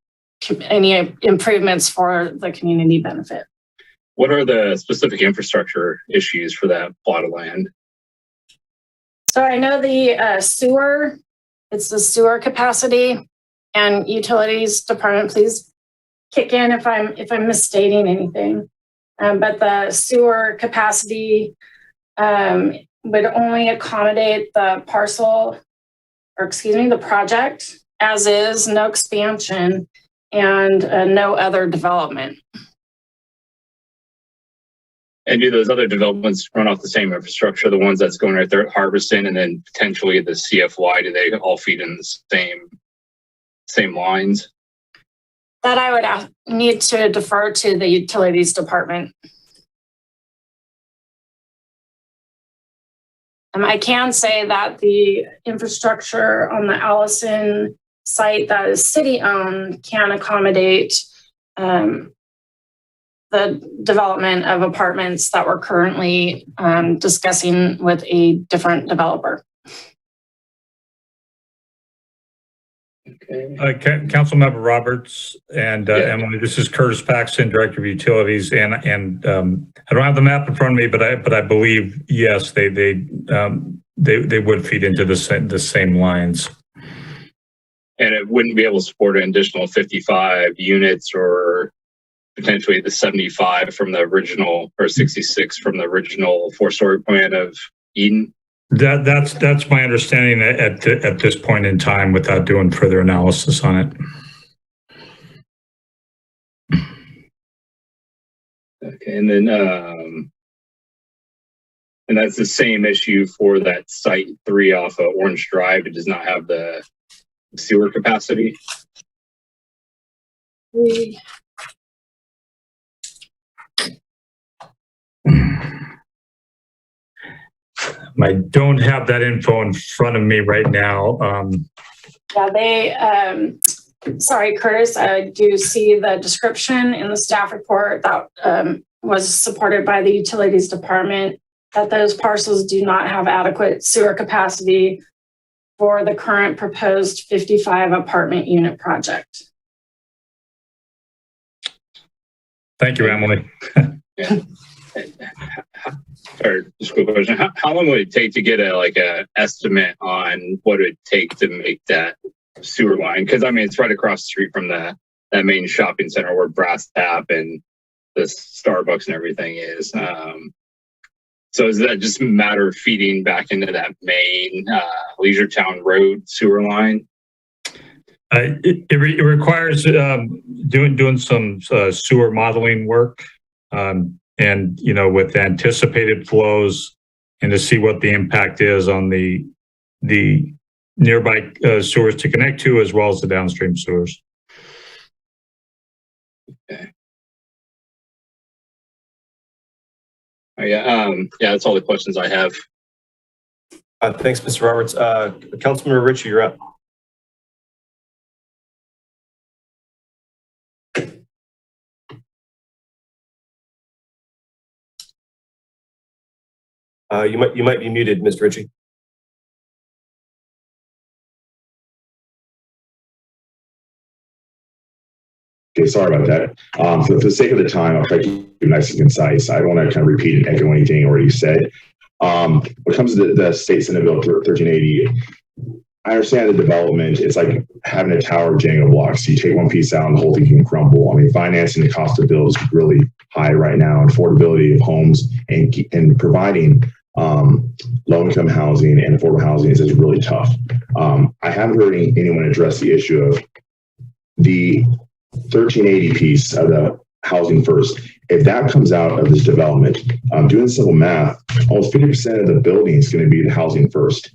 J: improvements for the community benefit.
P: What are the specific infrastructure issues for that plot of land?
J: So I know the sewer, it's the sewer capacity, and utilities department, please kick in if I'm misstating anything. But the sewer capacity would only accommodate the the project as is, no expansion and no other development.
P: And do those other developments run off the same infrastructure, the ones that's going right there at Harveston and then potentially the CFY, do they all feed in the same lines?
J: That I would need to defer to the utilities department. I can say that the infrastructure on the Allison site that is city owned can accommodate the development of apartments that we're currently discussing with a different developer.
P: Okay.
R: Councilmember Roberts and Emily, this is Curtis Paxton, Director of Utilities, and I don't have the map in front of me, but I believe yes, they would feed into the same lines.
P: And it wouldn't be able to support an additional 55 units or potentially the 75 from the original or 66 from the original 4-story plan of Eden.
R: That's my understanding at this point in time without doing further analysis on it.
P: Okay, and then and that's the same issue for that site 3 off of Orange Drive. It does not have the sewer capacity.
R: I don't have that info in front of me right now.
J: Yeah, sorry, Curtis, I do see the description in the staff report that was supported by the utilities department that those parcels do not have adequate sewer capacity for the current proposed 55 apartment unit project.
R: Thank you, Emily.
P: Or just a quick question. How long would it take to get a estimate on what it would take to make that sewer line? Because I mean, it's right across the street from that main shopping center where Brass Tap and the Starbucks and everything is. So is that just a matter of feeding back into that main Leisure Town Road sewer line?
R: It requires doing some sewer modeling work. And, with anticipated flows and to see what the impact is on the nearby sewers to connect to, as well as the downstream sewers.
P: Okay. Oh, yeah, that's all the questions I have.
K: Thanks, Mr. Roberts. Councilmember Ritchie, you're up. You might be muted, Mr. Ritchie.
S: Okay, sorry about that. For the sake of the time, I'll try to keep it nice and concise. I don't want to kind of repeat and echo anything already said. When it comes to the State Senate Bill 1380, I understand the development. It's like having a tower of Jenga blocks. You take one piece out and the whole thing can crumble. I mean, financing the cost of bills is really high right now. Affordability of homes and providing low-income housing and affordable housing is really tough. I haven't heard anyone address the issue of the 1380 piece of the housing first. If that comes out of this development, doing simple math, almost 50% of the building is going to be the housing first.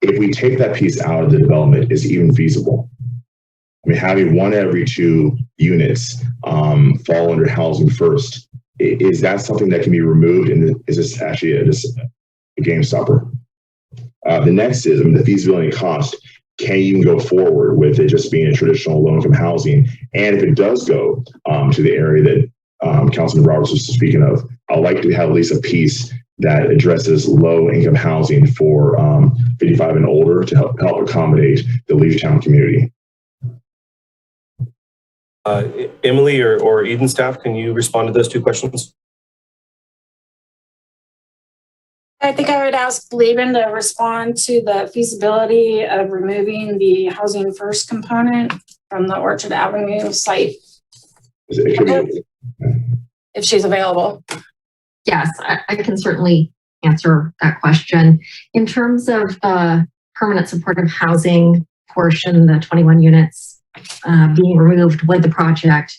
S: If we take that piece out of the development, is it even feasible? I mean, having 1 every 2 units fall under housing first, is that something that can be removed? And is this actually a game stopper? The next is, the feasibility cost. Can you even go forward with it just being a traditional low-income housing? And if it does go to the area that Councilman Roberts was speaking of, I'd like to have at least a piece that addresses low-income housing for 55 and older to help accommodate the Leisure Town community.
K: Emily or Eden staff, can you respond to those 2 questions?
J: I think I would ask Laban to respond to the feasibility of removing the housing first component from the Orchard Avenue site. If she's available.
W: Yes, I can certainly answer that question. In terms of permanent supportive housing portion, the 21 units being removed, would the project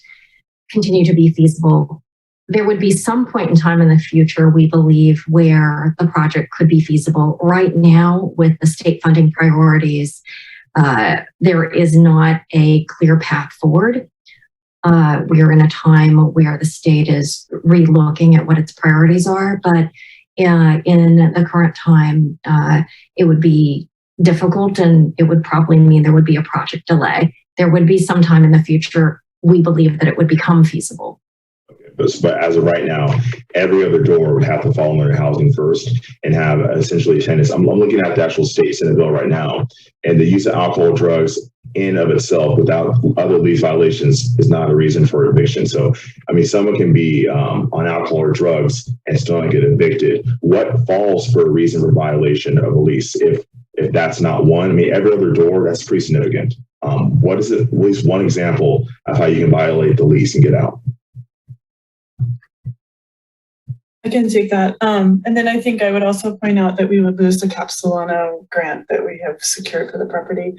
W: continue to be feasible? there would be some point in time in the future, we believe, where the project could be feasible. Right now, with the state funding priorities, there is not a clear path forward. We are in a time where the state is re-looking at what its priorities are, but in the current time, it would be difficult, and it would probably mean there would be a project delay. There would be some time in the future, we believe, that it would become feasible.
S: But as of right now, every other door would have to fall under housing first and have essentially tenants. I'm looking at the actual state Senate bill right now, and the use of alcohol, drugs in of itself without other lease violations is not a reason for eviction. So, I mean, someone can be on alcohol or drugs and still not get evicted. What falls for a reason for violation of a lease? If that's not one, I mean, every other door, that's pretty significant. What is it? At least one example of how you can violate the lease and get out.
X: I can take that. And then I think I would also point out that we would lose the Capsilano grant that we have secured for the property.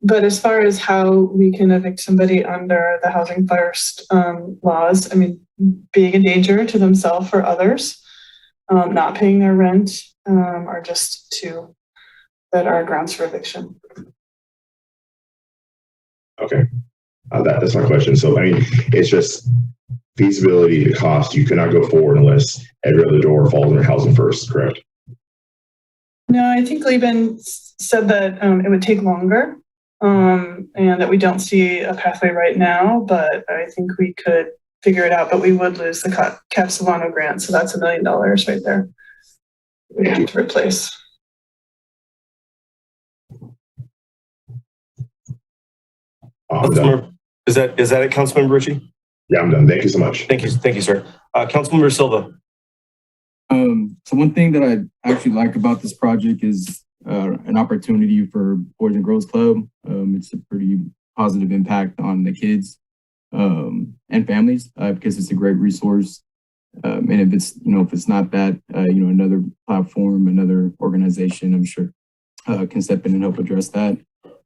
X: But as far as how we can evict somebody under the Housing First laws, I mean, being a danger to themselves or others, not paying their rent are just two that are grounds for eviction.
S: Okay, that's my question. So, I mean, it's just feasibility, the cost. You cannot go forward unless every other door falls under Housing First, correct?
X: No, I think Lieben said that it would take longer and that we don't see a pathway right now, but I think we could figure it out, but we would lose the Capsilano grant. So that's $1 million right there. We have to replace.
K: Is that it, Councilmember Ritchie?
S: Yeah, I'm done. Thank you so much.
K: Thank you, sir. Councilmember Silva.
E: So one thing that I actually like about this project is an opportunity for Boys and Girls Club. It's a pretty positive impact on the kids and families because it's a great resource. And if it's not that, another platform, another organization, I'm sure can step in and help address that.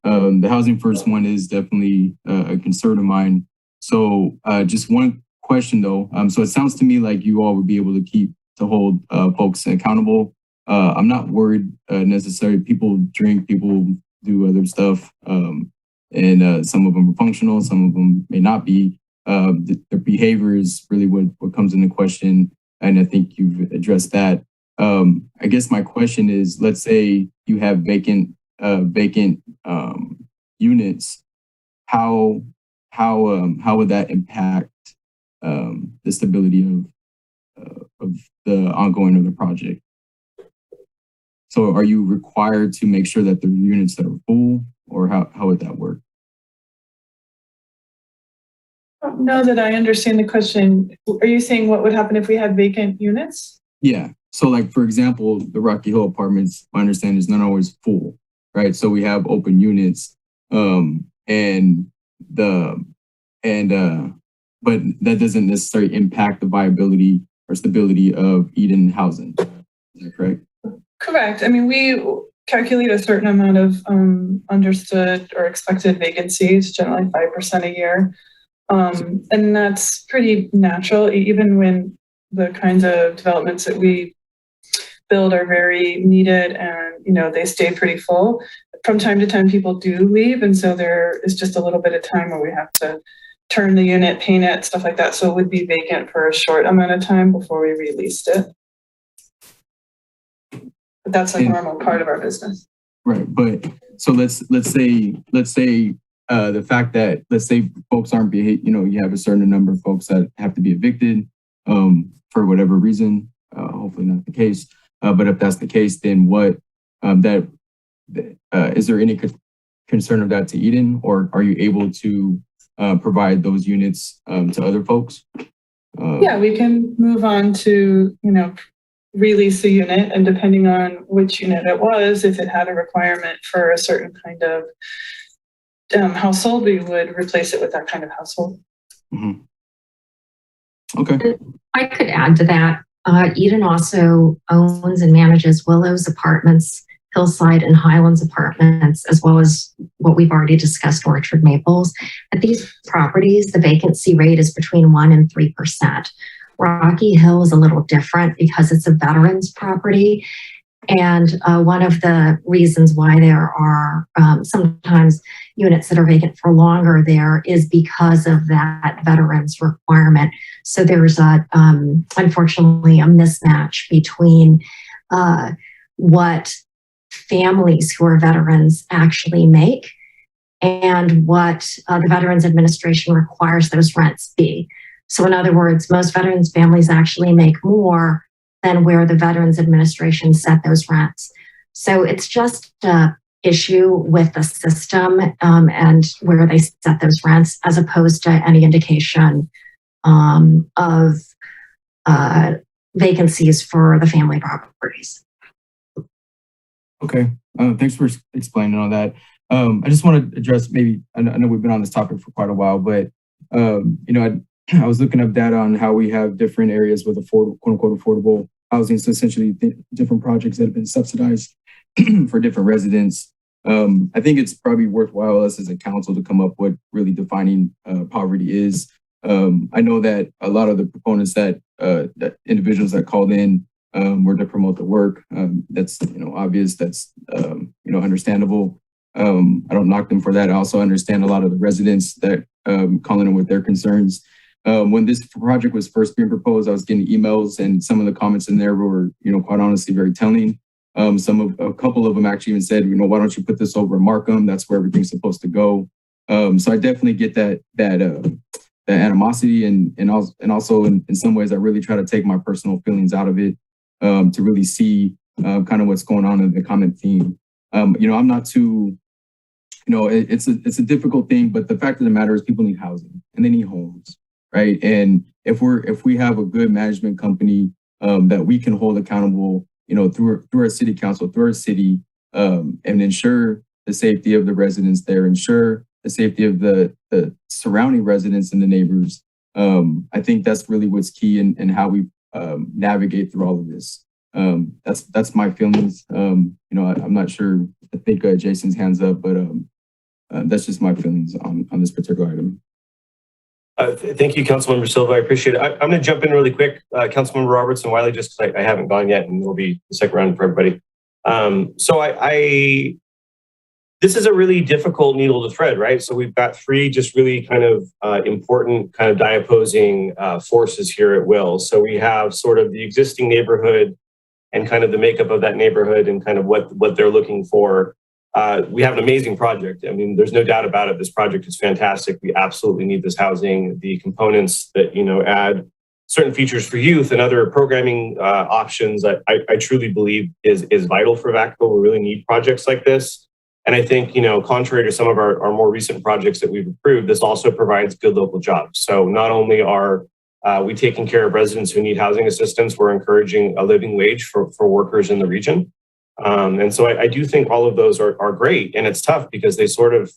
E: The Housing First one is definitely a concern of mine. So just one question though. So it sounds to me like you all would be able to hold folks accountable. I'm not worried necessarily. People drink, people do other stuff. And some of them are functional, some of them may not be. Their behavior is really what comes into question. And I think you've addressed that. I guess my question is, let's say you have vacant units. How would that impact the stability of the ongoing of the project? So are you required to make sure that the units that are full, or how would that work?
X: I don't know that I understand the question. Are you saying what would happen if we had vacant units?
E: Yeah. So like, for example, the Rocky Hill apartments, my understanding is not always full, right? So we have open units but that doesn't necessarily impact the viability or stability of Eden housing. Is that correct?
X: Correct. I mean, we calculate a certain amount of understood or expected vacancies, generally 5% a year. And that's pretty natural, even when the kinds of developments that we build are very needed and, they stay pretty full. From time to time, people do leave. And so there is just a little bit of time where we have to turn the unit, paint it, stuff like that. So it would be vacant for a short amount of time before we released it. But that's a normal part of our business.
E: Right. But so let's say the fact that, let's say folks aren't you have a certain number of folks that have to be evicted for whatever reason, hopefully not the case. But if that's the case, then what is there any concern of that to Eden, or are you able to provide those units to other folks?
X: Yeah, we can move on to, release a unit, and depending on which unit it was, if it had a requirement for a certain kind of household, we would replace it with that kind of household.
E: Mm-hmm. Okay.
W: I could add to that. Eden also owns and manages Willows Apartments, Hillside and Highlands Apartments, as well as what we've already discussed, Orchard Maples. At these properties, the vacancy rate is between 1% and 3%. Rocky Hill is a little different because it's a veterans property. And one of the reasons why there are sometimes units that are vacant for longer there is because of that veterans requirement. So there's unfortunately a mismatch between what families who are veterans actually make and what the Veterans Administration requires those rents be. So in other words, most veterans families actually make more than where the Veterans Administration set those rents. So it's just an issue with the system and where they set those rents, as opposed to any indication of vacancies for the family properties.
E: Okay, thanks for explaining all that. I just want to address maybe, I know we've been on this topic for quite a while, but I was looking up data on how we have different areas with affordable, quote unquote, affordable housing. So essentially different projects that have been subsidized for different residents. I think it's probably worthwhile us as a council to come up with really defining poverty is. I know that a lot of the proponents that individuals that called in were to promote the work. That's obvious. That's understandable. I don't knock them for that. I also understand a lot of the residents that calling in with their concerns. When this project was first being proposed, I was getting emails, and some of the comments in there were, quite honestly, very telling. A couple of them actually even said, why don't you put this over in Markham? That's where everything's supposed to go. So I definitely get that animosity, and also in some ways I really try to take my personal feelings out of it to really see kind of what's going on in the common theme. I'm not too, it's a difficult thing, but the fact of the matter is people need housing and they need homes, right? And if we have a good management company that we can hold accountable, through our city council, through our city, and ensure the safety of the residents there, ensure the safety of the surrounding residents and the neighbors. I think that's really what's key in how we navigate through all of this. That's my feelings. I'm not sure. I think Jason's hands up, but that's just my feelings on this particular item.
K: Thank you, Councilmember Silva. I appreciate it. I'm going to jump in really quick. Councilmember Roberts and Wiley, just because I haven't gone yet, and it'll be the second round for everybody. This is a really difficult needle to thread, right? So we've got three just really kind of important kind of diopposing forces here at Will. So we have sort of the existing neighborhood and kind of the makeup of that neighborhood and kind of what they're looking for. We have an amazing project. I mean, there's no doubt about it. This project is fantastic. We absolutely need this housing. The components that, add certain features for youth and other programming options, I truly believe is vital for Vacaville. We really need projects like this. And I think, contrary to some of our more recent projects that we've approved, this also provides good local jobs. So not only are we taking care of residents who need housing assistance, we're encouraging a living wage for workers in the region. And so I do think all of those are great, and it's tough because they sort of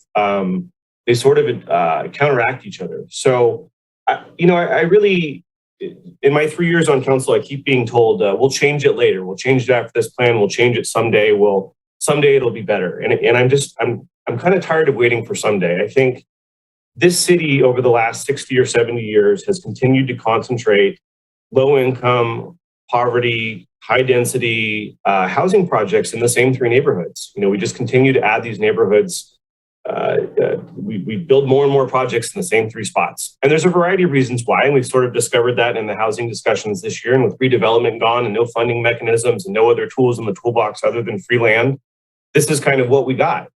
K: counteract each other. So, I really, in my 3 years on council, I keep being told, we'll change it later. We'll change it after this plan. We'll change it someday. Someday it'll be better. And I'm kind of tired of waiting for someday. I think this city over the last 60 or 70 years has continued to concentrate low income, poverty, high density housing projects in the same three neighborhoods. We just continue to add these neighborhoods. We build more and more projects in the same three spots. And there's a variety of reasons why. And we've sort of discovered that in the housing discussions this year. And with redevelopment gone and no funding mechanisms and no other tools in the toolbox other than free land, this is kind of what we got.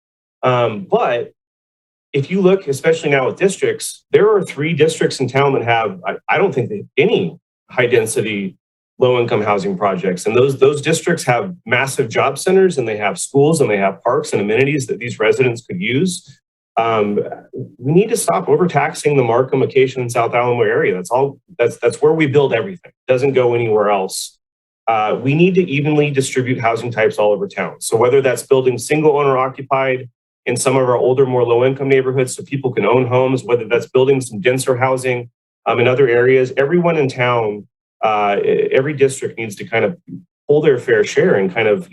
K: But if you look, especially now with districts, there are 3 districts in town that have, I don't think they have any high density low-income housing projects. And those districts have massive job centers, and they have schools, and they have parks and amenities that these residents could use. We need to stop overtaxing the Markham, Acacia, and South Alamo area. That's where we build everything. It doesn't go anywhere else. We need to evenly distribute housing types all over town. So whether that's building single owner occupied in some of our older, more low-income neighborhoods so people can own homes, whether that's building some denser housing in other areas, everyone in town, every district needs to kind of pull their fair share and kind of,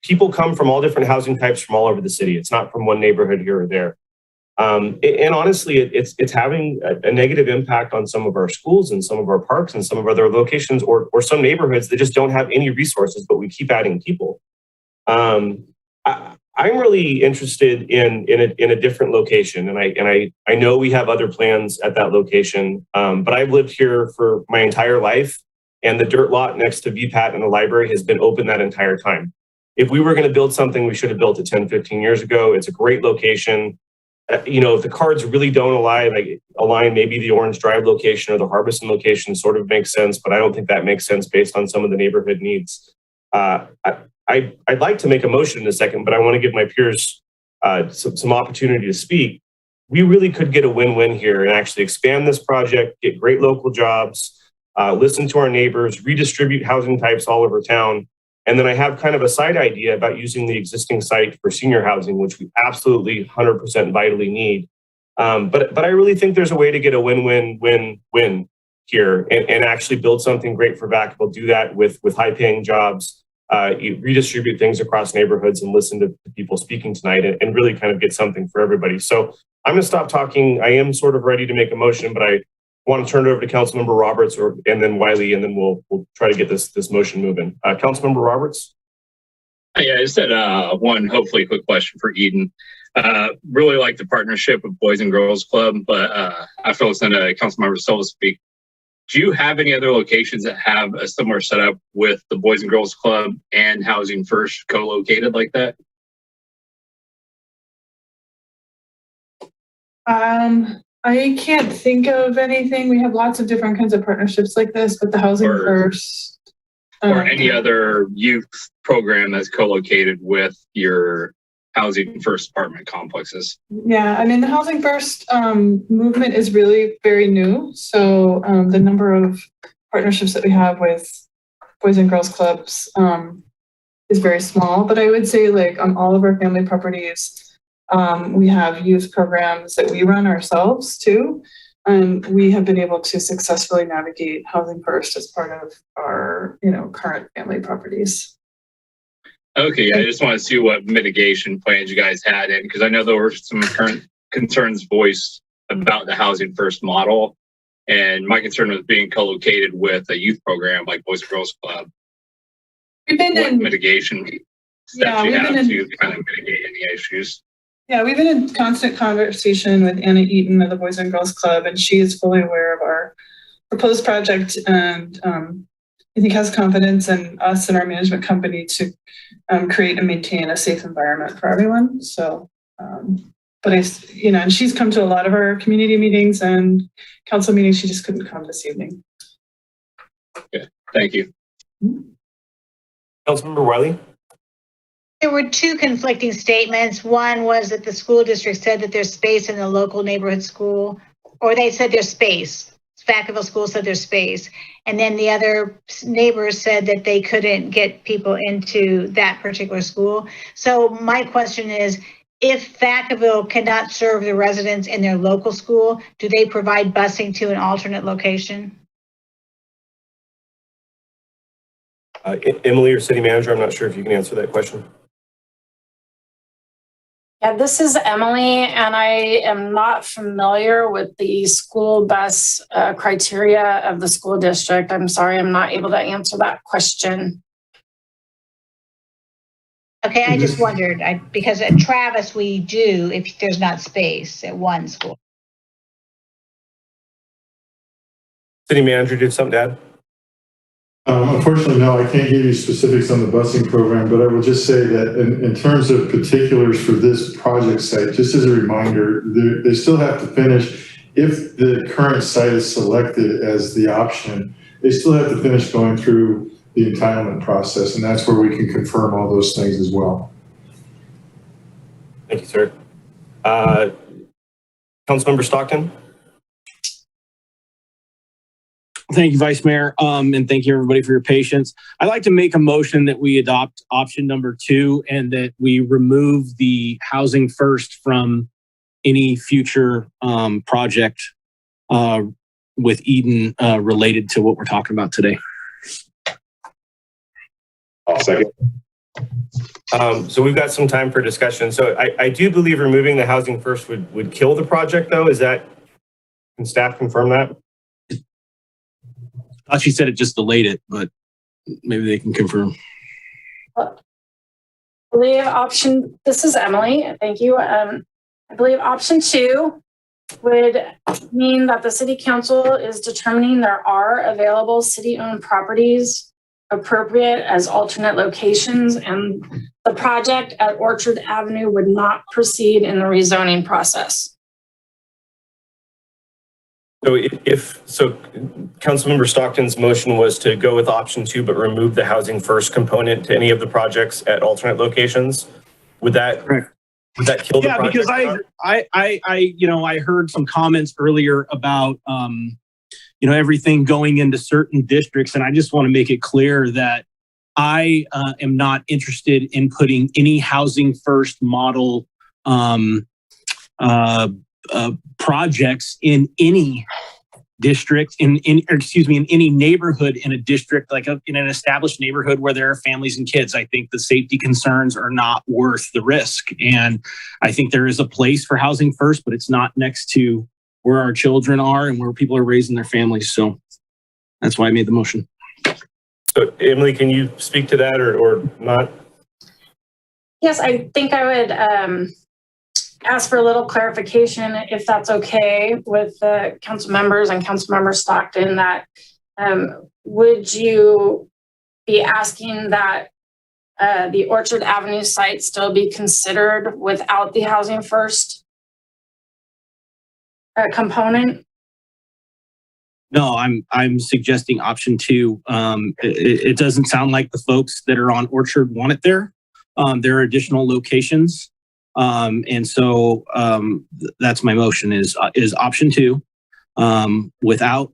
K: people come from all different housing types from all over the city. It's not from one neighborhood here or there. And honestly, it's having a negative impact on some of our schools and some of our parks and some of our other locations or some neighborhoods that just don't have any resources, but we keep adding people. I'm really interested in a different location, and I know we have other plans at that location, but I've lived here for my entire life, and the dirt lot next to VPAT and the library has been open that entire time. If we were going to build something, we should have built it 10, 15 years ago. It's a great location. You know, if the cards really don't align, maybe the Orange Drive location or the Harbison location sort of makes sense, but I don't think that makes sense based on some of the neighborhood needs. I'd like to make a motion in a second, but I want to give my peers some opportunity to speak. We really could get a win-win here and actually expand this project, get great local jobs, listen to our neighbors, redistribute housing types all over town. And then I have kind of a side idea about using the existing site for senior housing, which we absolutely 100% vitally need. But I really think there's a way to get a win-win-win-win here and actually build something great for Vacaville. Do that with high-paying jobs, redistribute things across neighborhoods and listen to people speaking tonight and really kind of get something for everybody. So I'm going to stop talking. I am sort of ready to make a motion, but I want to turn it over to Councilmember Roberts and then Wiley, and then we'll try to get this motion moving. Councilmember Roberts?
P: Yeah, I just had one hopefully quick question for Eden. Really like the partnership with Boys and Girls Club, but after listening to Councilmember Silva speak, do you have any other locations that have a similar setup with the Boys and Girls Club and Housing First co-located like that?
X: I can't think of anything. We have lots of different kinds of partnerships like this, but the Housing First.
P: Or any other youth program that's co-located with your Housing First apartment complexes?
X: Yeah, I mean, the Housing First movement is really very new. So the number of partnerships that we have with Boys and Girls Clubs is very small. But I would say like on all of our family properties, we have youth programs that we run ourselves too. And we have been able to successfully navigate Housing First as part of our, current family properties.
P: Okay, I just want to see what mitigation plans you guys had in, because I know there were some current concerns voiced about the Housing First model. And my concern was being co-located with a youth program like Boys and Girls Club.
X: We've been
P: what mitigation steps you have to kind of mitigate any issues?
X: Yeah, we've been in constant conversation with Anna Eaton of the Boys and Girls Club, and she is fully aware of our proposed project and I think has confidence in us and our management company to create and maintain a safe environment for everyone. So, but and she's come to a lot of our community meetings and council meetings. She just couldn't come this evening.
P: Okay, thank you.
K: Councilmember Wiley?
M: There were two conflicting statements. One was that the school district said that there's space in the local neighborhood school, or they said there's space. Vacaville School said there's space. And then the other neighbors said that they couldn't get people into that particular school. So my question is, if Vacaville cannot serve the residents in their local school, do they provide busing to an alternate location?
K: Emily or city manager, I'm not sure if you can answer that question.
J: Yeah, this is Emily, and I am not familiar with the school bus criteria of the school district. I'm sorry, I'm not able to answer that question.
M: Okay, I just wondered, because at Travis we do if there's not space at one school.
K: City manager, did something to add?
H: Unfortunately, no, I can't give you specifics on the busing program, but I will just say that in terms of particulars for this project site, just as a reminder, they still have to finish, if the current site is selected as the option, they still have to finish going through the entitlement process, and that's where we can confirm all those things as well.
K: Thank you, sir. Councilmember Stockton?
Q: Thank you, Vice Mayor, and thank you everybody for your patience. I'd like to make a motion that we adopt option number 2 and that we remove the Housing First from any future project with Eden related to what we're talking about today.
S: I'll second.
K: So we've got some time for discussion. So I do believe removing the housing first would kill the project, though. Can staff confirm that?
Q: I thought she said it just delayed it, but maybe they can confirm.
J: I believe this is Emily, thank you. I believe option 2 would mean that the city council is determining there are available city-owned properties appropriate as alternate locations, and the project at Orchard Avenue would not proceed in the rezoning process.
K: So Councilmember Stockton's motion was to go with option 2, but remove the housing first component to any of the projects at alternate locations. Would that kill the project?
Q: Because I heard some comments earlier about everything going into certain districts, and I just want to make it clear that I am not interested in putting any housing first model projects in any district, in any neighborhood in a district, like in an established neighborhood where there are families and kids. I think the safety concerns are not worth the risk. And I think there is a place for housing first, but it's not next to where our children are and where people are raising their families. So that's why I made the motion.
K: So Emily, can you speak to that or not?
J: Yes, I think I would ask for a little clarification, if that's okay with the council members and Councilmember Stockton, that would you be asking that the Orchard Avenue site still be considered without the housing first component?
Q: No, I'm suggesting option 2. It doesn't sound like the folks that are on Orchard want it there. There are additional locations. And so that's my motion is option 2 without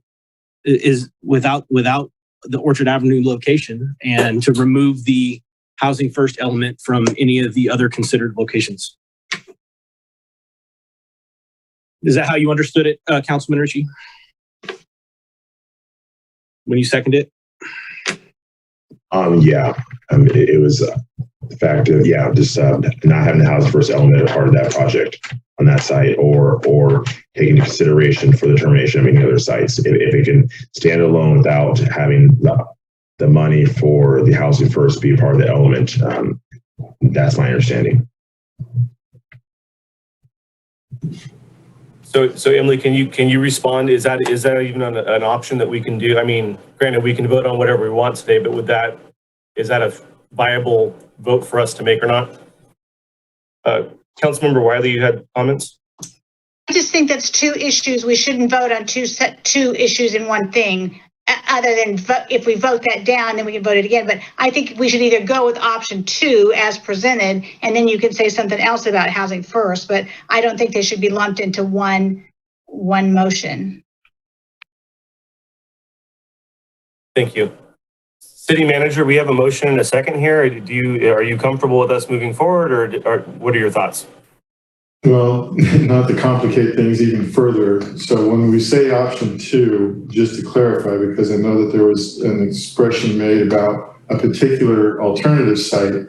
Q: the Orchard Avenue location, and to remove the housing first element from any of the other considered locations. Is that how you understood it, Councilman Ritchie? When you seconded it?
S: Yeah, it was the fact of, just not having the housing first element as part of that project on that site, or taking into consideration for the termination of any other sites. If it can stand alone without having the money for the housing first be a part of the element, that's my understanding.
K: So Emily, can you respond? Is that even an option that we can do? I mean, granted, we can vote on whatever we want today, but is that a viable vote for us to make or not? Councilmember Wiley, you had comments?
M: I just think that's 2 issues. We shouldn't vote on two issues in one thing. Other than if we vote that down, then we can vote it again. But I think we should either go with option 2 as presented, and then you can say something else about housing first. But I don't think they should be lumped into one motion.
K: Thank you. City Manager, we have a motion and a second here. Are you comfortable with us moving forward, or what are your thoughts?
H: Well, not to complicate things even further. So when we say option 2, just to clarify, because I know that there was an expression made about a particular alternative site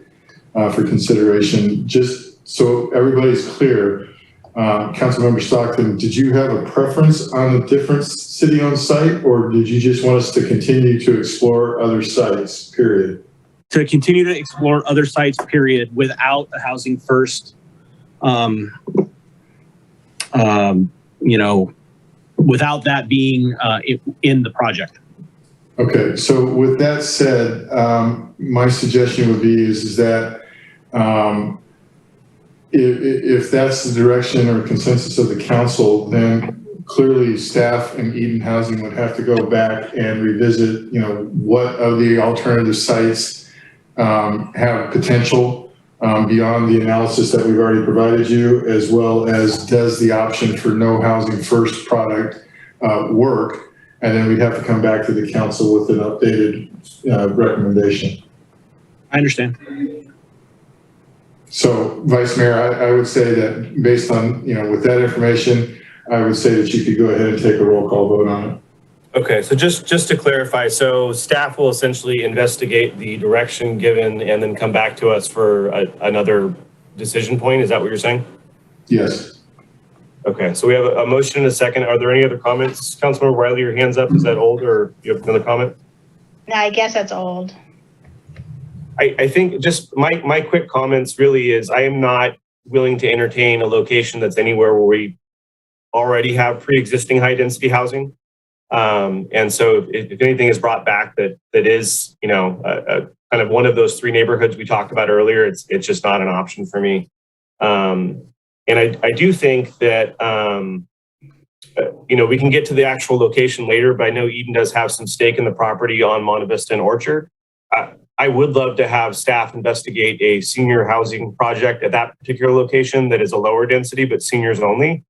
H: for consideration, just so everybody's clear, Councilmember Stockton, did you have a preference on a different city-owned site, or did you just want us to continue to explore other sites, period?
Q: To continue to explore other sites, period, without a housing first without that being in the project.
H: Okay, so with that said, my suggestion would be is that if that's the direction or consensus of the council, then clearly staff and Eden Housing would have to go back and revisit, what of the alternative sites have potential beyond the analysis that we've already provided you, as well as does the option for no housing first product work, and then we'd have to come back to the council with an updated recommendation.
Q: I understand.
H: So, Vice Mayor, I would say that based on, with that information, I would say that you could go ahead and take a roll call vote on it.
K: Okay, so just to clarify, so staff will essentially investigate the direction given and then come back to us for another decision point. Is that what you're saying?
H: Yes.
K: Okay, so we have a motion and a second. Are there any other comments? Councilmember Wiley, your hand's up. Is that old or you have another comment?
M: No, I guess that's old.
K: I think just my quick comments really is I am not willing to entertain a location that's anywhere where we already have pre-existing high density housing. And so if anything is brought back that is, you know, kind of one of those three neighborhoods we talked about earlier, it's just not an option for me. And I do think that, you know, we can get to the actual location later, but I know Eden does have some stake in the property on Monte Vista and Orchard. I would love to have staff investigate a senior housing project at that particular location that is a lower density, but seniors only.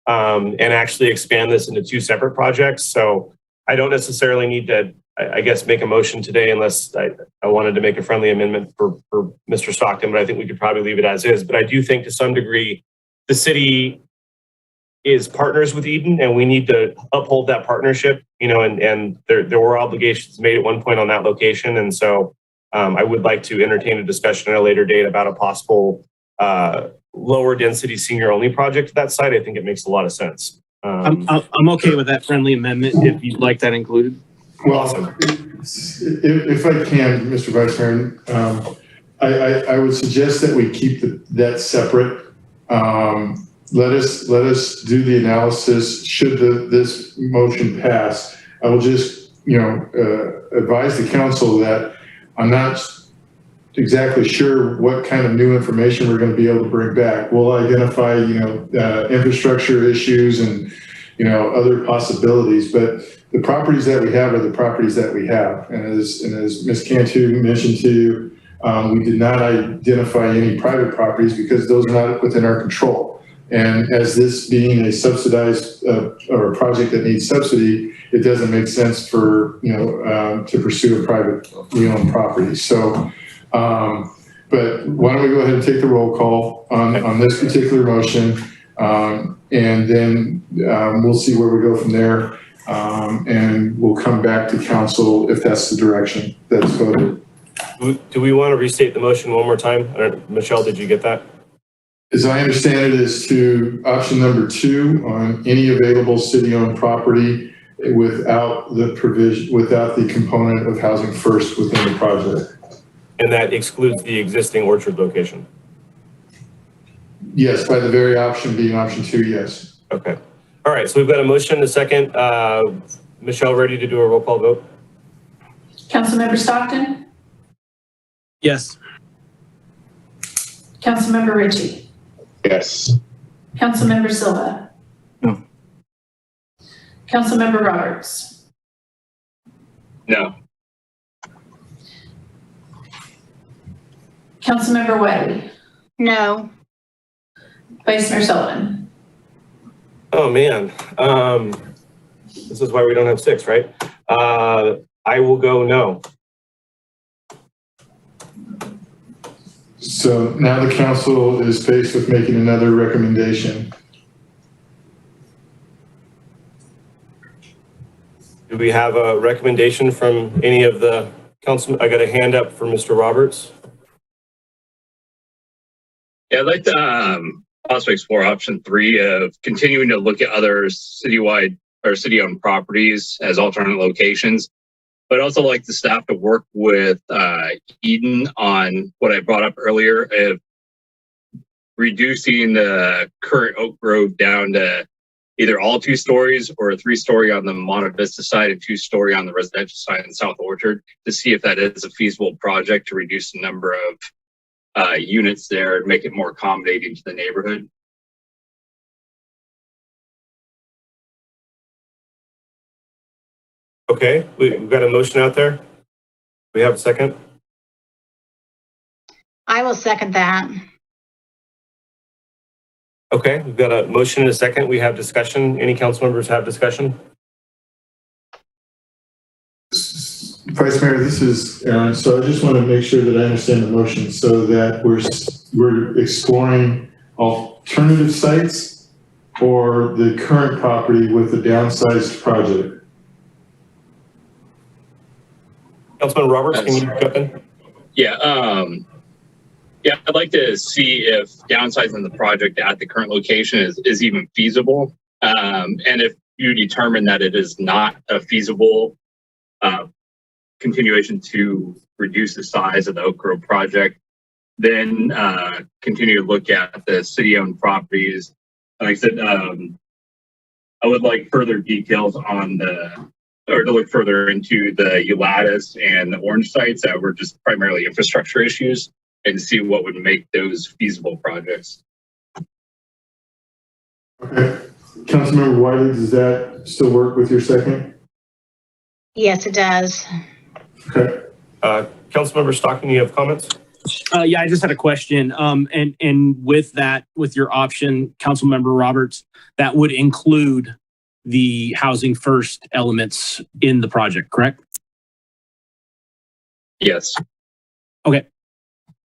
K: And actually expand this into two separate projects. So I don't necessarily need to, I guess, make a motion today unless I wanted to make a friendly amendment for Mr. Stockton, but I think we could probably leave it as is. But I do think to some degree, the city is partners with Eden and we need to uphold that partnership, you know, and there were obligations made at one point on that location. And so I would like to entertain a discussion at a later date about a possible lower density senior only project at that site. I think it makes a lot of sense.
Q: I'm okay with that friendly amendment if you'd like that included.
H: Well, awesome. If I can, Mr. Vice Mayor, I would suggest that we keep that separate. Let us do the analysis. Should this motion pass, I will just, you know, advise the council that I'm not exactly sure what kind of new information we're going to be able to bring back. We'll identify, you know, infrastructure issues and, you know, other possibilities, but the properties that we have are the properties that we have. And as Ms. Cantu mentioned to you, we did not identify any private properties because those are not within our control. And as this being a subsidized or a project that needs subsidy, it doesn't make sense for, you know, to pursue a privately owned property. So, but why don't we go ahead and take the roll call on this particular motion, and then we'll see where we go from there, and we'll come back to council if that's the direction that's voted.
K: Do we want to restate the motion one more time? Michelle, did you get that?
H: As I understand it, is to option number 2 on any available city-owned property without the component of housing first within the project.
K: And that excludes the existing Orchard location?
H: Yes, by the very option being option 2, yes.
K: Okay. All right, so we've got a motion, a second. Michelle, ready to do a roll call vote?
J: Councilmember Stockton?
Q: Yes.
J: Councilmember Ritchie?
S: Yes.
J: Councilmember Silva?
E: No.
J: Councilmember Roberts?
P: No.
J: Councilmember Wiley?
M: No.
J: Vice Mayor Sullivan?
K: Oh, man. This is why we don't have 6, right? I will go no.
H: So now the council is faced with making another recommendation.
K: Do we have a recommendation from any of the council? I got a hand up for Mr. Roberts.
P: Yeah, I'd like to also explore option 3 of continuing to look at other citywide or city-owned properties as alternate locations, but also like the staff to work with Eden on what I brought up earlier of reducing the current Oak Grove down to either all 2 stories or a 3-story on the Monte Vista side and 2-story on the residential side in South Orchard to see if that is a feasible project to reduce the number of units there and make it more accommodating to the neighborhood.
K: Okay, we've got a motion out there. We have a second?
M: I will second that.
K: Okay, we've got a motion and a second. We have discussion. Any council members have discussion?
H: Vice Mayor, this is Aaron. So I just want to make sure that I understand the motion so that we're exploring alternative sites or the current property with the downsized project.
K: Councilman Roberts, can you jump in?
P: Yeah. Yeah, I'd like to see if downsizing the project at the current location is even feasible. And if you determine that it is not a feasible continuation to reduce the size of the Oak Grove project, then continue to look at the city-owned properties. Like I said, I would like further details on or to look further into the Ulatis and the Orange sites that were just primarily infrastructure issues, and see what would make those feasible projects.
H: Okay. Councilmember Wiley, does that still work with your second?
M: Yes, it does.
H: Okay.
K: Councilmember Stockton, you have comments?
Q: Yeah, I just had a question. And with that, with your option, Councilmember Roberts, that would include the housing first elements in the project, correct?
P: Yes.
Q: Okay.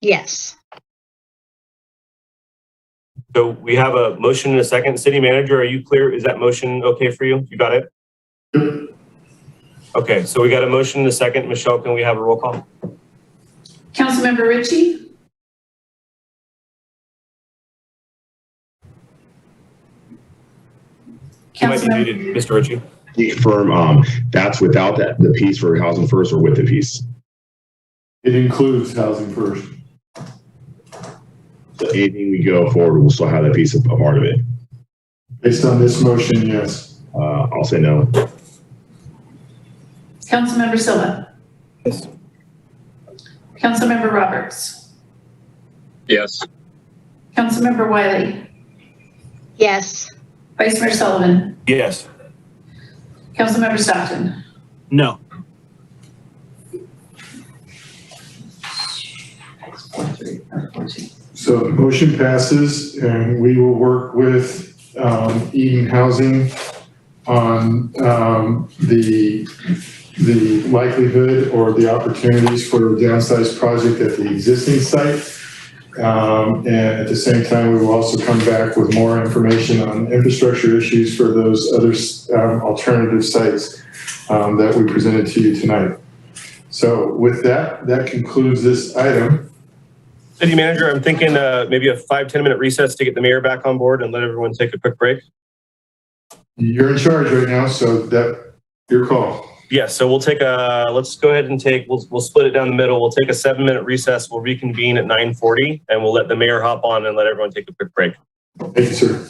M: Yes.
K: So we have a motion and a second. City Manager, are you clear? Is that motion okay for you? You got it? Okay, so we got a motion and a second. Michelle, can we have a roll call?
F: Councilmember Ritchie?
K: You might be muted, Mr. Ritchie.
S: Confirm that's without the piece for housing first or with the piece?
H: It includes housing first.
S: So anything we go forward, we'll still have that piece a part of it.
H: Based on this motion, yes.
S: I'll say no.
F: Councilmember Silva?
K: Yes.
F: Councilmember Roberts?
P: Yes.
F: Councilmember Wiley?
M: Yes.
F: Vice Mayor Sullivan?
K: Yes.
F: Councilmember Stockton?
Q: No.
H: So the motion passes, and we will work with Eden Housing on the likelihood or the opportunities for a downsized project at the existing site. And at the same time, we will also come back with more information on infrastructure issues for those other alternative sites that we presented to you tonight. So with that, that concludes this item.
K: City Manager, I'm thinking maybe a 5-10 minute recess to get the mayor back on board and let everyone take a quick break.
H: You're in charge right now, so that your call.
K: Yes, so we'll take let's go ahead and we'll split it down the middle. We'll take a 7-minute recess. We'll reconvene at 9:40 and we'll let the mayor hop on and let everyone take a quick break.
H: Thank you, sir.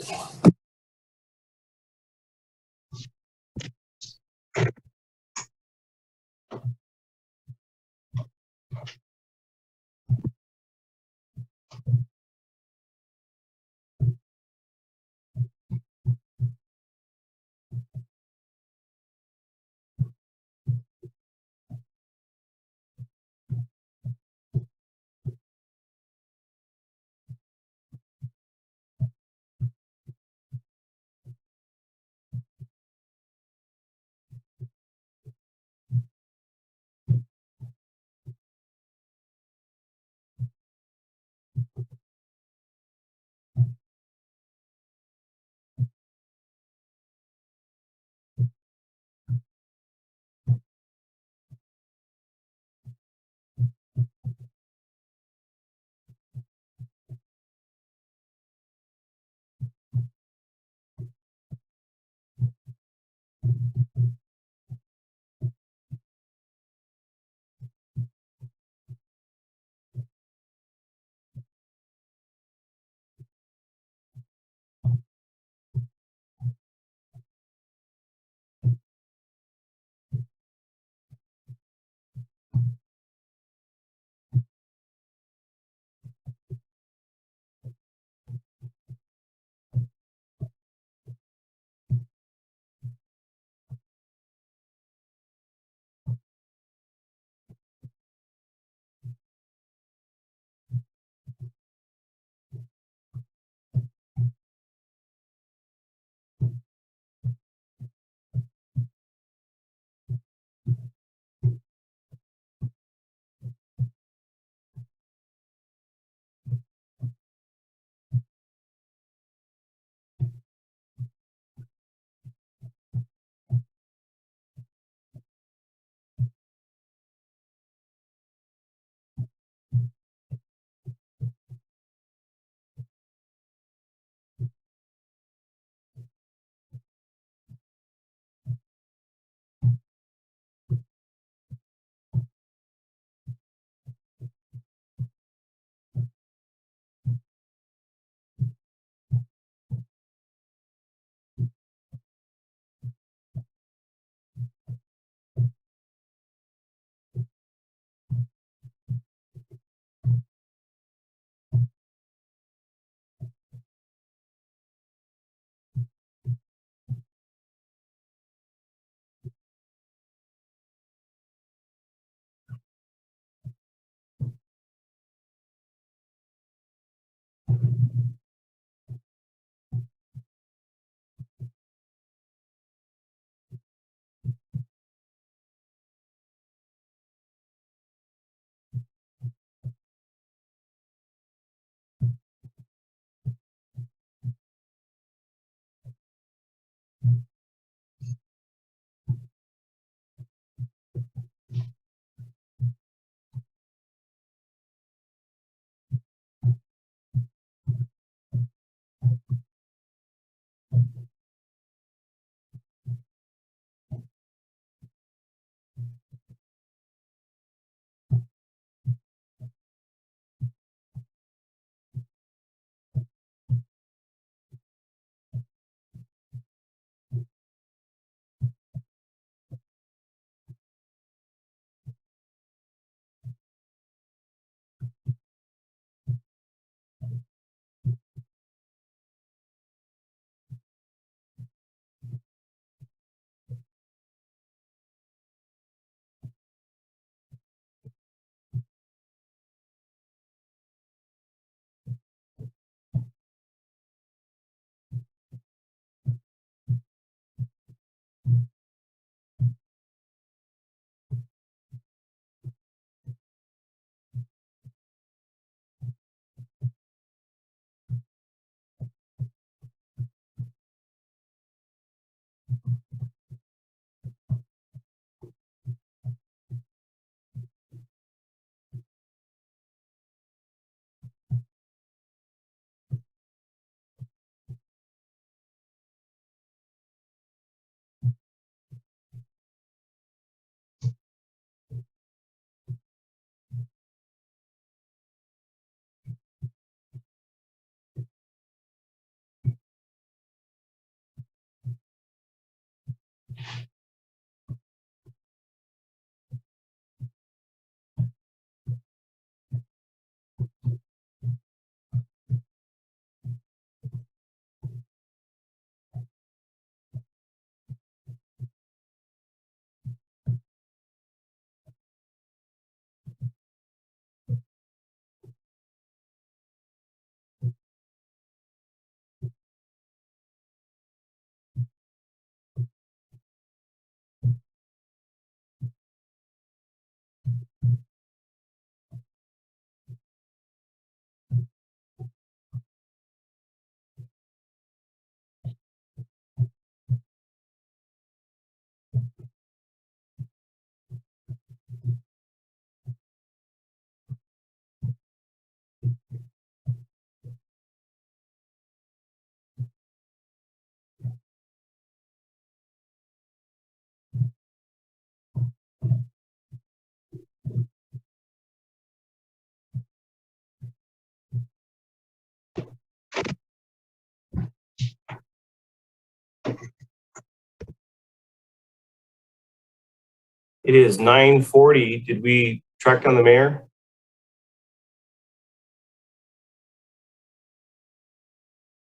K: It is 9:40. Did we track down the mayor?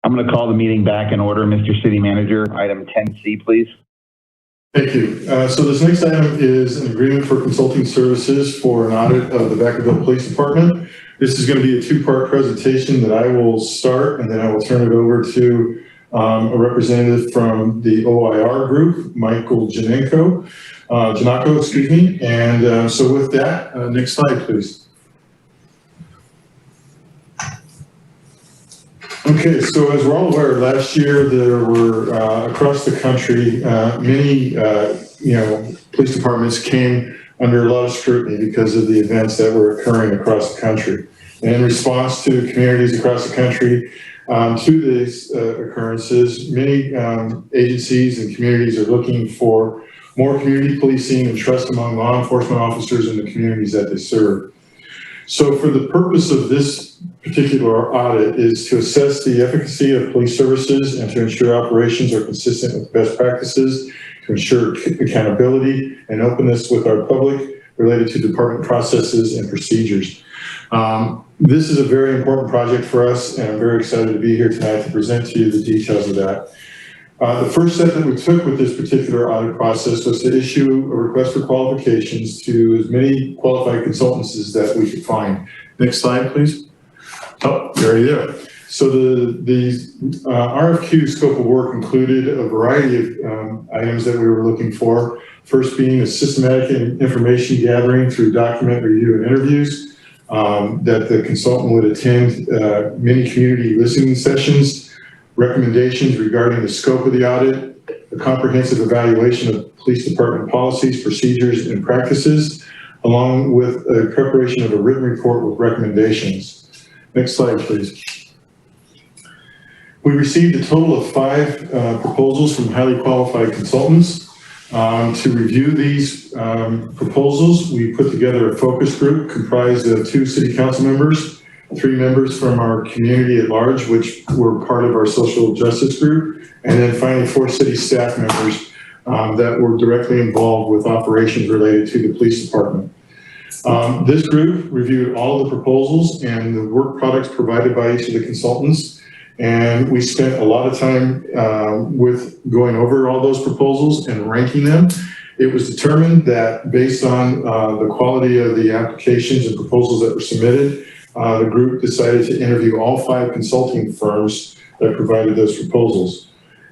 I: I'm going to call the meeting back in order, Mr. City Manager. Item 10C, please.
H: Thank you. So this next item is an agreement for consulting services for an audit of the Vacaville Police Department. This is going to be a two-part presentation that I will start, and then I will turn it over to a representative from the OIR group, Michael Janako, excuse me. And so with that, next slide, please. Okay, so as we're all aware, last year there were across the country many police departments came under a lot of scrutiny because of the events that were occurring across the country. And in response to communities across the country to these occurrences, many agencies and communities are looking for more community policing and trust among law enforcement officers in the communities that they serve. So for the purpose of this particular audit is to assess the efficacy of police services and to ensure operations are consistent with best practices, to ensure accountability and openness with our public related to department processes and procedures. This is a very important project for us, and I'm very excited to be here tonight to present to you the details of that. The first step that we took with this particular audit process was to issue a request for qualifications to as many qualified consultants as that we could find. Next slide, please. Oh, you're already there. So the RFQ scope of work included a variety of items that we were looking for. First being a systematic information gathering through document review and interviews, that the consultant would attend many community listening sessions, recommendations regarding the scope of the audit, a comprehensive evaluation of police department policies, procedures, and practices, along with a preparation of a written report with recommendations. Next slide, please. We received a total of 5 proposals from highly qualified consultants. To review these proposals, we put together a focus group comprised of 2 city council members, 3 members from our community at large, which were part of our social justice group, and then finally 4 city staff members that were directly involved with operations related to the police department. This group reviewed all of the proposals and the work products provided by each of the consultants, and we spent a lot of time with going over all those proposals and ranking them. It was determined that based on the quality of the applications and proposals that were submitted, the group decided to interview all 5 consulting firms that provided those proposals.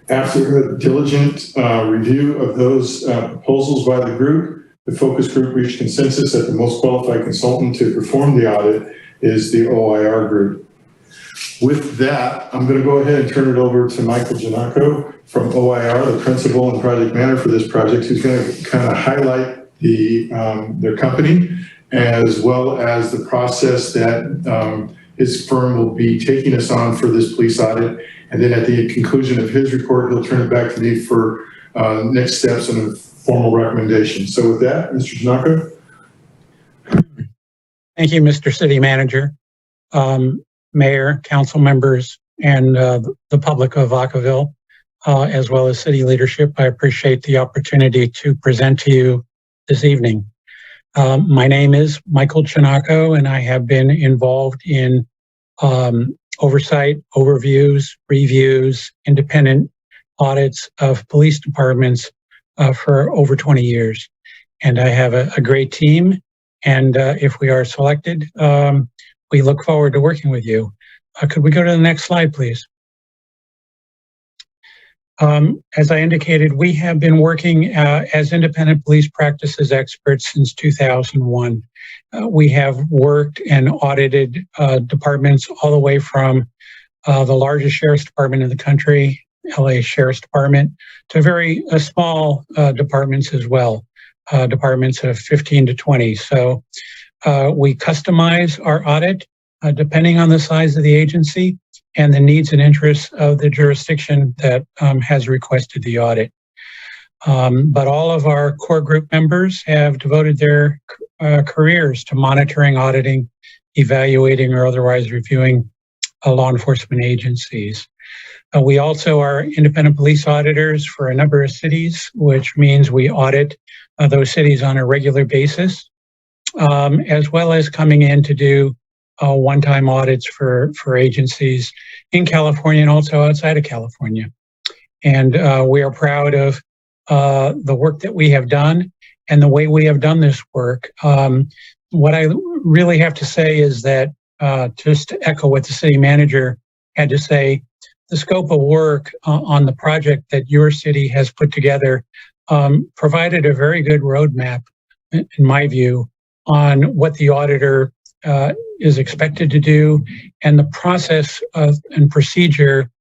H: After a diligent review of those proposals by the group, the focus group reached consensus that the most qualified consultant to perform the audit is the OIR group. With that, I'm going to go ahead and turn it over to Michael Janako from OIR, the principal and project manager for this project, who's going to kind of highlight their company, as well as the process that his firm will be taking us on for this police audit. And then at the conclusion of his report, he'll turn it back to me for next steps and a formal recommendation. So with that, Mr. Janako.
T: Thank you, Mr. City Manager, Mayor, council members, and the public of Vacaville. as well as city leadership. I appreciate the opportunity to present to you this evening. My name is Michael Chinaco, and I have been involved in oversight, overviews, reviews, independent audits of police departments for over 20 years. And I have a great team. And if we are selected, we look forward to working with you. Could we go to the next slide, please? As I indicated, we have been working as independent police practices experts since 2001. We have worked and audited departments all the way from the largest sheriff's department in the country, LA Sheriff's Department, to very small departments as well, departments of 15 to 20. So we customize our audit depending on the size of the agency and the needs and interests of the jurisdiction that has requested the audit. But all of our core group members have devoted their careers to monitoring, auditing, evaluating, or otherwise reviewing law enforcement agencies. We also are independent police auditors for a number of cities, which means we audit those cities on a regular basis, as well as coming in to do one-time audits for agencies in California and also outside of California. And we are proud of the work that we have done and the way we have done this work. What I really have to say is that, just to echo what the city manager had to say, the scope of work on the project that your city has put together provided a very good roadmap, in my view, on what the auditor is expected to do and the process and procedure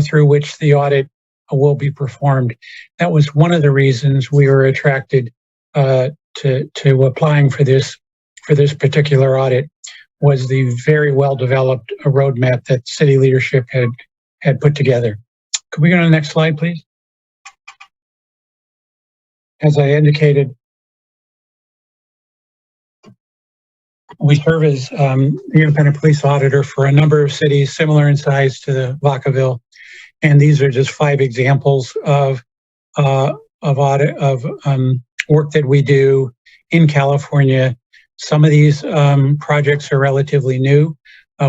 T: through which the audit will be performed. That was one of the reasons we were attracted to applying for this particular audit, was the very well developed roadmap that city leadership had put together. Could we go to the next slide, please? As I indicated, we serve as the independent police auditor for a number of cities similar in size to the Vacaville, and these are just 5 examples of audit of work that we do in California. Some of these projects are relatively new.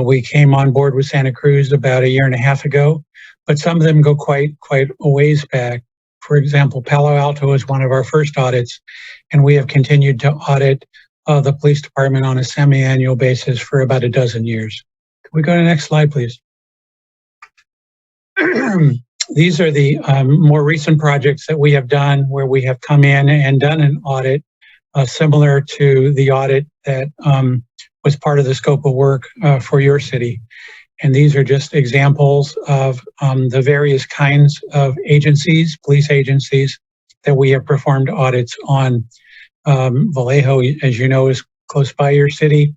T: We came on board with Santa Cruz about 1.5 years ago, but some of them go quite a ways back. For example, Palo Alto is one of our first audits, and we have continued to audit the police department on a semi-annual basis for about 12 years. Can we go to the next slide, please? These are the more recent projects that we have done where we have come in and done an audit similar to the audit that was part of the scope of work for your city. And these are just examples of the various kinds of agencies, police agencies, that we have performed audits on. Vallejo, as you know, is close by your city.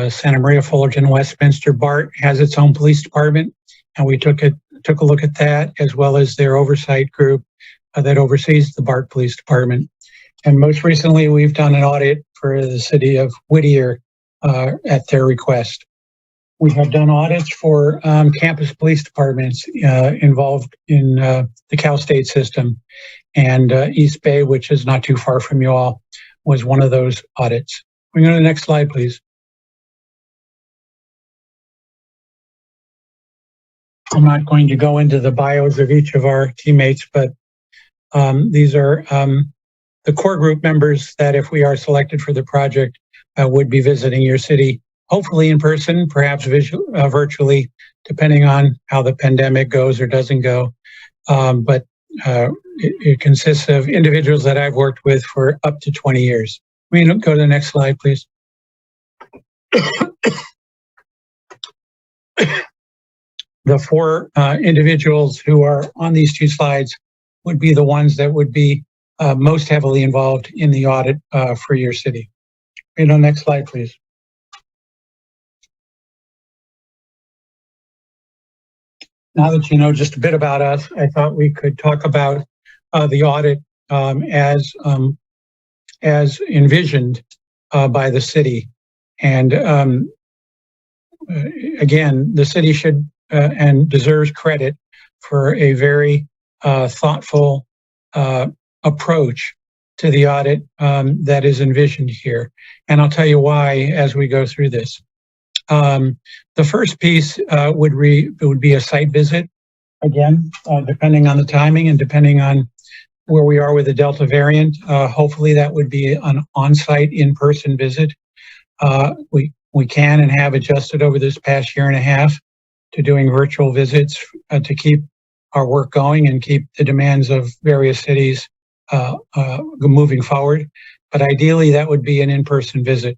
T: Santa Maria, Fullerton, Westminster, BART has its own police department, and we took a look at that, as well as their oversight group that oversees the BART Police Department. And most recently, we've done an audit for the city of Whittier at their request. We have done audits for campus police departments involved in the Cal State system, and East Bay, which is not too far from you all, was one of those audits. We go to the next slide, please. I'm not going to go into the bios of each of our teammates, but these are the core group members that, if we are selected for the project, would be visiting your city, hopefully in person, perhaps virtually, depending on how the pandemic goes or doesn't go. But it consists of individuals that I've worked with for up to 20 years. We can go to the next slide, please. The 4 individuals who are on these 2 slides would be the ones that would be most heavily involved in the audit for your city. Next slide, please. Now that you know just a bit about us, I thought we could talk about the audit as envisioned by the city. And again, the city should and deserves credit for a very thoughtful approach to the audit that is envisioned here. And I'll tell you why as we go through this. The first piece would be a site visit. Again, depending on the timing and depending on where we are with the Delta variant, hopefully that would be an on-site, in-person visit. We can and have adjusted over this past year and a half to doing virtual visits to keep our work going and keep the demands of various cities moving forward. But ideally, that would be an in-person visit.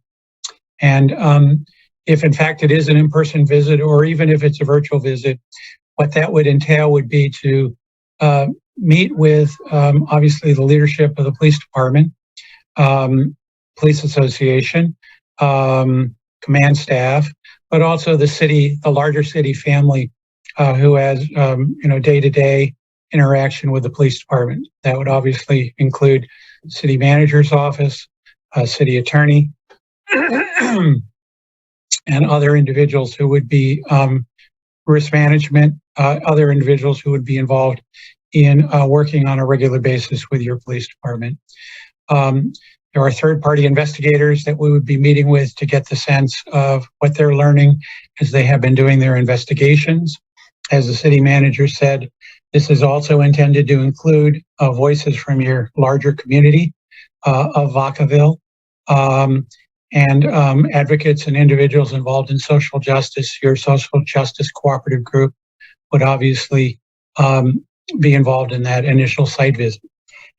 T: And if in fact it is an in-person visit, or even if it's a virtual visit, what that would entail would be to meet with obviously the leadership of the police department, police association, command staff, but also the larger city family who has day-to-day interaction with the police department. That would obviously include city manager's office, city attorney, and other individuals who would be risk management, other individuals who would be involved in working on a regular basis with your police department. There are third-party investigators that we would be meeting with to get the sense of what they're learning as they have been doing their investigations. As the city manager said, this is also intended to include voices from your larger community of Vacaville, and advocates and individuals involved in social justice. Your social justice cooperative group would obviously be involved in that initial site visit.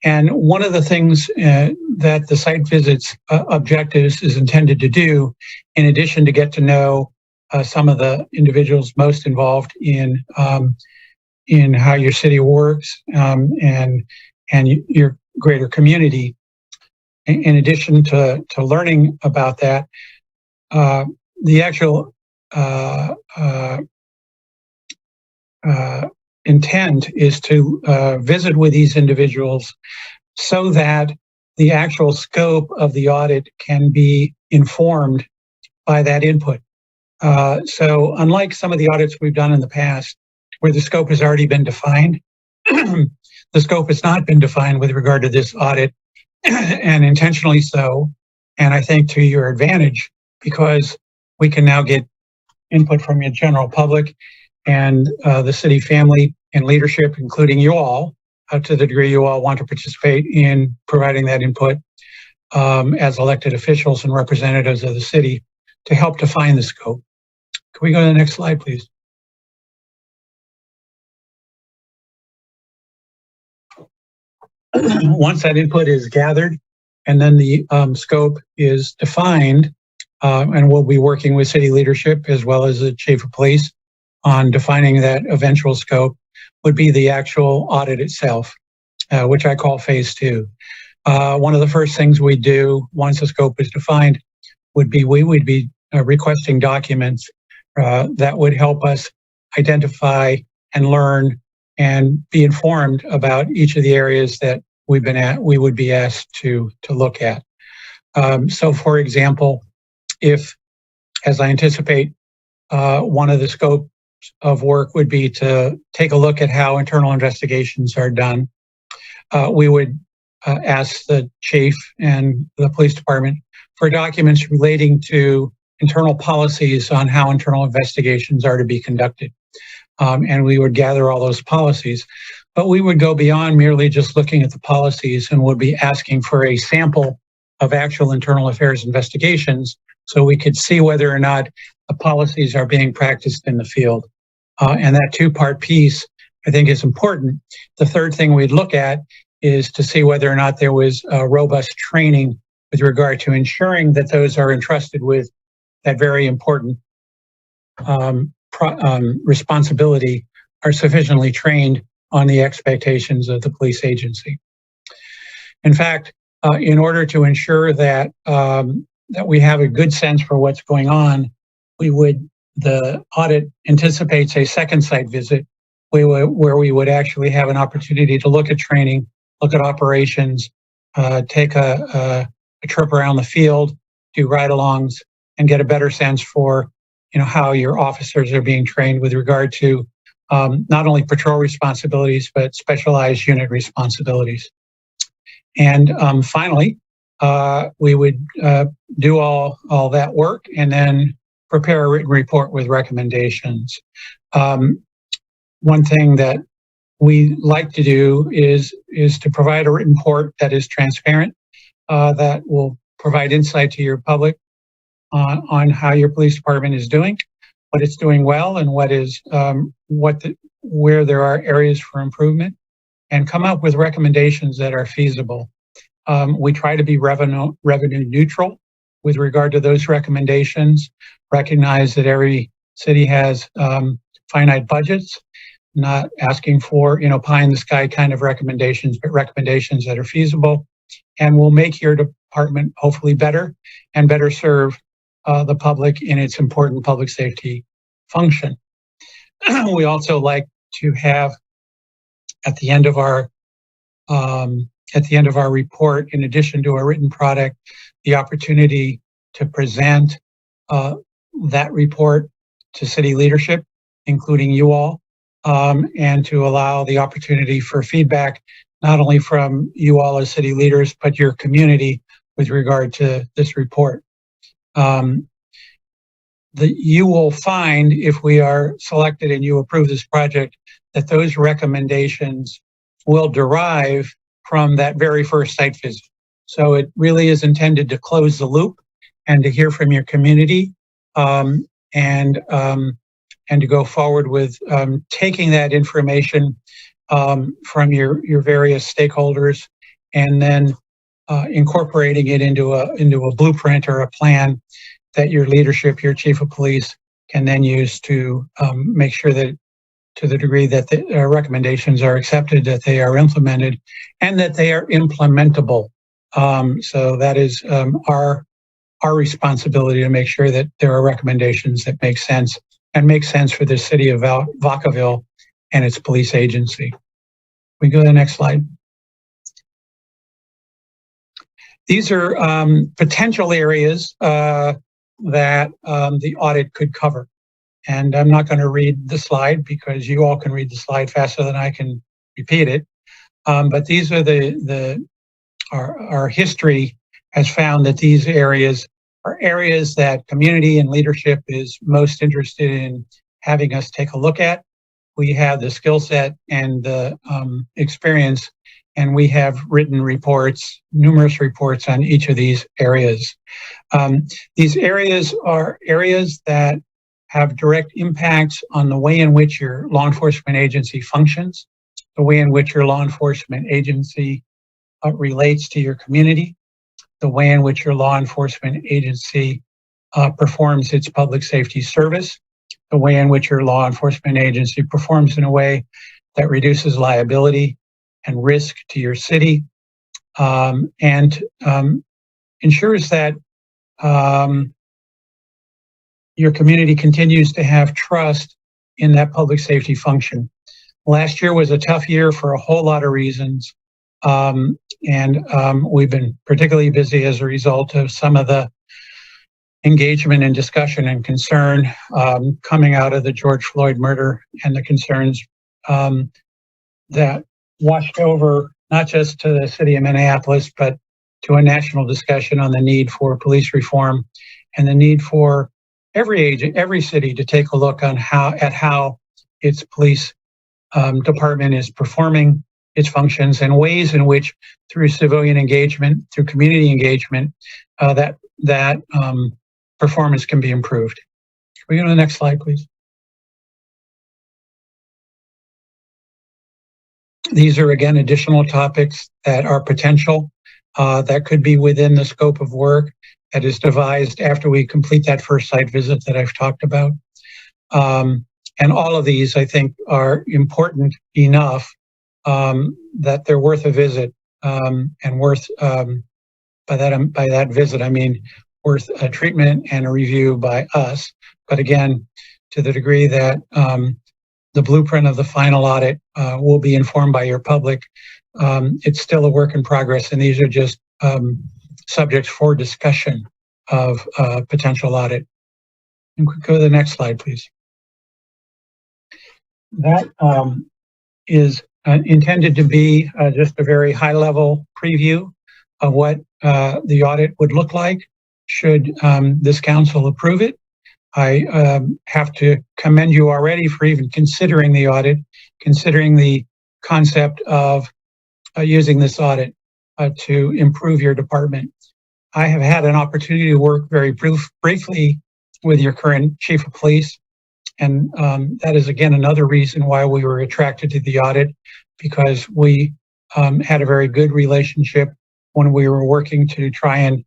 T: And one of the things that the site visits objectives is intended to do, in addition to get to know some of the individuals most involved in how your city works and your greater community, in addition to learning about that, the actual intent is to visit with these individuals so that the actual scope of the audit can be informed by that input. So unlike some of the audits we've done in the past, where the scope has already been defined, the scope has not been defined with regard to this audit, and intentionally so, and I think to your advantage, because we can now get input from your general public and the city family and leadership, including you all, to the degree you all want to participate in providing that input as elected officials and representatives of the city to help define the scope. Can we go to the next slide, please? Once that input is gathered and then the scope is defined, and we'll be working with city leadership as well as the chief of police on defining that eventual scope, would be the actual audit itself, which I call phase 2. One of the first things we do once the scope is defined would be we would be requesting documents that would help us identify and learn and be informed about each of the areas that we would be asked to look at. So for example, if, as I anticipate, one of the scopes of work would be to take a look at how internal investigations are done, we would ask the chief and the police department for documents relating to internal policies on how internal investigations are to be conducted. And we would gather all those policies. But we would go beyond merely just looking at the policies and would be asking for a sample of actual internal affairs investigations so we could see whether or not the policies are being practiced in the field. And that two-part piece, I think, is important. The third thing we'd look at is to see whether or not there was robust training with regard to ensuring that those are entrusted with that very important responsibility are sufficiently trained on the expectations of the police agency. In fact, in order to ensure that that we have a good sense for what's going on, the audit anticipates a second site visit where we would actually have an opportunity to look at training, look at operations, take a trip around the field, do ride-alongs, and get a better sense for how your officers are being trained with regard to not only patrol responsibilities, but specialized unit responsibilities. And finally, we would do all that work and then prepare a written report with recommendations. One thing that we like to do is to provide a written report that is transparent, that will provide insight to your public on how your police department is doing, what it's doing well, and where there are areas for improvement, and come up with recommendations that are feasible. We try to be revenue neutral with regard to those recommendations. Recognize that every city has finite budgets, not asking for pie in the sky kind of recommendations, but recommendations that are feasible and will make your department hopefully better and better serve the public in its important public safety function. We also like to have at the end of our report, in addition to a written product, the opportunity to present that report to city leadership, including you all, and to allow the opportunity for feedback, not only from you all as city leaders, but your community with regard to this report. You will find, if we are selected and you approve this project, that those recommendations will derive from that very first site visit. So it really is intended to close the loop and to hear from your community, and to go forward with taking that information from your various stakeholders and then incorporating it into a blueprint or a plan that your leadership, your chief of police, can then use to make sure that, to the degree that the recommendations are accepted, that they are implemented and that they are implementable. So that is our responsibility, to make sure that there are recommendations that make sense and make sense for the city of Vacaville and its police agency. We go to the next slide. These are potential areas that the audit could cover. And I'm not going to read the slide because you all can read the slide faster than I can repeat it. But these are our history has found that these areas are areas that community and leadership is most interested in having us take a look at. We have the skill set and the experience, and we have written reports, numerous reports on each of these areas. These areas are areas that have direct impacts on the way in which your law enforcement agency functions, the way in which your law enforcement agency relates to your community, the way in which your law enforcement agency performs its public safety service, the way in which your law enforcement agency performs in a way that reduces liability and risk to your city, and ensures that your community continues to have trust in that public safety function. Last year was a tough year for a whole lot of reasons. And we've been particularly busy as a result of some of the engagement and discussion and concern coming out of the George Floyd murder, and the concerns that washed over not just to the city of Minneapolis, but to a national discussion on the need for police reform and the need for every city to take a look on how its police department is performing its functions, and ways in which, through civilian engagement, through community engagement, that performance can be improved. Can we go to the next slide, please? These are, again, additional topics that are potential, that could be within the scope of work that is devised after we complete that first site visit that I've talked about. And all of these, I think, are important enough that they're worth a visit, and worth, by that visit, I mean worth a treatment and a review by us. But again, to the degree that the blueprint of the final audit will be informed by your public, it's still a work in progress, and these are just subjects for discussion of potential audit. And go to the next slide, please. That is intended to be just a very high-level preview of what the audit would look like should this council approve it. I have to commend you already for even considering the audit, considering the concept of using this audit to improve your department. I have had an opportunity to work very briefly with your current chief of police. And that is, again, another reason why we were attracted to the audit, because we had a very good relationship when we were working to try and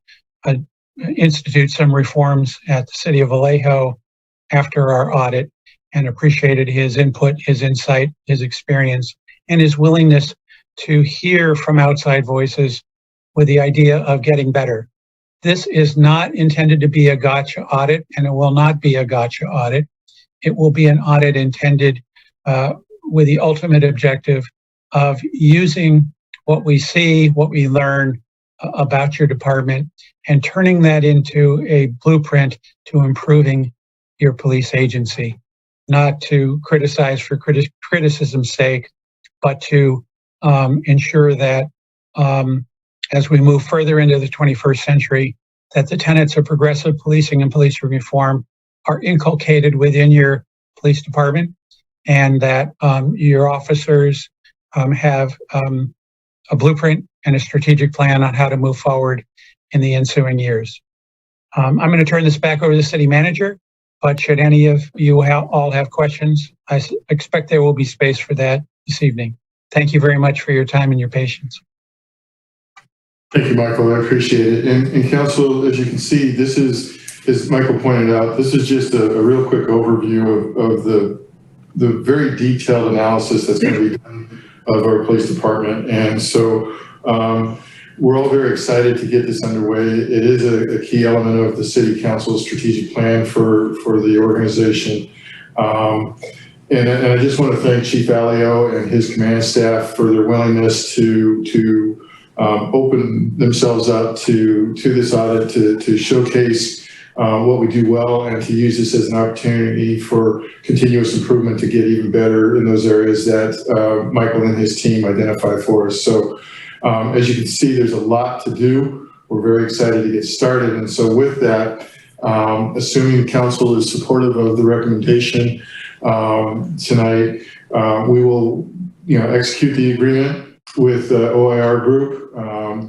T: institute some reforms at the city of Vallejo after our audit, and appreciated his input, his insight, his experience, and his willingness to hear from outside voices with the idea of getting better. This is not intended to be a gotcha audit, and it will not be a gotcha audit. It will be an audit intended with the ultimate objective of using what we see, what we learn about your department, and turning that into a blueprint to improving your police agency. Not to criticize for criticism's sake, but to ensure that as we move further into the 21st century, that the tenets of progressive policing and police reform are inculcated within your police department, and that your officers have a blueprint and a strategic plan on how to move forward in the ensuing years. I'm going to turn this back over to the city manager, but should any of you all have questions, I expect there will be space for that this evening. Thank you very much for your time and your patience.
H: Thank you, Michael. I appreciate it. And council, as you can see, this is, as Michael pointed out, this is just a real quick overview of the very detailed analysis that's going to be done of our police department. And so we're all very excited to get this underway. It is a key element of the city council's strategic plan for the organization. And I just want to thank Chief Alio and his command staff for their willingness to open themselves up to this audit, to showcase what we do well, and to use this as an opportunity for continuous improvement to get even better in those areas that Michael and his team identified for us. So as you can see, there's a lot to do. We're very excited to get started. And so with that, assuming the council is supportive of the recommendation tonight, we will execute the agreement with OIR Group.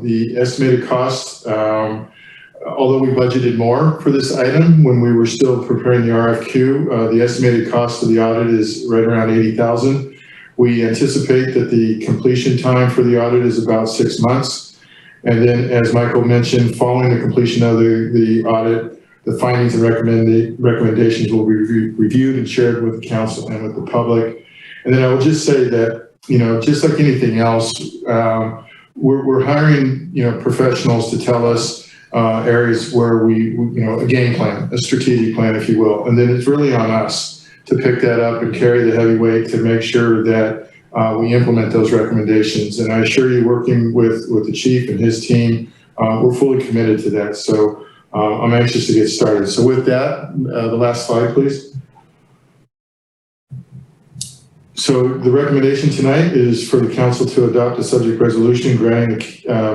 H: The estimated cost, although we budgeted more for this item when we were still preparing the RFQ, the estimated cost of the audit is right around $80,000. We anticipate that the completion time for the audit is about 6 months. And then, as Michael mentioned, following the completion of the audit, the findings and recommendations will be reviewed and shared with the council and with the public. And then I will just say that, just like anything else, we're hiring, professionals to tell us areas where a game plan, a strategic plan, if you will. And then it's really on us to pick that up and carry the heavy weight to make sure that we implement those recommendations. And I assure you, working with the chief and his team, we're fully committed to that. So I'm anxious to get started. So with that, the last slide, please. So the recommendation tonight is for the council to adopt a subject resolution granting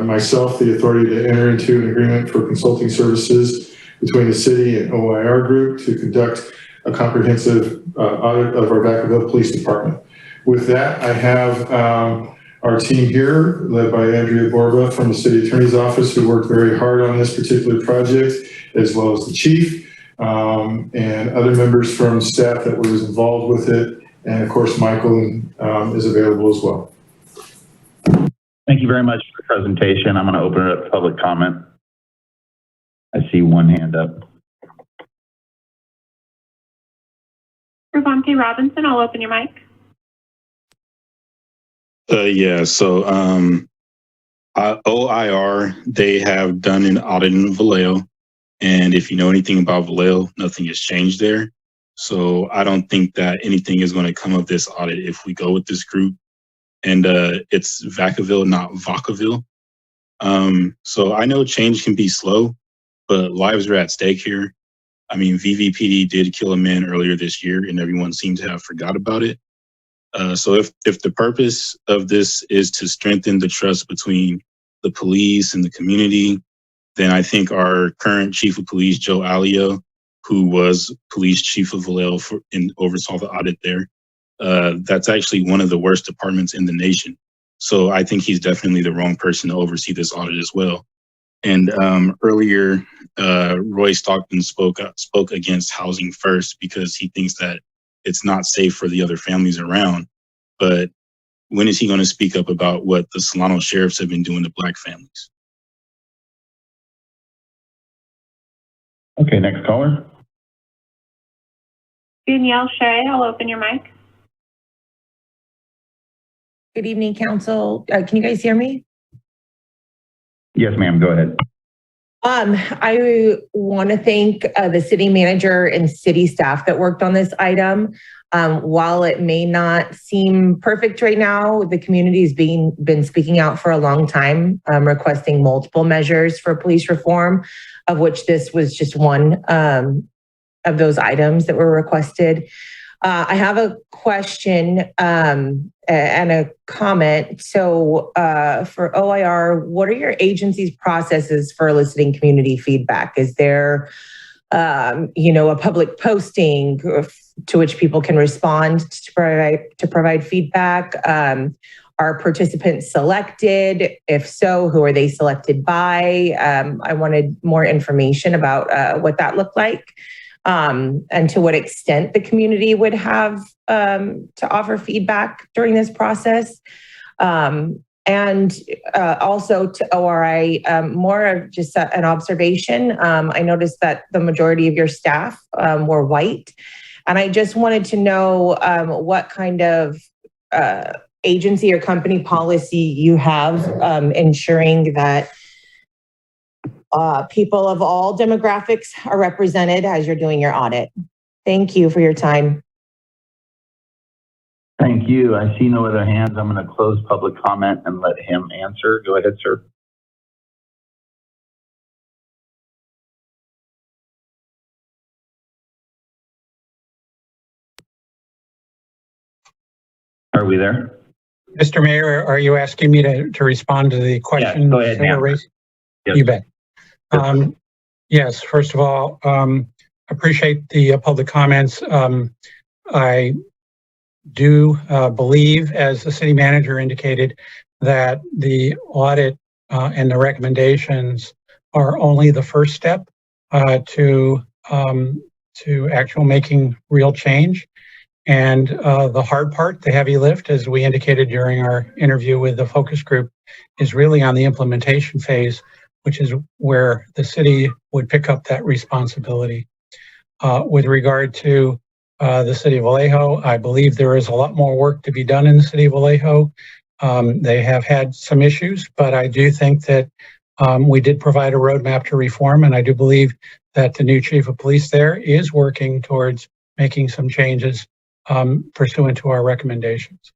H: myself the authority to enter into an agreement for consulting services between the city and OIR Group to conduct a comprehensive audit of our Vacaville Police Department. With that, I have our team here, led by Andrea Borba from the City Attorney's Office, who worked very hard on this particular project, as well as the chief and other members from staff that was involved with it. And of course, Michael is available as well.
I: Thank you very much for the presentation. I'm going to open it up to public comment. I see one hand up.
C: Ravante Robinson, I'll open your mic.
A: Yeah, so OIR, they have done an audit in Vallejo. And if you know anything about Vallejo, nothing has changed there. So I don't think that anything is going to come of this audit if we go with this group. And it's Vacaville, not Vacaville. So I know change can be slow, but lives are at stake here. I mean, VVPD did kill a man earlier this year, and everyone seemed to have forgot about it. So if the purpose of this is to strengthen the trust between the police and the community, then I think our current chief of police, Joe Alio, who was police chief of Vallejo and oversaw the audit there, that's actually one of the worst departments in the nation. So I think he's definitely the wrong person to oversee this audit as well. And earlier, Roy Stockton spoke against housing first because he thinks that it's not safe for the other families around. But when is he going to speak up about what the Solano sheriffs have been doing to Black families?
I: Okay, next caller.
C: Danielle Shea, I'll open your mic.
O: Good evening, Council. Can you guys hear me?
I: Yes, ma'am, go ahead.
O: I want to thank the city manager and city staff that worked on this item. While it may not seem perfect right now, the community has been speaking out for a long time, requesting multiple measures for police reform, of which this was just one of those items that were requested. I have a question and a comment. So for OIR, what are your agency's processes for eliciting community feedback? Is there, a public posting to which people can respond to provide feedback? Are participants selected? If so, who are they selected by? I wanted more information about what that looked like. And to what extent the community would have to offer feedback during this process. And also to ORI, more of just an observation. I noticed that the majority of your staff were white. And I just wanted to know what kind of agency or company policy you have ensuring that people of all demographics are represented as you're doing your audit. Thank you for your time.
I: Thank you. I see no other hands. I'm going to close public comment and let him answer. Go ahead, sir. Are we there?
T: Mr. Mayor, are you asking me to respond to the question?
I: Yes, go ahead,
T: that were raised?
I: Yes.
T: You bet. Yes, first of all, appreciate the public comments. I do believe, as the city manager indicated, that the audit and the recommendations are only the first step to actual making real change. And the hard part, the heavy lift, as we indicated during our interview with the focus group, is really on the implementation phase, which is where the city would pick up that responsibility. With regard to the city of Vallejo, I believe there is a lot more work to be done in the city of Vallejo. They have had some issues, but I do think that we did provide a roadmap to reform, and I do believe that the new chief of police there is working towards making some changes pursuant to our recommendations.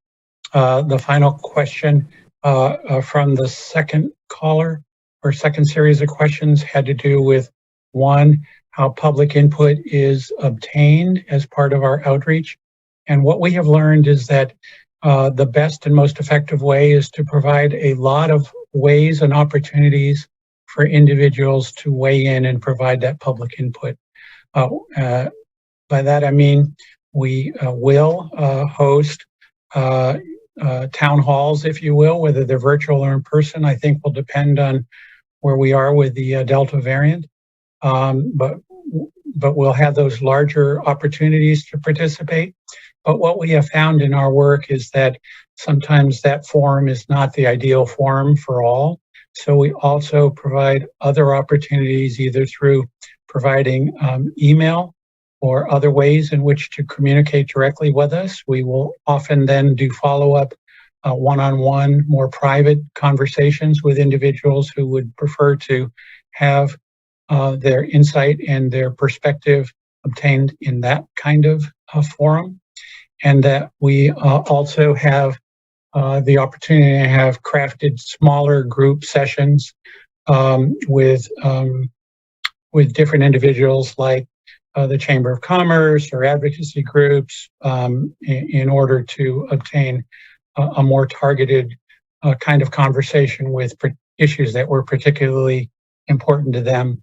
T: The final question from the second caller or second series of questions had to do with, one, how public input is obtained as part of our outreach. And what we have learned is that the best and most effective way is to provide a lot of ways and opportunities for individuals to weigh in and provide that public input. By that I mean, we will host town halls, if you will, whether they're virtual or in person. I think will depend on where we are with the Delta variant. But we'll have those larger opportunities to participate. But what we have found in our work is that sometimes that forum is not the ideal forum for all. So we also provide other opportunities, either through providing email or other ways in which to communicate directly with us. We will often then do follow-up one-on-one, more private conversations with individuals who would prefer to have their insight and their perspective obtained in that kind of forum. And that we also have the opportunity to have crafted smaller group sessions with different individuals, like the Chamber of Commerce or advocacy groups in order to obtain a more targeted kind of conversation with issues that were particularly important to them.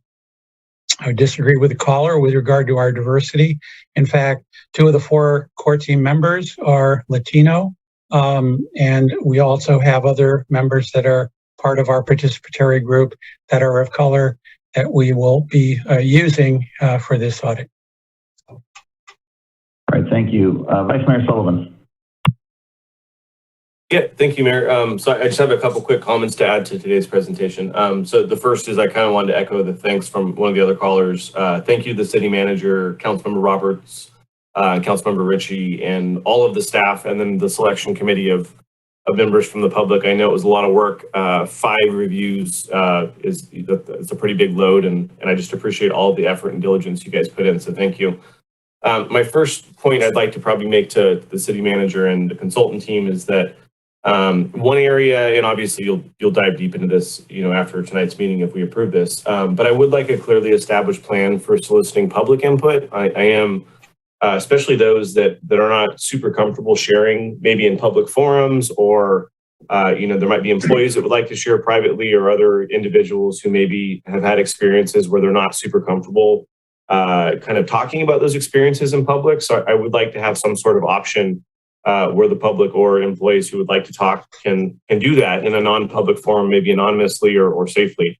T: I would disagree with the caller with regard to our diversity. In fact, 2 of the 4 core team members are Latino, and we also have other members that are part of our participatory group that are of color that we will be using for this audit.
I: All right, thank you. Vice Mayor Sullivan.
K: Yeah, thank you, Mayor. So I just have a couple quick comments to add to today's presentation. So the first is I kind of wanted to echo the thanks from one of the other callers. Thank you to the city manager, Councilmember Roberts, Councilmember Ritchie, and all of the staff, and then the selection committee of members from the public. I know it was a lot of work. 5 reviews it's a pretty big load, and I just appreciate all of the effort and diligence you guys put in. So thank you. My first point I'd like to probably make to the city manager and the consultant team is that one area, and obviously you'll dive deep into this, after tonight's meeting if we approve this. But I would like a clearly established plan for soliciting public input. I am, especially those that are not super comfortable sharing, maybe in public forums, or there might be employees that would like to share privately, or other individuals who maybe have had experiences where they're not super comfortable kind of talking about those experiences in public. So I would like to have some sort of option where the public or employees who would like to talk can do that in a non-public forum, maybe anonymously or safely.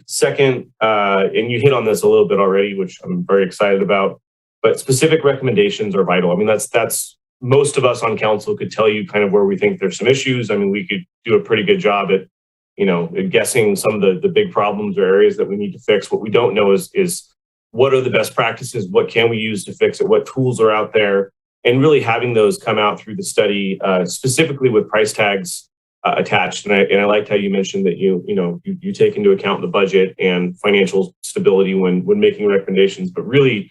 K: Second, and you hit on this a little bit already, which I'm very excited about, but specific recommendations are vital. I mean, that's most of us on council could tell you kind of where we think there's some issues. I mean, we could do a pretty good job at, at guessing some of the big problems or areas that we need to fix. What we don't know is what are the best practices? What can we use to fix it? What tools are out there? And really having those come out through the study, specifically with price tags attached. And I liked how you mentioned that you take into account the budget and financial stability when making recommendations, but really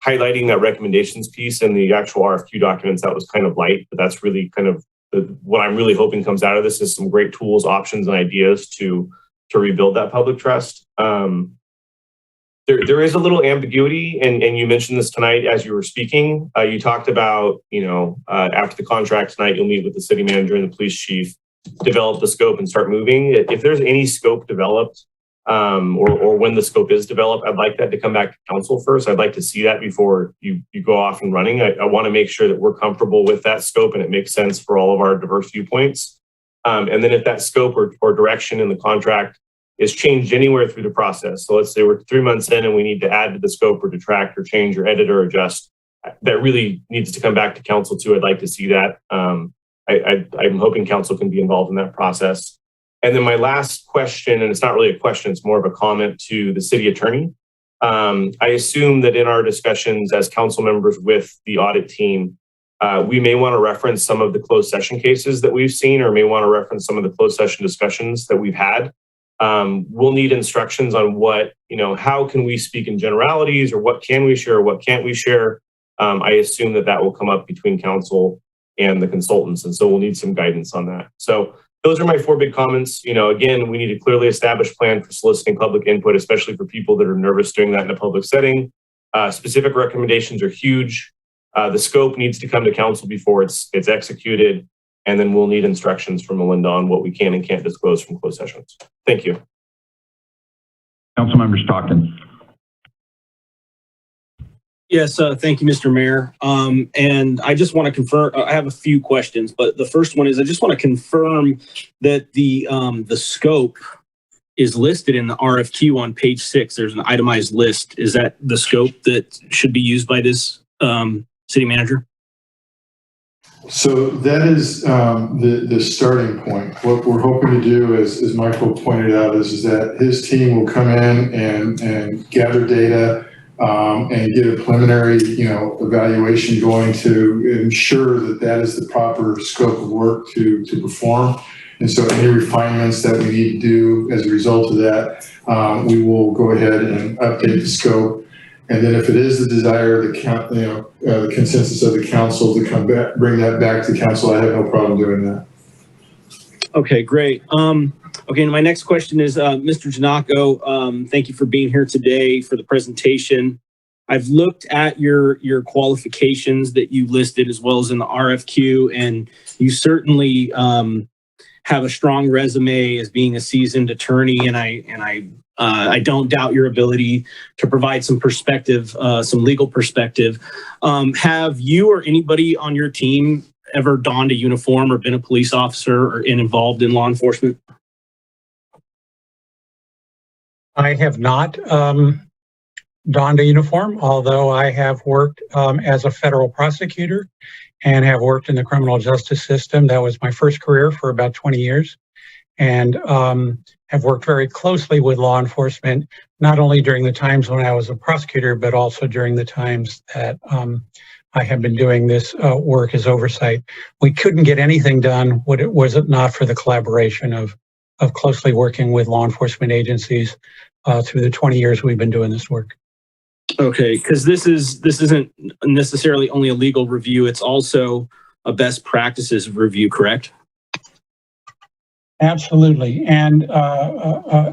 K: highlighting that recommendations piece in the actual RFQ documents. That was kind of light, but that's really kind of what I'm really hoping comes out of this is some great tools, options, and ideas to rebuild that public trust. There is a little ambiguity, and you mentioned this tonight as you were speaking. You talked about, after the contract tonight, you'll meet with the city manager and the police chief, develop the scope and start moving. If there's any scope developed, or when the scope is developed, I'd like that to come back to council first. I'd like to see that before you go off and running. I want to make sure that we're comfortable with that scope and it makes sense for all of our diverse viewpoints. And then if that scope or direction in the contract is changed anywhere through the process. So let's say we're 3 months in and we need to add to the scope or detract or change or edit or adjust. That really needs to come back to council too. I'd like to see that. I'm hoping council can be involved in that process. And then my last question, and it's not really a question, it's more of a comment to the city attorney. I assume that in our discussions as council members with the audit team, we may want to reference some of the closed session cases that we've seen, or may want to reference some of the closed session discussions that we've had. We'll need instructions on what, how can we speak in generalities, or what can we share, or what can't we share. I assume that will come up between council and the consultants. And so we'll need some guidance on that. So those are my 4 big comments. Again, we need a clearly established plan for soliciting public input, especially for people that are nervous doing that in a public setting. Specific recommendations are huge. The scope needs to come to council before it's executed. And then we'll need instructions from Melinda on what we can and can't disclose from closed sessions. Thank you.
I: Councilmember Stockton.
Q: Yes, thank you, Mr. Mayor. And I just want to confirm, I have a few questions, but the first one is I just want to confirm that the scope is listed in the RFQ on page 6. There's an itemized list. Is that the scope that should be used by this city manager?
H: So that is the starting point. What we're hoping to do, as Michael pointed out, is that his team will come in and gather data and get a preliminary, evaluation going to ensure that is the proper scope of work to perform. And so any refinements that we need to do as a result of that, we will go ahead and update the scope. And then if it is the desire of the consensus of the council to come back, bring that back to council, I have no problem doing that.
Q: Okay, great. Okay, and my next question is, Mr. Janako, thank you for being here today for the presentation. I've looked at your qualifications that you listed as well as in the RFQ, and you certainly have a strong resume as being a seasoned attorney, and I don't doubt your ability to provide some perspective, some legal perspective. Have you or anybody on your team ever donned a uniform or been a police officer or involved in law enforcement?
T: I have not donned a uniform, although I have worked as a federal prosecutor and have worked in the criminal justice system. That was my first career for about 20 years, and have worked very closely with law enforcement, not only during the times when I was a prosecutor, but also during the times that I have been doing this work as oversight. We couldn't get anything done was it not for the collaboration of closely working with law enforcement agencies through the 20 years we've been doing this work.
Q: Okay, because this isn't necessarily only a legal review, it's also a best practices review, correct?
T: Absolutely, and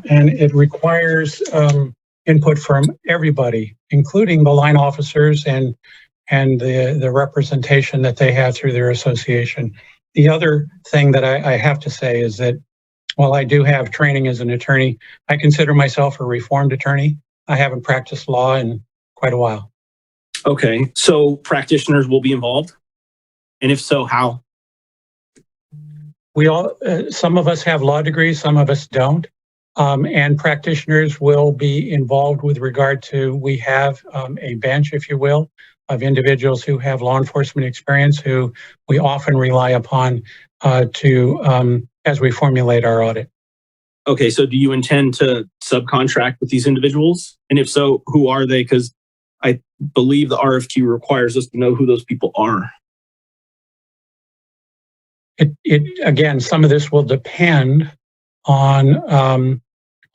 T: it requires input from everybody, including the line officers and the representation that they have through their association. The other thing that I have to say is that while I do have training as an attorney, I consider myself a reformed attorney. I haven't practiced law in quite a while.
Q: Okay, so practitioners will be involved? And if so, how?
T: We all, some of us have law degrees, some of us don't. And practitioners will be involved with regard to, we have a bench, if you will, of individuals who have law enforcement experience who we often rely upon as we formulate our audit.
Q: Okay, so do you intend to subcontract with these individuals? And if so, who are they? Because I believe the RFQ requires us to know who those people are.
T: Again, some of this will depend on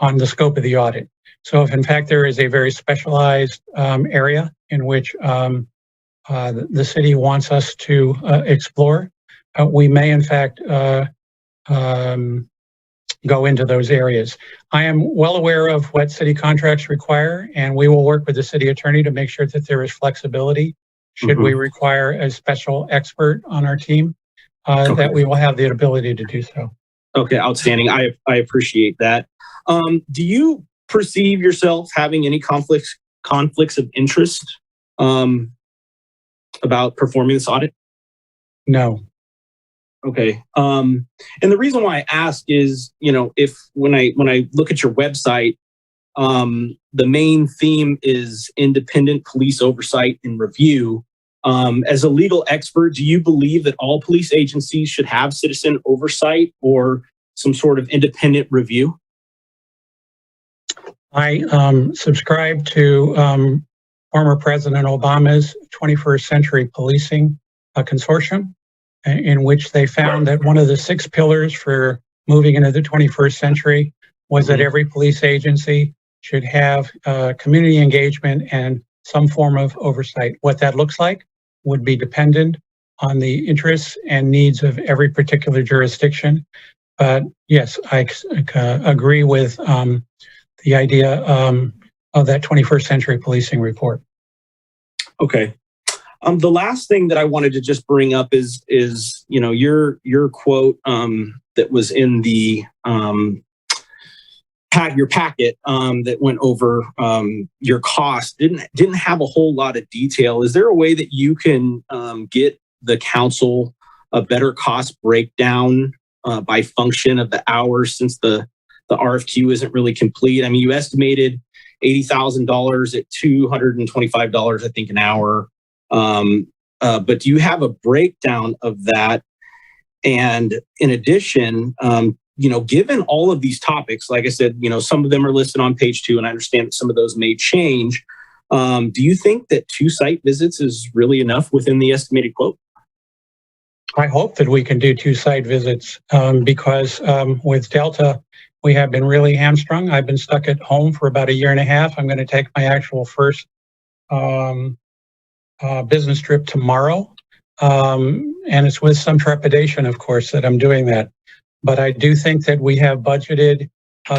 T: the scope of the audit. So if in fact there is a very specialized area in which the city wants us to explore, we may in fact go into those areas. I am well aware of what city contracts require, and we will work with the city attorney to make sure that there is flexibility should we require a special expert on our team, that we will have the ability to do so.
Q: Okay, outstanding. I appreciate that. Do you perceive yourself having any conflicts of interest about performing this audit?
T: No.
Q: Okay. And the reason why I ask is, if when I look at your website, the main theme is independent police oversight and review. As a legal expert, do you believe that all police agencies should have citizen oversight or some sort of independent review?
T: I subscribe to former President Obama's 21st Century Policing Consortium, in which they found that one of the 6 pillars for moving into the 21st century was that every police agency should have community engagement and some form of oversight. What that looks like would be dependent on the interests and needs of every particular jurisdiction. But yes, I agree with the idea of that 21st Century Policing report.
Q: Okay. The last thing that I wanted to just bring up is your quote that was in the your packet that went over your cost didn't have a whole lot of detail. Is there a way that you can get the council a better cost breakdown by function of the hours, since the RFQ isn't really complete? I mean, you estimated $80,000 at $225, I think, an hour. But do you have a breakdown of that? And in addition, given all of these topics, like I said, some of them are listed on page 2, and I understand that some of those may change. Do you think that 2 site visits is really enough within the estimated quote?
T: I hope that we can do 2 site visits because with Delta, we have been really hamstrung. I've been stuck at home for about 1.5 years. I'm going to take my actual first business trip tomorrow. And it's with some trepidation, of course, that I'm doing that. But I do think that we have budgeted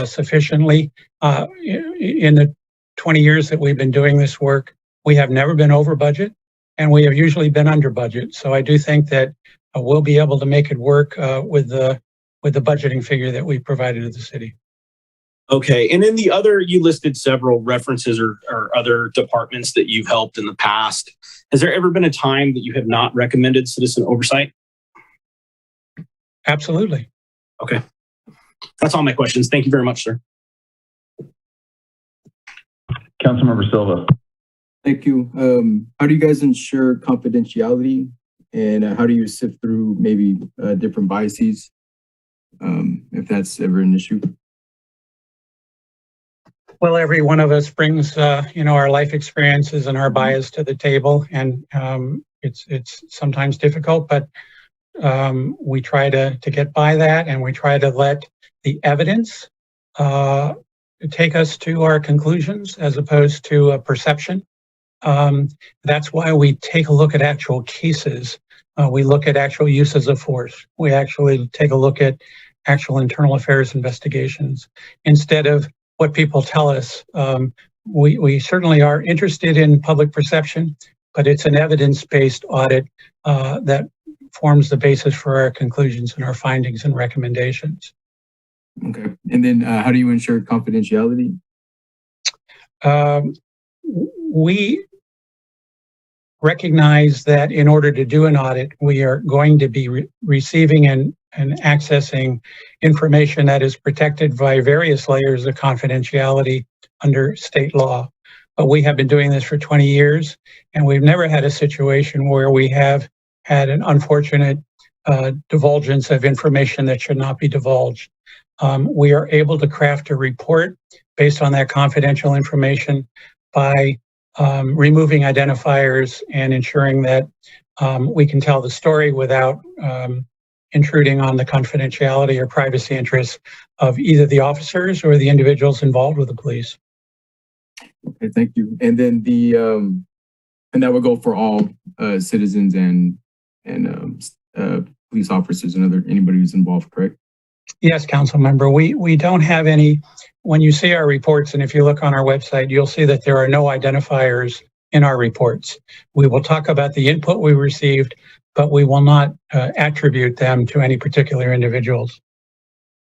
T: sufficiently. In the 20 years that we've been doing this work, We have never been over budget, and we have usually been under budget. So I do think that we'll be able to make it work with the budgeting figure that we provided to the city.
Q: Okay, and in the other, you listed several references or other departments that you've helped in the past. Has there ever been a time that you have not recommended citizen oversight?
T: Absolutely.
Q: Okay. That's all my questions. Thank you very much, sir.
I: Councilmember Silva.
E: Thank you. How do you guys ensure confidentiality, and how do you sift through maybe different biases, if that's ever an issue?
T: Well, every one of us brings, our life experiences and our bias to the table, and it's sometimes difficult, but we try to get by that, and we try to let the evidence take us to our conclusions as opposed to a perception. That's why we take a look at actual cases. We look at actual uses of force. We actually take a look at actual internal affairs investigations instead of what people tell us. We certainly are interested in public perception, but it's an evidence-based audit that forms the basis for our conclusions and our findings and recommendations.
E: Okay. And then how do you ensure confidentiality?
T: We recognize that in order to do an audit, we are going to be receiving and accessing information that is protected by various layers of confidentiality under state law. But we have been doing this for 20 years, and we've never had a situation where we have had an unfortunate divulgence of information that should not be divulged. We are able to craft a report based on that confidential information by removing identifiers and ensuring that we can tell the story without intruding on the confidentiality or privacy interests of either the officers or the individuals involved with the police.
E: Okay, thank you. And then and that would go for all citizens and police officers and anybody who's involved, correct?
T: Yes, council member. We don't have any. When you see our reports, and if you look on our website, you'll see that there are no identifiers in our reports. We will talk about the input we received, but we will not attribute them to any particular individuals.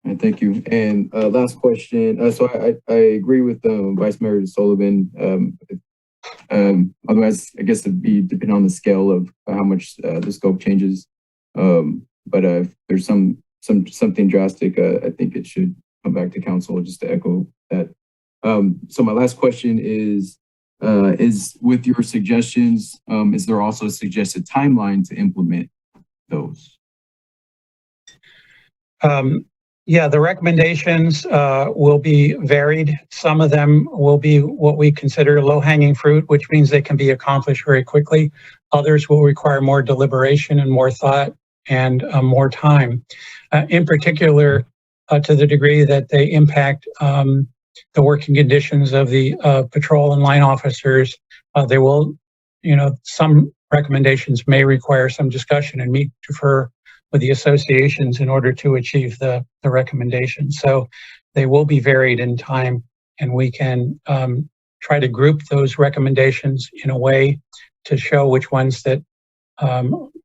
E: And thank you. And last question. So I agree with Vice Mayor Sullivan. Otherwise, I guess it'd be depending on the scale of how much the scope changes. But if there's something drastic, I think it should come back to council, just to echo that. So my last question is with your suggestions, is there also a suggested timeline to implement those?
T: Yeah, the recommendations will be varied. Some of them will be what we consider low-hanging fruit, which means they can be accomplished very quickly. Others will require more deliberation and more thought and more time. In particular, to the degree that they impact the working conditions of the patrol and line officers, they will, some recommendations may require some discussion and meet defer with the associations in order to achieve the recommendations. So they will be varied in time, and we can try to group those recommendations in a way to show which ones that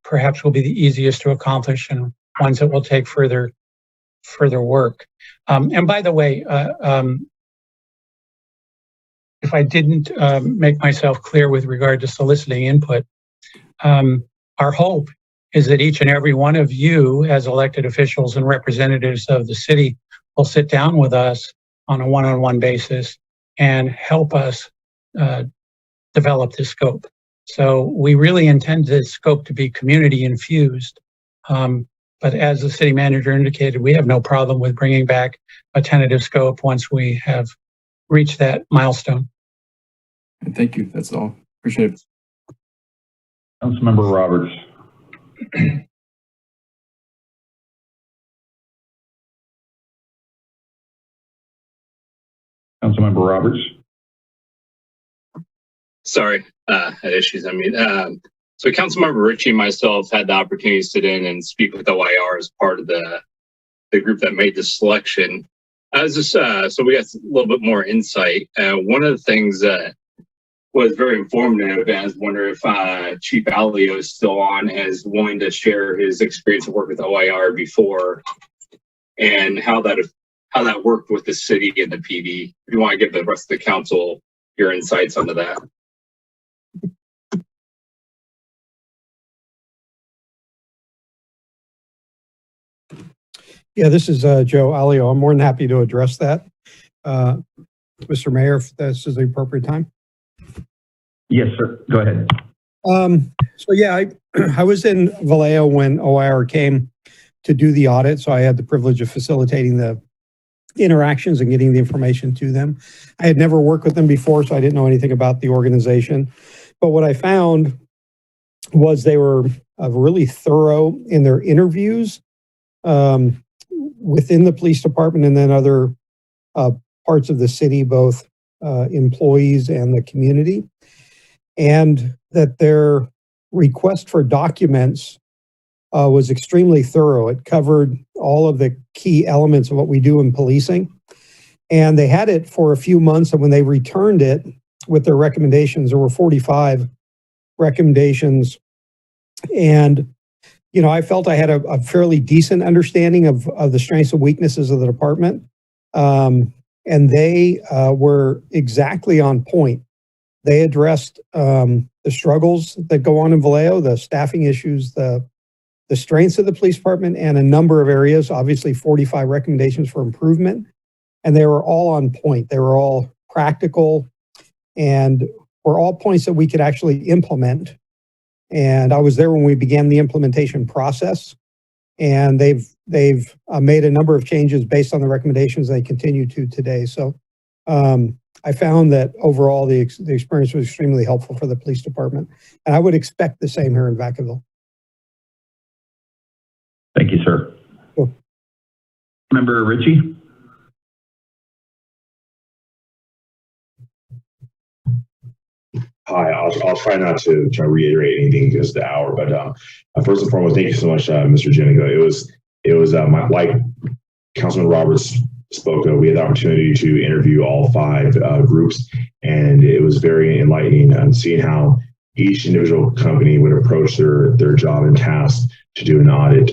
T: perhaps will be the easiest to accomplish and ones that will take further work. And by the way, if I didn't make myself clear with regard to soliciting input, our hope is that each and every one of you as elected officials and representatives of the city will sit down with us on a one-on-one basis and help us develop this scope. So we really intend this scope to be community infused. But as the city manager indicated, we have no problem with bringing back a tentative scope once we have reached that milestone.
E: And thank you. That's all. Appreciate it.
I: Councilmember Roberts. Councilmember Roberts.
P: Sorry, had issues. So Councilmember Ritchie and myself had the opportunity to sit in and speak with OIR as part of the group that made the selection. So we got a little bit more insight. One of the things that was very informative, and I was wondering if Chief Alio is still on, as willing to share his experience of work with OIR before, and how that worked with the city and the PD. If you want to give the rest of the council your insights onto that.
N: Yeah, this is Joe Alio. I'm more than happy to address that. Mr. Mayor, if this is the appropriate time.
I: Yes, sir. Go ahead.
N: So yeah, I was in Vallejo when OIR came to do the audit, so I had the privilege of facilitating the interactions and getting the information to them. I had never worked with them before, so I didn't know anything about the organization. But what I found was they were really thorough in their interviews within the police department and then other parts of the city, both employees and the community, and that their request for documents was extremely thorough. It covered all of the key elements of what we do in policing. And they had it for a few months, and when they returned it with their recommendations, there were 45 recommendations. And, you know, I felt I had a fairly decent understanding of the strengths and weaknesses of the department. And they were exactly on point. They addressed the struggles that go on in Vallejo, the staffing issues, the strengths of the police department, and a number of areas, obviously 45 recommendations for improvement. And they were all on point. They were all practical and were all points that we could actually implement. And I was there when we began the implementation process. And they've made a number of changes based on the recommendations they continue to today. So I found that overall the experience was extremely helpful for the police department. And I would expect the same here in Vacaville.
I: Thank you, sir.
N: Cool.
I: Member Ritchie?
S: Hi, I'll try not to reiterate anything because the hour, but first and foremost, thank you so much, Mr. Jenigo. It was like Councilman Roberts spoke of, we had the opportunity to interview all 5 groups, and it was very enlightening seeing how each individual company would approach their job and task to do an audit.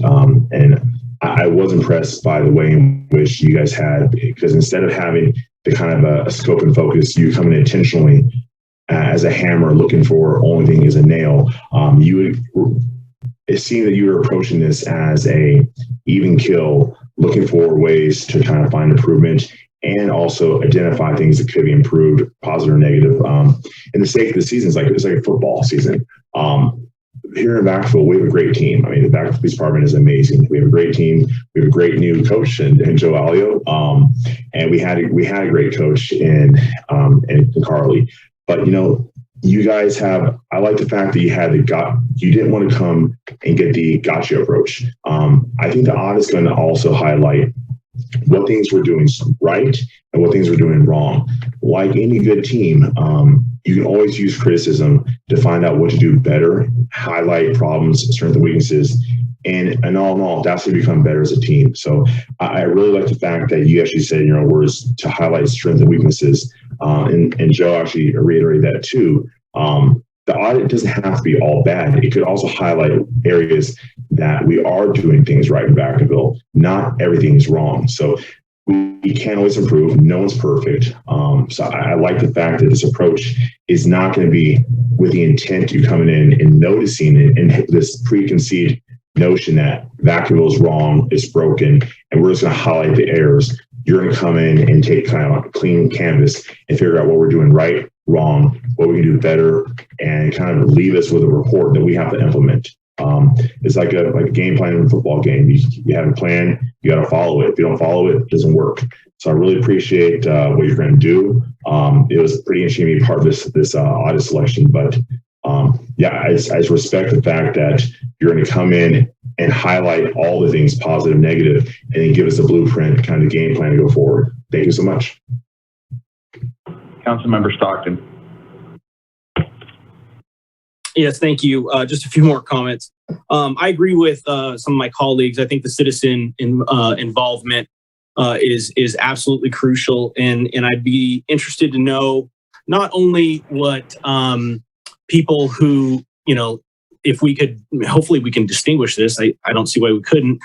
S: And I was impressed by the way in which you guys had, because instead of having the kind of a scope and focus, you come in intentionally as a hammer looking for only thing is a nail. It seemed that you were approaching this as a even kill, looking for ways to kind of find improvement and also identify things that could be improved, positive or negative. In the sake of the season, it's like a football season. Here in Vacaville, we have a great team. I mean, the Vacaville Police Department is amazing. We have a great team. We have a great new coach in Joe Alio, and we had a great coach in Carly. But you know, you guys have. I like the fact that you didn't want to come and get the gotcha approach. I think the audit is going to also highlight what things we're doing right and what things we're doing wrong. Like any good team, you can always use criticism to find out what to do better, highlight problems, strengths and weaknesses, and all in all, that's how you become better as a team. So I really like the fact that you actually said in your own words to highlight strengths and weaknesses, and Joe actually reiterated that too. The audit doesn't have to be all bad. It could also highlight areas that we are doing things right in Vacaville. Not everything is wrong. So we can always improve. No one's perfect. So I like the fact that this approach is not going to be with the intent of coming in and noticing it and this preconceived notion that Vacaville is wrong, it's broken, and we're just going to highlight the errors. You're going to come in and take kind of a clean canvas and figure out what we're doing right, wrong, what we can do better, and kind of leave us with a report that we have to implement. It's like a game plan in a football game. You have a plan, you got to follow it. If you don't follow it, it doesn't work. So I really appreciate what you're going to do. It was pretty interesting to be part of this audit selection, but I just respect the fact that you're going to come in and highlight all the things, positive, negative, and then give us a blueprint, kind of game plan to go forward. Thank you so much.
I: Councilmember Stockton.
Q: Yes, thank you. Just a few more comments. I agree with some of my colleagues. I think the citizen involvement is absolutely crucial, and I'd be interested to know not only what people who, if we could, hopefully we can distinguish this. I don't see why we couldn't.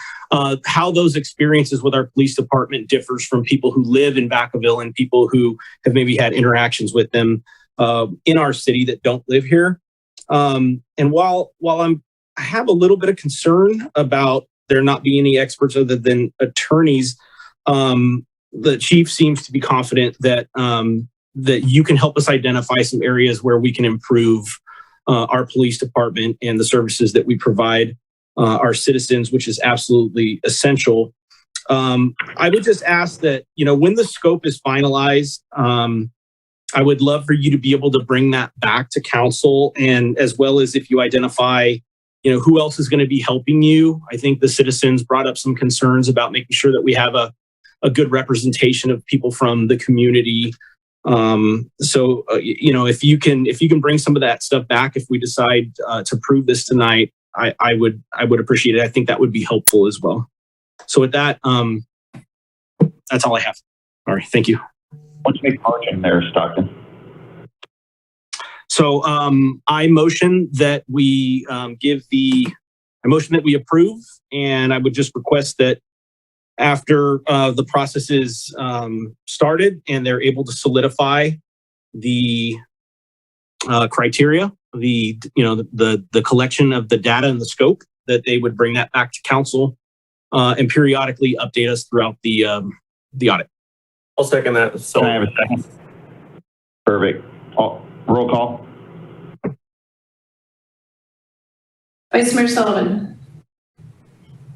Q: How those experiences with our police department differs from people who live in Vacaville and people who have maybe had interactions with them in our city that don't live here. And while I have a little bit of concern about there not being any experts other than attorneys, the chief seems to be confident that that you can help us identify some areas where we can improve our police department and the services that we provide our citizens, which is absolutely essential. I would just ask that, when the scope is finalized, I would love for you to be able to bring that back to council, and as well as if you identify, who else is going to be helping you. I think the citizens brought up some concerns about making sure that we have a good representation of people from the community. If you can bring some of that stuff back, if we decide to prove this tonight, I would appreciate it. I think that would be helpful as well. So with that, that's all I have. All right, thank you.
I: What's your motion there, Stockton?
Q: So I motion that we approve, and I would just request that after the process is started and they're able to solidify the criteria, the collection of the data and the scope, that they would bring that back to council and periodically update us throughout the audit.
K: I'll second that. So
I: can I have a second? Perfect. Roll call.
F: Vice Mayor Sullivan.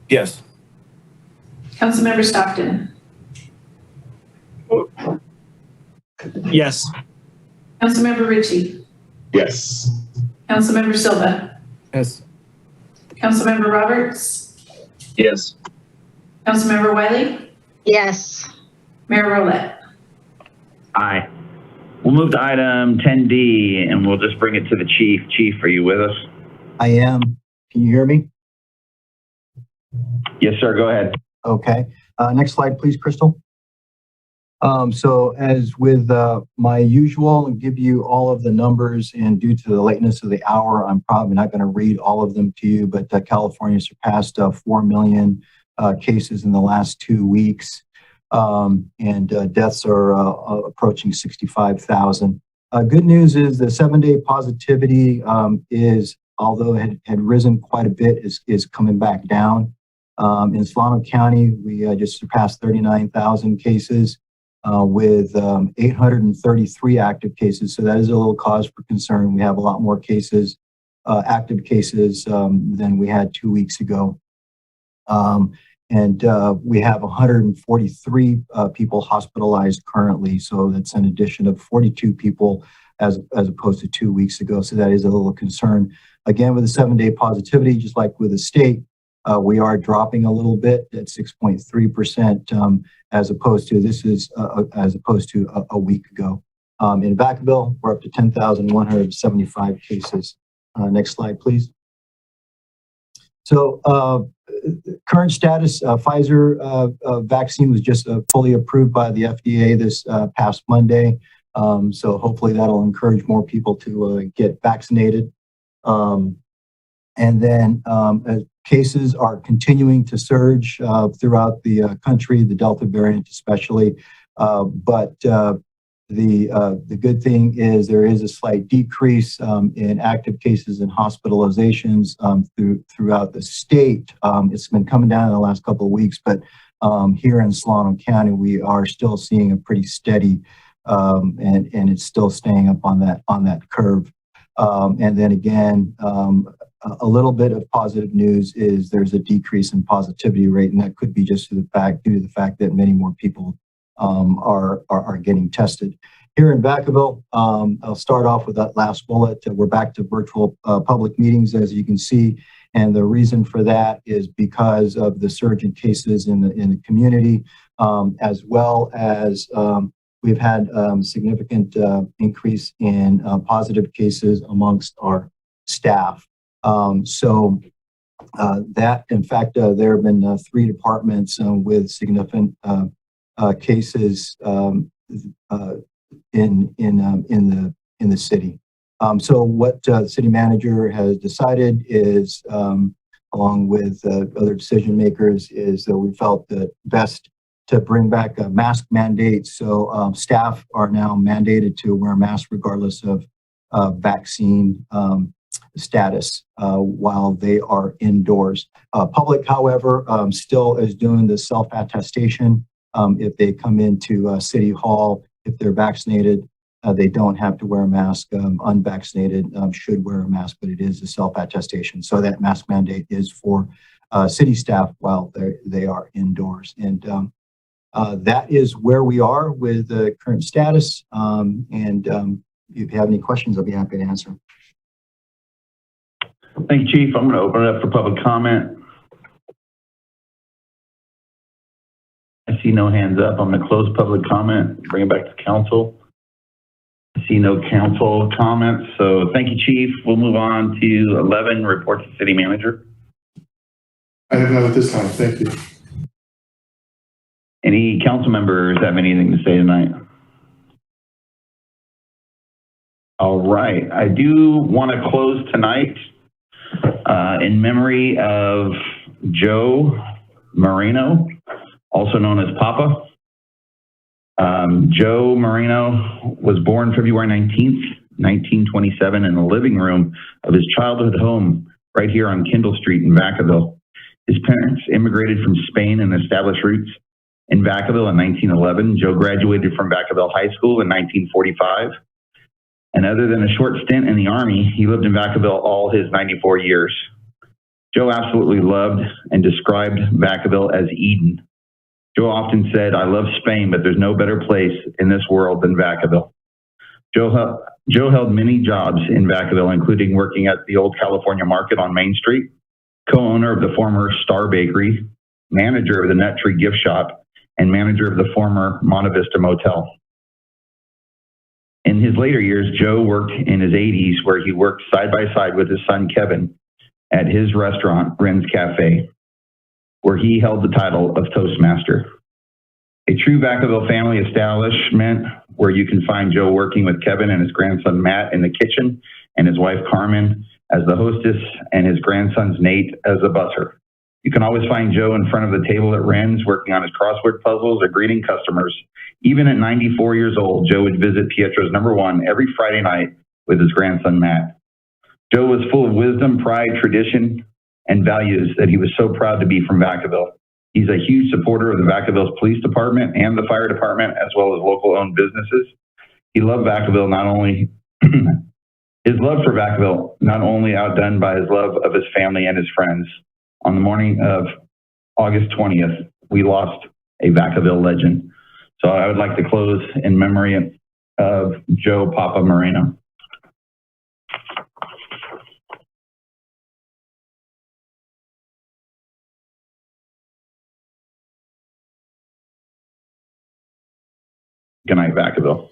K: Yes.
F: Councilmember Stockton.
Q: Yes.
F: Councilmember Ritchie.
S: Yes.
F: Councilmember Silva.
E: Yes.
F: Councilmember Roberts.
P: Yes.
F: Councilmember Wiley.
M: Yes.
F: Mayor Rolette.
I: Aye. We'll move to item 10D and we'll just bring it to the chief. Chief, are you with us?
B: I am. Can you hear me?
I: Yes, sir. Go ahead.
B: Okay. Next slide, please, Crystal. So as with my usual, I'll give you all of the numbers, and due to the lateness of the hour, I'm probably not going to read all of them to you, but California surpassed 4 million cases in the last 2 weeks, and deaths are approaching 65,000. Good news is the 7-day positivity is, although it had risen quite a bit, is coming back down. In Solano County, we just surpassed 39,000 cases with 833 active cases. So that is a little cause for concern. We have a lot more cases, active cases, than we had 2 weeks ago. And we have 143 people hospitalized currently. So that's an addition of 42 people as opposed to 2 weeks ago. So that is a little concern. Again, with the 7-day positivity, just like with the state, we are dropping a little bit at 6.3%, as opposed to a week ago. In Vacaville, we're up to 10,175 cases. Next slide, please. So current status, Pfizer vaccine was just fully approved by the FDA this past Monday. So hopefully that'll encourage more people to get vaccinated. And then cases are continuing to surge throughout the country, the Delta variant especially. But the good thing is there is a slight decrease in active cases and hospitalizations throughout the state. It's been coming down in the last couple of weeks, but here in Solano County, we are still seeing a pretty steady, and it's still staying up on that curve. And then again, a little bit of positive news is there's a decrease in positivity rate, and that could be just due to the fact that many more people are getting tested. Here in Vacaville, I'll start off with that last bullet. We're back to virtual public meetings, as you can see, and the reason for that is because of the surge in cases in the community, as well as we've had significant increase in positive cases amongst our staff. So that, in fact, there have been 3 departments with significant cases in the city. So what the city manager has decided is, along with other decision makers, is that we felt that best to bring back a mask mandate. So staff are now mandated to wear a mask regardless of vaccine status while they are indoors. Public, however, still is doing the self-attestation. If they come into City Hall, if they're vaccinated, they don't have to wear a mask. Unvaccinated should wear a mask, but it is a self-attestation. So that mask mandate is for city staff while they are indoors. And that is where we are with the current status. If you have any questions, I'll be happy to answer.
I: Thank you, Chief. I'm going to open it up for public comment. I see no hands up. I'm going to close public comment, bring it back to council. I see no council comments. So thank you, Chief. We'll move on to 11, report to City Manager.
H: I have none at this time. Thank you.
I: Any council members have anything to say tonight? All right. I do want to close tonight in memory of Joe Moreno, also known as Papa. Joe Moreno was born February 19th, 1927 in the living room of his childhood home right here on Kendall Street in Vacaville. His parents immigrated from Spain and established roots in Vacaville in 1911. Joe graduated from Vacaville High School in 1945. And other than a short stint in the Army, he lived in Vacaville all his 94 years. Joe absolutely loved and described Vacaville as Eden. Joe often said, "I love Spain, but there's no better place in this world than Vacaville." Joe held many jobs in Vacaville, including working at the Old California Market on Main Street, co-owner of the former Star Bakery, manager of the Nut Tree Gift Shop, and manager of the former Monte Vista Motel. In his later years, Joe worked in his 80s, where he worked side by side with his son Kevin at his restaurant, Ren's Cafe, where he held the title of Toastmaster. A true Vacaville family establishment where you can find Joe working with Kevin and his grandson Matt in the kitchen and his wife Carmen as the hostess and his grandsons Nate as the busser. You can always find Joe in front of the table at Ren's working on his crossword puzzles or greeting customers. Even at 94 years old, Joe would visit Pietro's #1 every Friday night with his grandson Matt. Joe was full of wisdom, pride, tradition, and values that he was so proud to be from Vacaville. He's a huge supporter of the Vacaville's police department and the fire department, as well as local owned businesses. He loved Vacaville not only, his love for Vacaville not only outdone by his love of his family and his friends. On the morning of August 20th, we lost a Vacaville legend. So I would like to close in memory of Joe Papa Moreno. Good night, Vacaville.